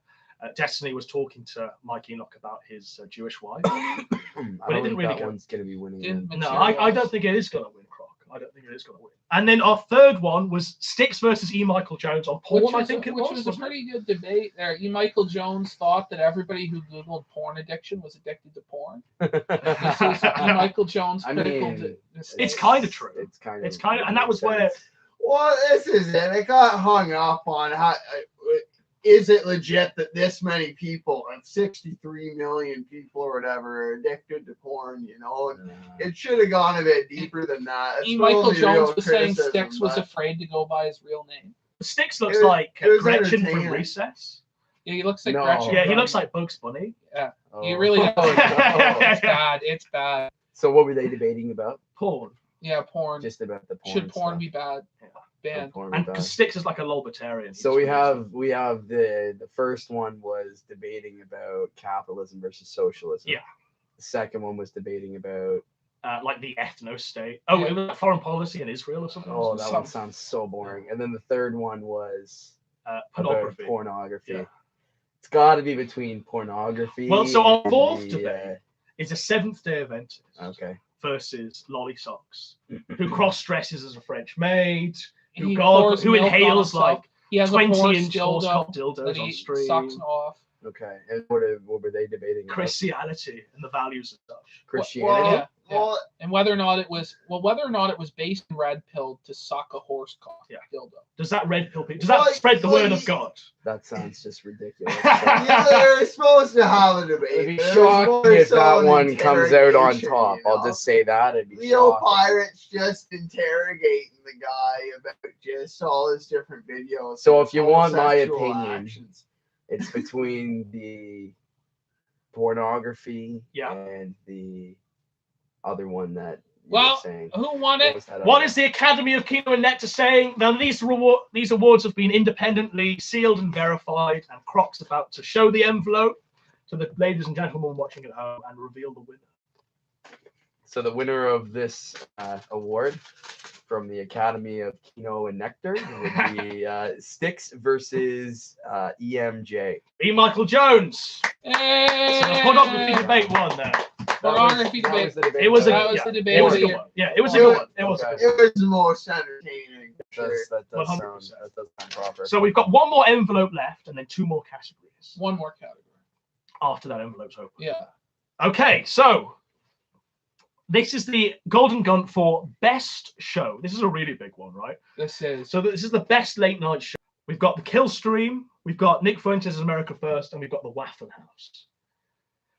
Destiny was talking to Mike Enoch about his Jewish wife. I it don't didn't think really that go. one's going to be winning. Didn't then. No, I don't think it is going to win, Croc. I don't think it is going to win. And then our third one was Styx versus E. Michael Jones on porn, I think it which was. was a pretty good debate there. E. Michael Jones thought that everybody who Googled porn addiction was addicted to porn. This is E. Michael Jones' critical. It's kind of true. It's kind of. It's kind of, and that was where. Well, this is it. I got hung up on how. Is it legit that this many people, 63 million people or whatever, are addicted to porn? You know, and it should have gone a bit deeper than that. E. Michael Jones was saying Styx was afraid to go by his real name. Styx looks like Gretchen from Recess. Yeah, he looks like Gretchen. Yeah, he looks like Bugs Bunny. Yeah, he really does. It's bad. It's bad. So what were they debating about? Porn. Yeah, porn. Just about the porn. Should porn stuff. be bad? Banned. And because Styx is like a libertarian. So we have the first one was debating about capitalism versus socialism. Yeah. The second one was debating about like the ethno state. Oh, it was foreign policy in Israel or something. Oh, that one sounds so boring. And then the third one was pornography. Pornography. Yeah. It's got to be between pornography. Well, so our and fourth debate is a Seventh-day Adventist versus Lolly Socks, who cross-dresses as a French maid, who inhales like 20-inch horse-cock dildos on stream. Sucks off. Okay, and what were they debating? Christianity and the values of such. Christianity. Well, and whether or not it was based in red pill to suck a horse cock dildo. Does that red pill? Does that spread the word of God? That sounds just ridiculous. Yeah, they're supposed to have a debate. It'd be shocking if that one comes out on top. I'll just say that. It'd be Leo Pirate's just interrogating the guy about just all his different videos. So if you want my opinion, it's between the pornography and the other one that you were saying. Who won it? What is the Academy of Kino and Nectar saying? Now, these awards have been independently sealed and verified, and Croc's about to show the envelope to the ladies and gentlemen watching at home and reveal the winner. So the winner of this award from the Academy of Kino and Nectar would be Styx versus EMJ. E. Michael Jones. Hey! So the pornography debate won there. Pornography debate. It was the debate. It was a good one. Yeah, it was a good one. It was the most entertaining. That does sound proper. So we've got one more envelope left and then two more categories. One more category. After that envelope's open. Yeah. Okay, so this is the Golden Gunt for Best Show. This is a really big one, right? This is the best late night show. We've got the Kill Stream, we've got Nick Fuentes' America First, and we've got the Waffle House.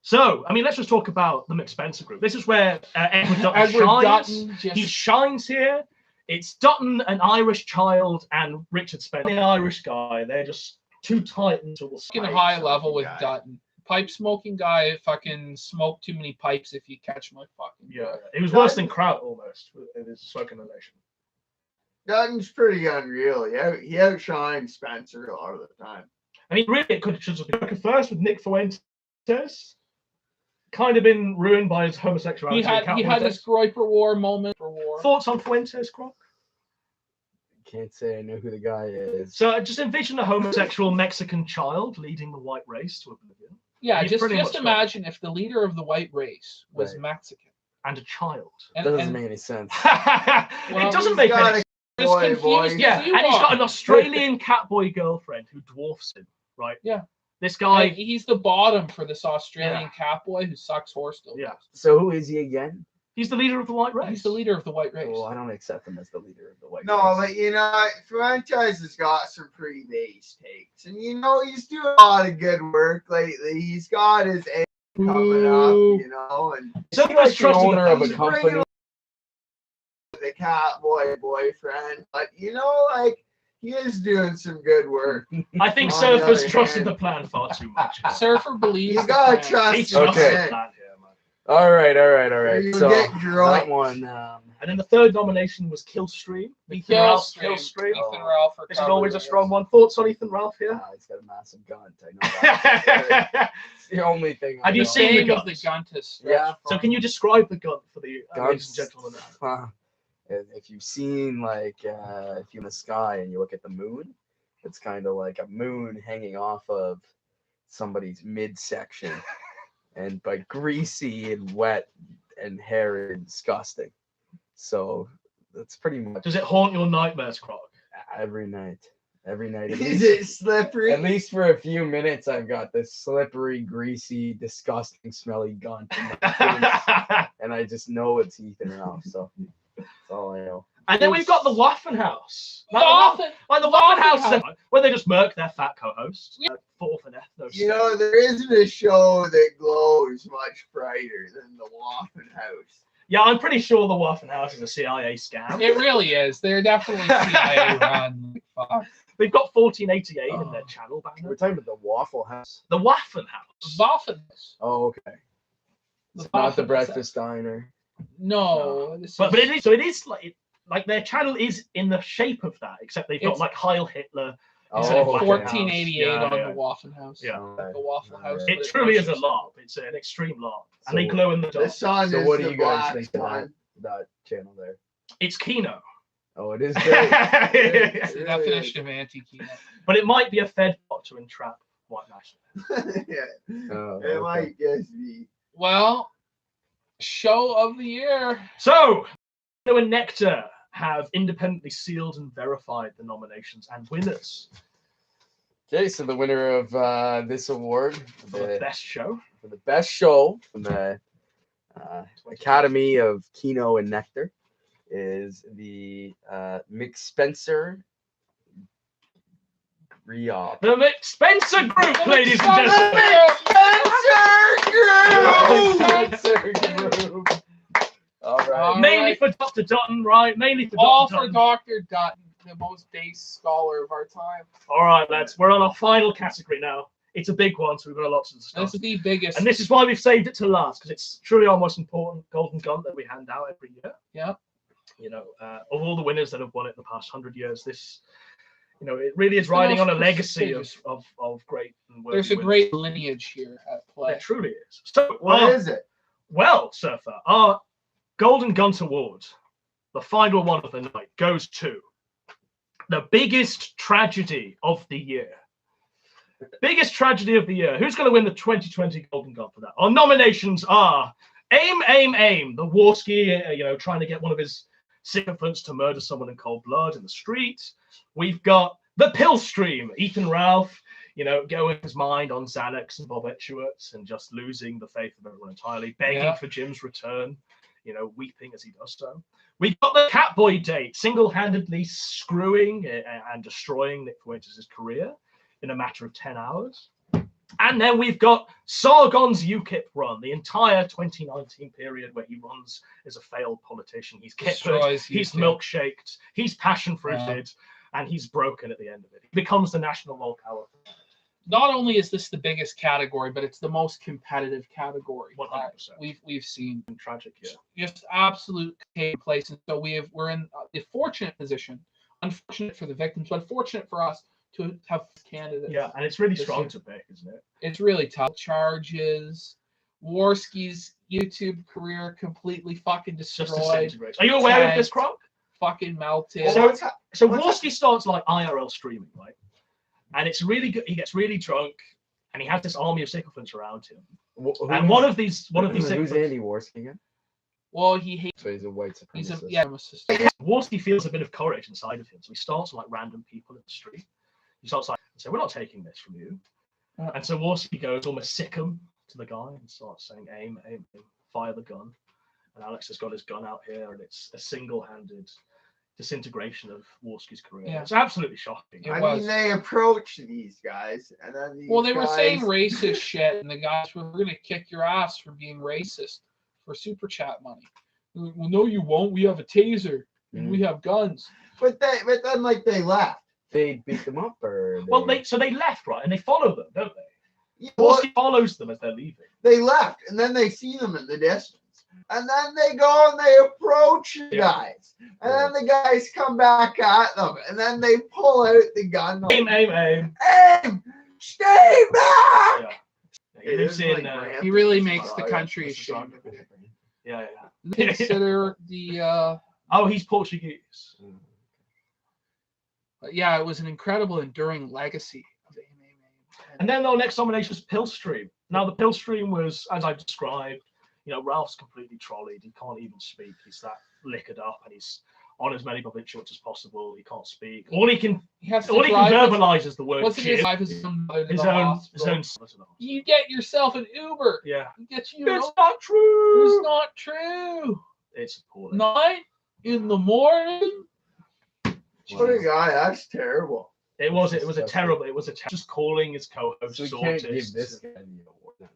So, I mean, let's just talk about the McSpencer Group. This is where Edward Dutton shines. He shines here. It's Dutton, an Irish child, and Richard Spencer, the Irish guy. They're just two titans. Fucking high level with Dutton. Pipe smoking guy, fucking smoked too many pipes if you catch my fucking. Yeah, it was worse than Kraut almost in his smoking relation. Dutton's pretty unreal. He outshines Spencer a lot of the time. I mean, really, it could have just been first with Nick Fuentes. Kind of been ruined by his homosexuality. He had his Groiper War moment. Thoughts on Fuentes, Croc? Can't say I know who the guy is. So just envision a homosexual Mexican child leading the white race to oblivion. Yeah, just imagine if the leader of the white race was Mexican. And a child. That doesn't make any sense. It doesn't make any sense. Yeah, and he's got an Australian catboy girlfriend who dwarfs him, right? Yeah. This guy... And he's the bottom for this Australian catboy who sucks horse dildos. Yeah. So who is he again? He's the leader of the white race. He's the leader of the white race. Well, I don't accept him as the leader of the white race. No, but you know, Franchise has got some pretty base takes. And you know, he's doing a lot of good work lately. He's got his A coming up, you know, and so he's like the owner of a company. The catboy boyfriend. But you know, like, he is doing some good work. I think Surfer's trusted the plan far too much. Surfer believes you gotta trust the plan. All right. So that one. And then the third nomination was Killstream. Ethan Ralph. Ethan Ralph. This is always a strong one. Thoughts on Ethan Ralph here? He's got a massive Gunt. I know that. It's the only thing. Have you seen the Gunt? Yeah. So can you describe the Gunt for the ladies and gentlemen? If you've seen, like, if you're in the sky and you look at the moon, it's kind of like a moon hanging off of somebody's midsection. And but greasy and wet and hairy and disgusting. So That's pretty much Does it haunt your nightmares, Croc? every night. Every night. At Is least, it slippery? at least for a few minutes, I've got this slippery, greasy, disgusting, smelly gun, in my face, and I just know it's Ethan Ralph. So that's all I know. And then we've got the Waffen House. Like Waffen- the Waffen Waffen House, House. where they just murk their fat co-host. Yeah. Fall for ethno. You know, there isn't a show that glows much brighter than the Waffen House. Yeah, I'm pretty sure the Waffen House is a CIA scam. It really is. They're definitely CIA run. Like, fuck. They've got 1488 in their channel banner. We're talking about the Waffle House. The Waffen House. Waffen. Oh, okay. The It's not the Waffen breakfast diner. No. This But is- it is, so it is like their channel is in the shape of that, except they've got It's- like Heil Hitler. Oh, Instead of okay. 1488 Yeah, on yeah. the Waffen House. Yeah. Okay. The Waffle House. Alright. It truly is a LARP. It's an extreme LARP. And they So- glow in the The dark. sun So is what do the you guys black think of one. that channel there? It's Kino. Oh, it is great. It's the definition of anti-Kino. But it might be a Fed bot to entrap white nationalists. Yeah, Oh, it okay. might just be. Well, show of the year. So, Kino and Nectar have independently sealed and verified the nominations and winners Okay, so the winner of this award for the best show. for the best show from the Academy of Kino and Nectar is the McSpencer Riob. The McSpencer Group, ladies and gentlemen. Spencer Group. All right. All Mainly right. for Dr. Dutton, right? Mainly for All Dr. for Dutton. Dr. Dutton, the most base scholar of our time. All right, lads. We're on our final category now. It's a big one, so we've got a lot to discuss. That's the biggest. And this is why we've saved it to last, because it's truly our most important golden gun that we hand out every year. Yeah. You know, of all the winners that have won it in the past 100 years, this, you know, it really is It's the riding most on a legacy prestigious. of great and worthy There's a winners. great lineage here at play. It truly is. So, What is it? well, Surfer, our Golden Gunt Award, the final one of the night, goes to the biggest tragedy of the year. Biggest tragedy of the year. Who's going to win the 2020 Golden Gun for that? Our nominations are Aim, Aim, Aim, the Warski, you know, trying to get one of his sycophants to murder someone in cold blood in the street. We've got the Pill Stream, Ethan Ralph, you know, going his mind on Xanax and barbiturates and just losing the faith of everyone entirely, begging Yeah. for Jim's return, you know, weeping as he does so. We've got the Catboy date, single-handedly screwing and destroying Nick Fuentes' career in a matter of 10 hours. And then we've got Sargon's UKIP run, the entire 2019 period where he runs as a failed politician. He's kippered, Destroys he's UKIP. milkshaked, he's passion-fruited, and he's broken at the end of it. He becomes the national volcano. Not only is this the biggest category, but it's the most competitive category 100%. we've seen. Tragic, yeah. Just absolute place. And so we're in the fortunate position, unfortunate for the victims, but fortunate for us to have candidates. Yeah, and it's really This strong year. to pick, isn't it? It's really tough. Charges. Warski's YouTube career completely fucking Just destroyed. disintegrates. Are you aware of Tanked. this, Croc? Fucking melted. So- What's hap- So What's Warski starts like IRL streaming, right? And it's really good. He gets really drunk, and he has this army of sycophants around him. And one of these who's sycophants, Andy Warski again? well, he hates. So he's a white He's a supremacist. yeah. Warski feels a bit of courage inside of him. So he starts like random people in the street. He starts like, so we're not taking this from you. And so Warski goes almost sick him to the guy and starts saying, aim, aim, aim, fire the gun. And Alex has got his gun out here, and it's a single-handed disintegration of Warski's career. Yeah. It's absolutely shocking. It I was. mean, they approach these guys, and then these Well, they were guys, saying racist shit, and the guys were going to kick your ass for being racist for super chat money. Well, no, you won't. We have a taser and we have guns. but then like they left. They beat them up, or Well, they left, right? And they follow them, don't they? Yeah, well, Warski follows them as they're leaving. they left, and then they see them in the distance, and then they go and they approach the Yeah. guys, and then the guys come back at them, and then they pull out the gun. Like, Aim, aim, aim. Aim! Stay back! Yeah. He It lives is in. like rampant. He really makes the Oh, yeah, country that's ashamed. a song. Yeah. Consider the Oh, he's Portuguese. yeah, it was an incredible enduring legacy of AIM. And then the next nomination was Pill Stream. Now, the Pill Stream was, as I described, you know, Ralph's completely trolleyed. He can't even speak. He's that liquored up, and he's on as many public shorts as possible. He can't speak. All he can He has to verbalize is the word What's jib. drive his own mother to His the own hospital. son to the hospital. You get yourself an Uber. Yeah. You get you. It's not true. It's not true. It's appalling. 9 in the morning. What a guy! That's terrible. It was a terrible. It was just calling his co-host. So we can't give this guy the award then.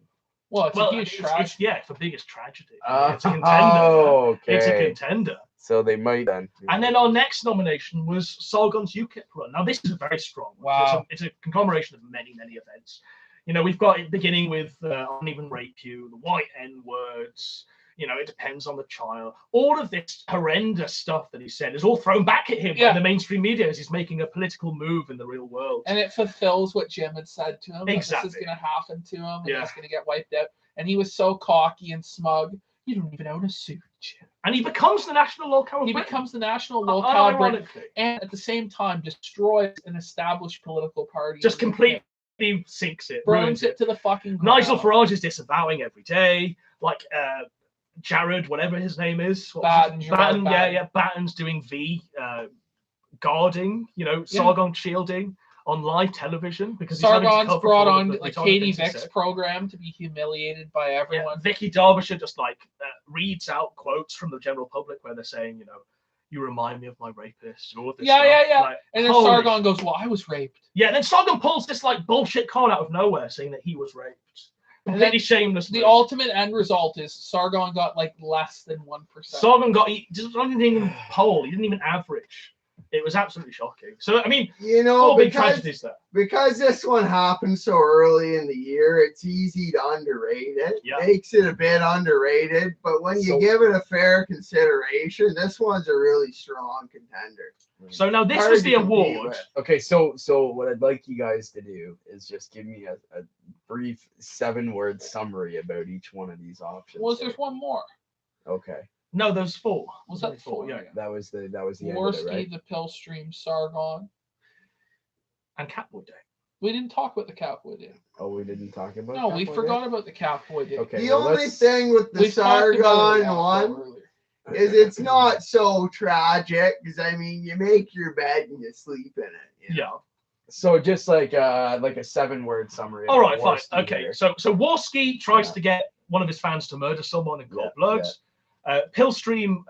Well, it's a huge tragedy. Yeah, it's the biggest tragedy. Oh, It's a contender. okay. It's a contender. So they might then. And then our next nomination was Sargon's UKIP run. Now, this is a very strong one. Wow. It's a conglomeration of many, many events. You know, we've got it beginning with I don't even rape you, the white N words. You know, it depends on the child. All of this horrendous stuff that he said is all thrown back at him by the mainstream media as he's making a political move in the real world. And it fulfills what Jim had said to him. Exactly. This is going to happen to him. And Yeah. he's going to get wiped out. And he was so cocky and smug. You don't even own a suit, Jim. And he becomes the national locale. He becomes the national locale Ironically. and at the same time destroys an established political party. Just completely sinks it. burns ruins it to the fucking ground. Nigel Farage is disavowing every day. Like Jared, whatever his name is. Batten, Batten's doing guarding, Sargon shielding on live television because he's having to Sargon's cover brought for all on the like platonic Katie things he Vick's said. program to be humiliated by everyone. Yeah, Vicky Derbyshire just reads out quotes from the general public where they're saying, you remind me of my rapist and all of this stuff. Like, and then holy Sargon goes, well, I was raped. Yeah, and then Sargon pulls this bullshit card out of nowhere saying that he was raped. Completely shameless. The ultimate end result is Sargon got less than 1%. Sargon he didn't even poll. He didn't even average. It was absolutely shocking. So, I mean, four big tragedies there. Because this one happened so early in the year, it's easy to underrate it. Yeah. Makes it a bit underrated, but when you give it a fair consideration, this one's a really strong contender. So now this was the award. Okay, so what I'd like you guys to do is just give me a brief 7-word summary about each one of these options. Well, there's one more. Okay. No, there's 4. Was that 4? Yeah. That was the end of it, Worski, right? the Pillstream, Sargon. And Catboy Day. We didn't talk about the Catboy Day. Oh, we didn't talk about No, we Catboy forgot Day? about the Catboy Day. Okay. The only thing with the We talked about it Sargon one earlier. is it's not so tragic because you make your bed and you sleep in it. Yeah. So just like a 7-word summary. All right, fine. Worski Okay. here. So Worski tries to get one of his fans to murder someone in cold blood. Pillstream,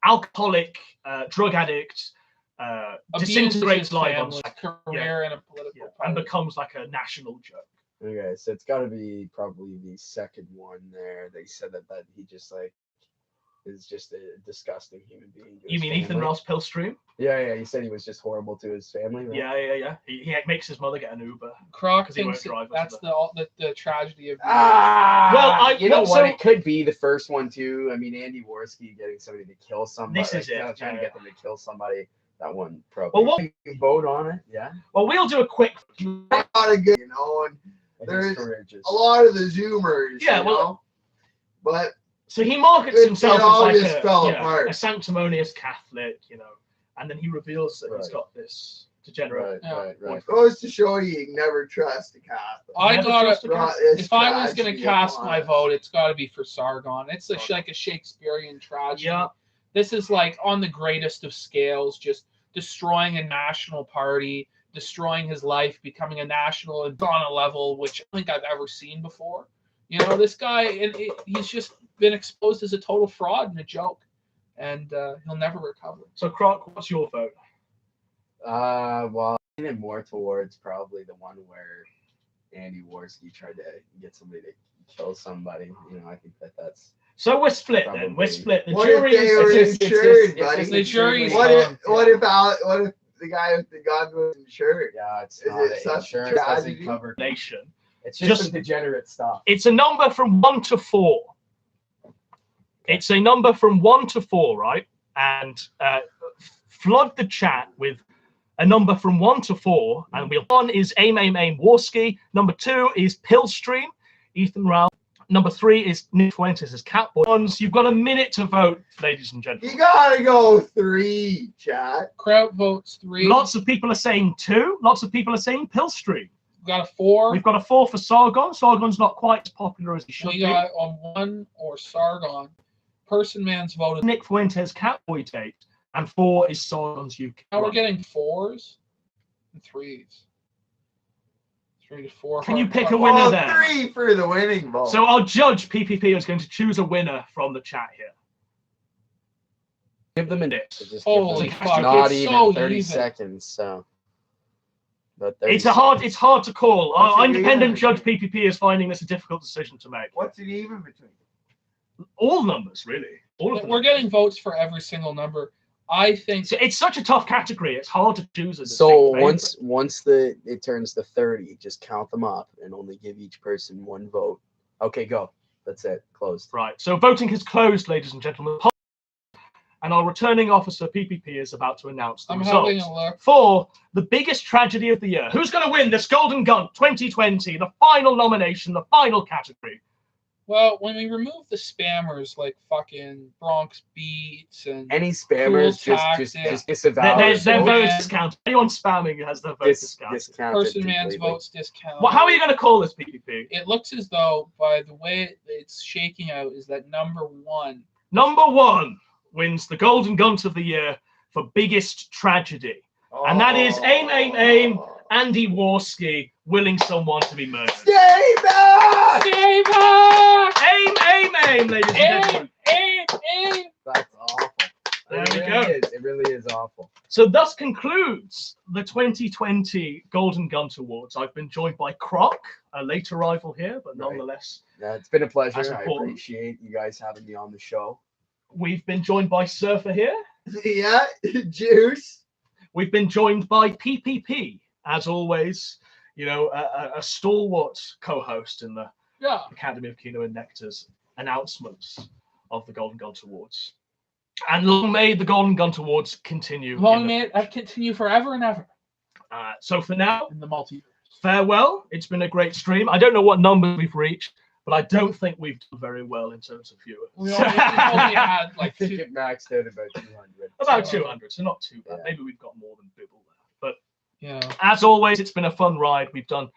alcoholic, drug addict, disintegrates live on career and a political party. and becomes like a national joke. Okay, so it's got to be probably the second one there. They said that he just is just a disgusting human being. You mean Ethan Ross Pillstream? Yeah. He said he was just horrible to his family. Right? Yeah. He makes his mother get an Uber. Croc 'cause he won't thinks drive that's us the tragedy of Well, you know what? It could be the first one too. I mean, Andy Worski getting somebody to kill somebody. This is it. Trying to get them to kill somebody. That one probably. Well, You vote on it. Yeah. Well, we'll do a quick. Not a good, and there's courageous. a lot of the Zoomers. Yeah, but So he markets It himself all as just like fell a apart. sanctimonious Catholic, and then he reveals that he's Right. got this degenerate. Right. goes to show you can never trust a Catholic. I Never gotta. trust a Brought Catholic. this If I was going tragedy to cast upon my us. vote, it's got to be for Sargon. It's like a Shakespearean tragedy. Yeah. This is on the greatest of scales, just destroying a national party, destroying his life, becoming a national and on a level which I don't think I've ever seen before. This guy, he's just been exposed as a total fraud and a joke, and he'll never recover. So, Croc, what's your vote? Well, I'm leaning more towards probably the one where Andy Worski tried to get somebody to kill somebody. I think that's. So we're split then. Probably. We're split. The What jury if they were is. insured, buddy? The jury's What gone. if the guy with the Godwinson shirt? Yeah, it's Is not. it such Insurance doesn't tragedy? cover. Nation. It's just some degenerate stuff. It's a number from 1 to 4. It's a number from 1 to 4, right? And flood the chat with a number from 1 to 4. And one is Aim Worski. Number 2 is Pillstream, Ethan Ralph. Number 3 is Nick Fuentes' Catboy. You've got a minute to vote, ladies and gentlemen. You gotta go 3, chat. Kraut votes 3. Lots of people are saying 2. Lots of people are saying Pillstream. We got a 4. We've got a 4 for Sargon. Sargon's not quite as popular as he should We be. got a 1 or Sargon. Person Man's voted. Nick Fuentes' Catboy date. and 4 is Sauron's UK. Now we're run. getting 4s and 3s. 3 to 4. Can you pick a winner Well, there? 3 for the winning vote. So our judge PPP is going to choose a winner from the chat here. Give them a It. Just give Holy them fuck, not it's even so 30 even. seconds. So, but 30 It's hard to call. What's Our it independent even? judge PPP is finding this a difficult decision to make. What's it even between? All numbers, really. All of them. We're getting votes for every single number. I think It's such a tough category. It's hard to choose a So distinct favorite. once it turns to 30, just count them up and only give each person 1 vote. Okay, go. That's it. Closed. Right. So voting has closed, ladies and gentlemen. And our returning officer PPP is about to announce the I'm results having a look. for the biggest tragedy of the year. Who's going to win this Golden Gunt 2020? The final nomination, the final category. Well, when we remove the spammers like fucking Bronx Beats and Any spammers, Cool just tactics. disavow Their their vote is Yeah. discounted. Anyone spamming has their vote discounted. discounted Person Man's completely. votes discounted. Well, how are you going to call this, PPP? It looks as though, by the way it's shaking out, is that number 1. Number 1 wins the Golden Gunt of the year for biggest tragedy. And that is aim, Andy Warski willing someone to be murdered. Stay back! Stay back! Aim, ladies and gentlemen. Aim! That's awful. There it we really go. Is. It really is awful. So thus concludes the 2020 Golden Gunt Awards. I've been joined by Croc, a late arrival here, but Right. nonetheless, Yeah, it's been a That's pleasure. I important. appreciate you guys having me on the show. we've been joined by Surfer here. Yeah, Juice. We've been joined by PPP, as always, you know, a stalwart co-host in the Yeah. Academy of Kino and Nectar's announcements of the Golden Gunt Awards. And long may the Golden Gunt Awards continue. Long may it continue forever and ever So for now, in the multiverse. farewell. It's been a great stream. I don't know what numbers we've reached, but I don't think we've done very well in terms of viewers. We only had I like think 2. it maxed out about 200. About 200, so not too bad. Yeah. Maybe we've got more than Bibble there. But Yeah. as always, it's been a fun ride. We've done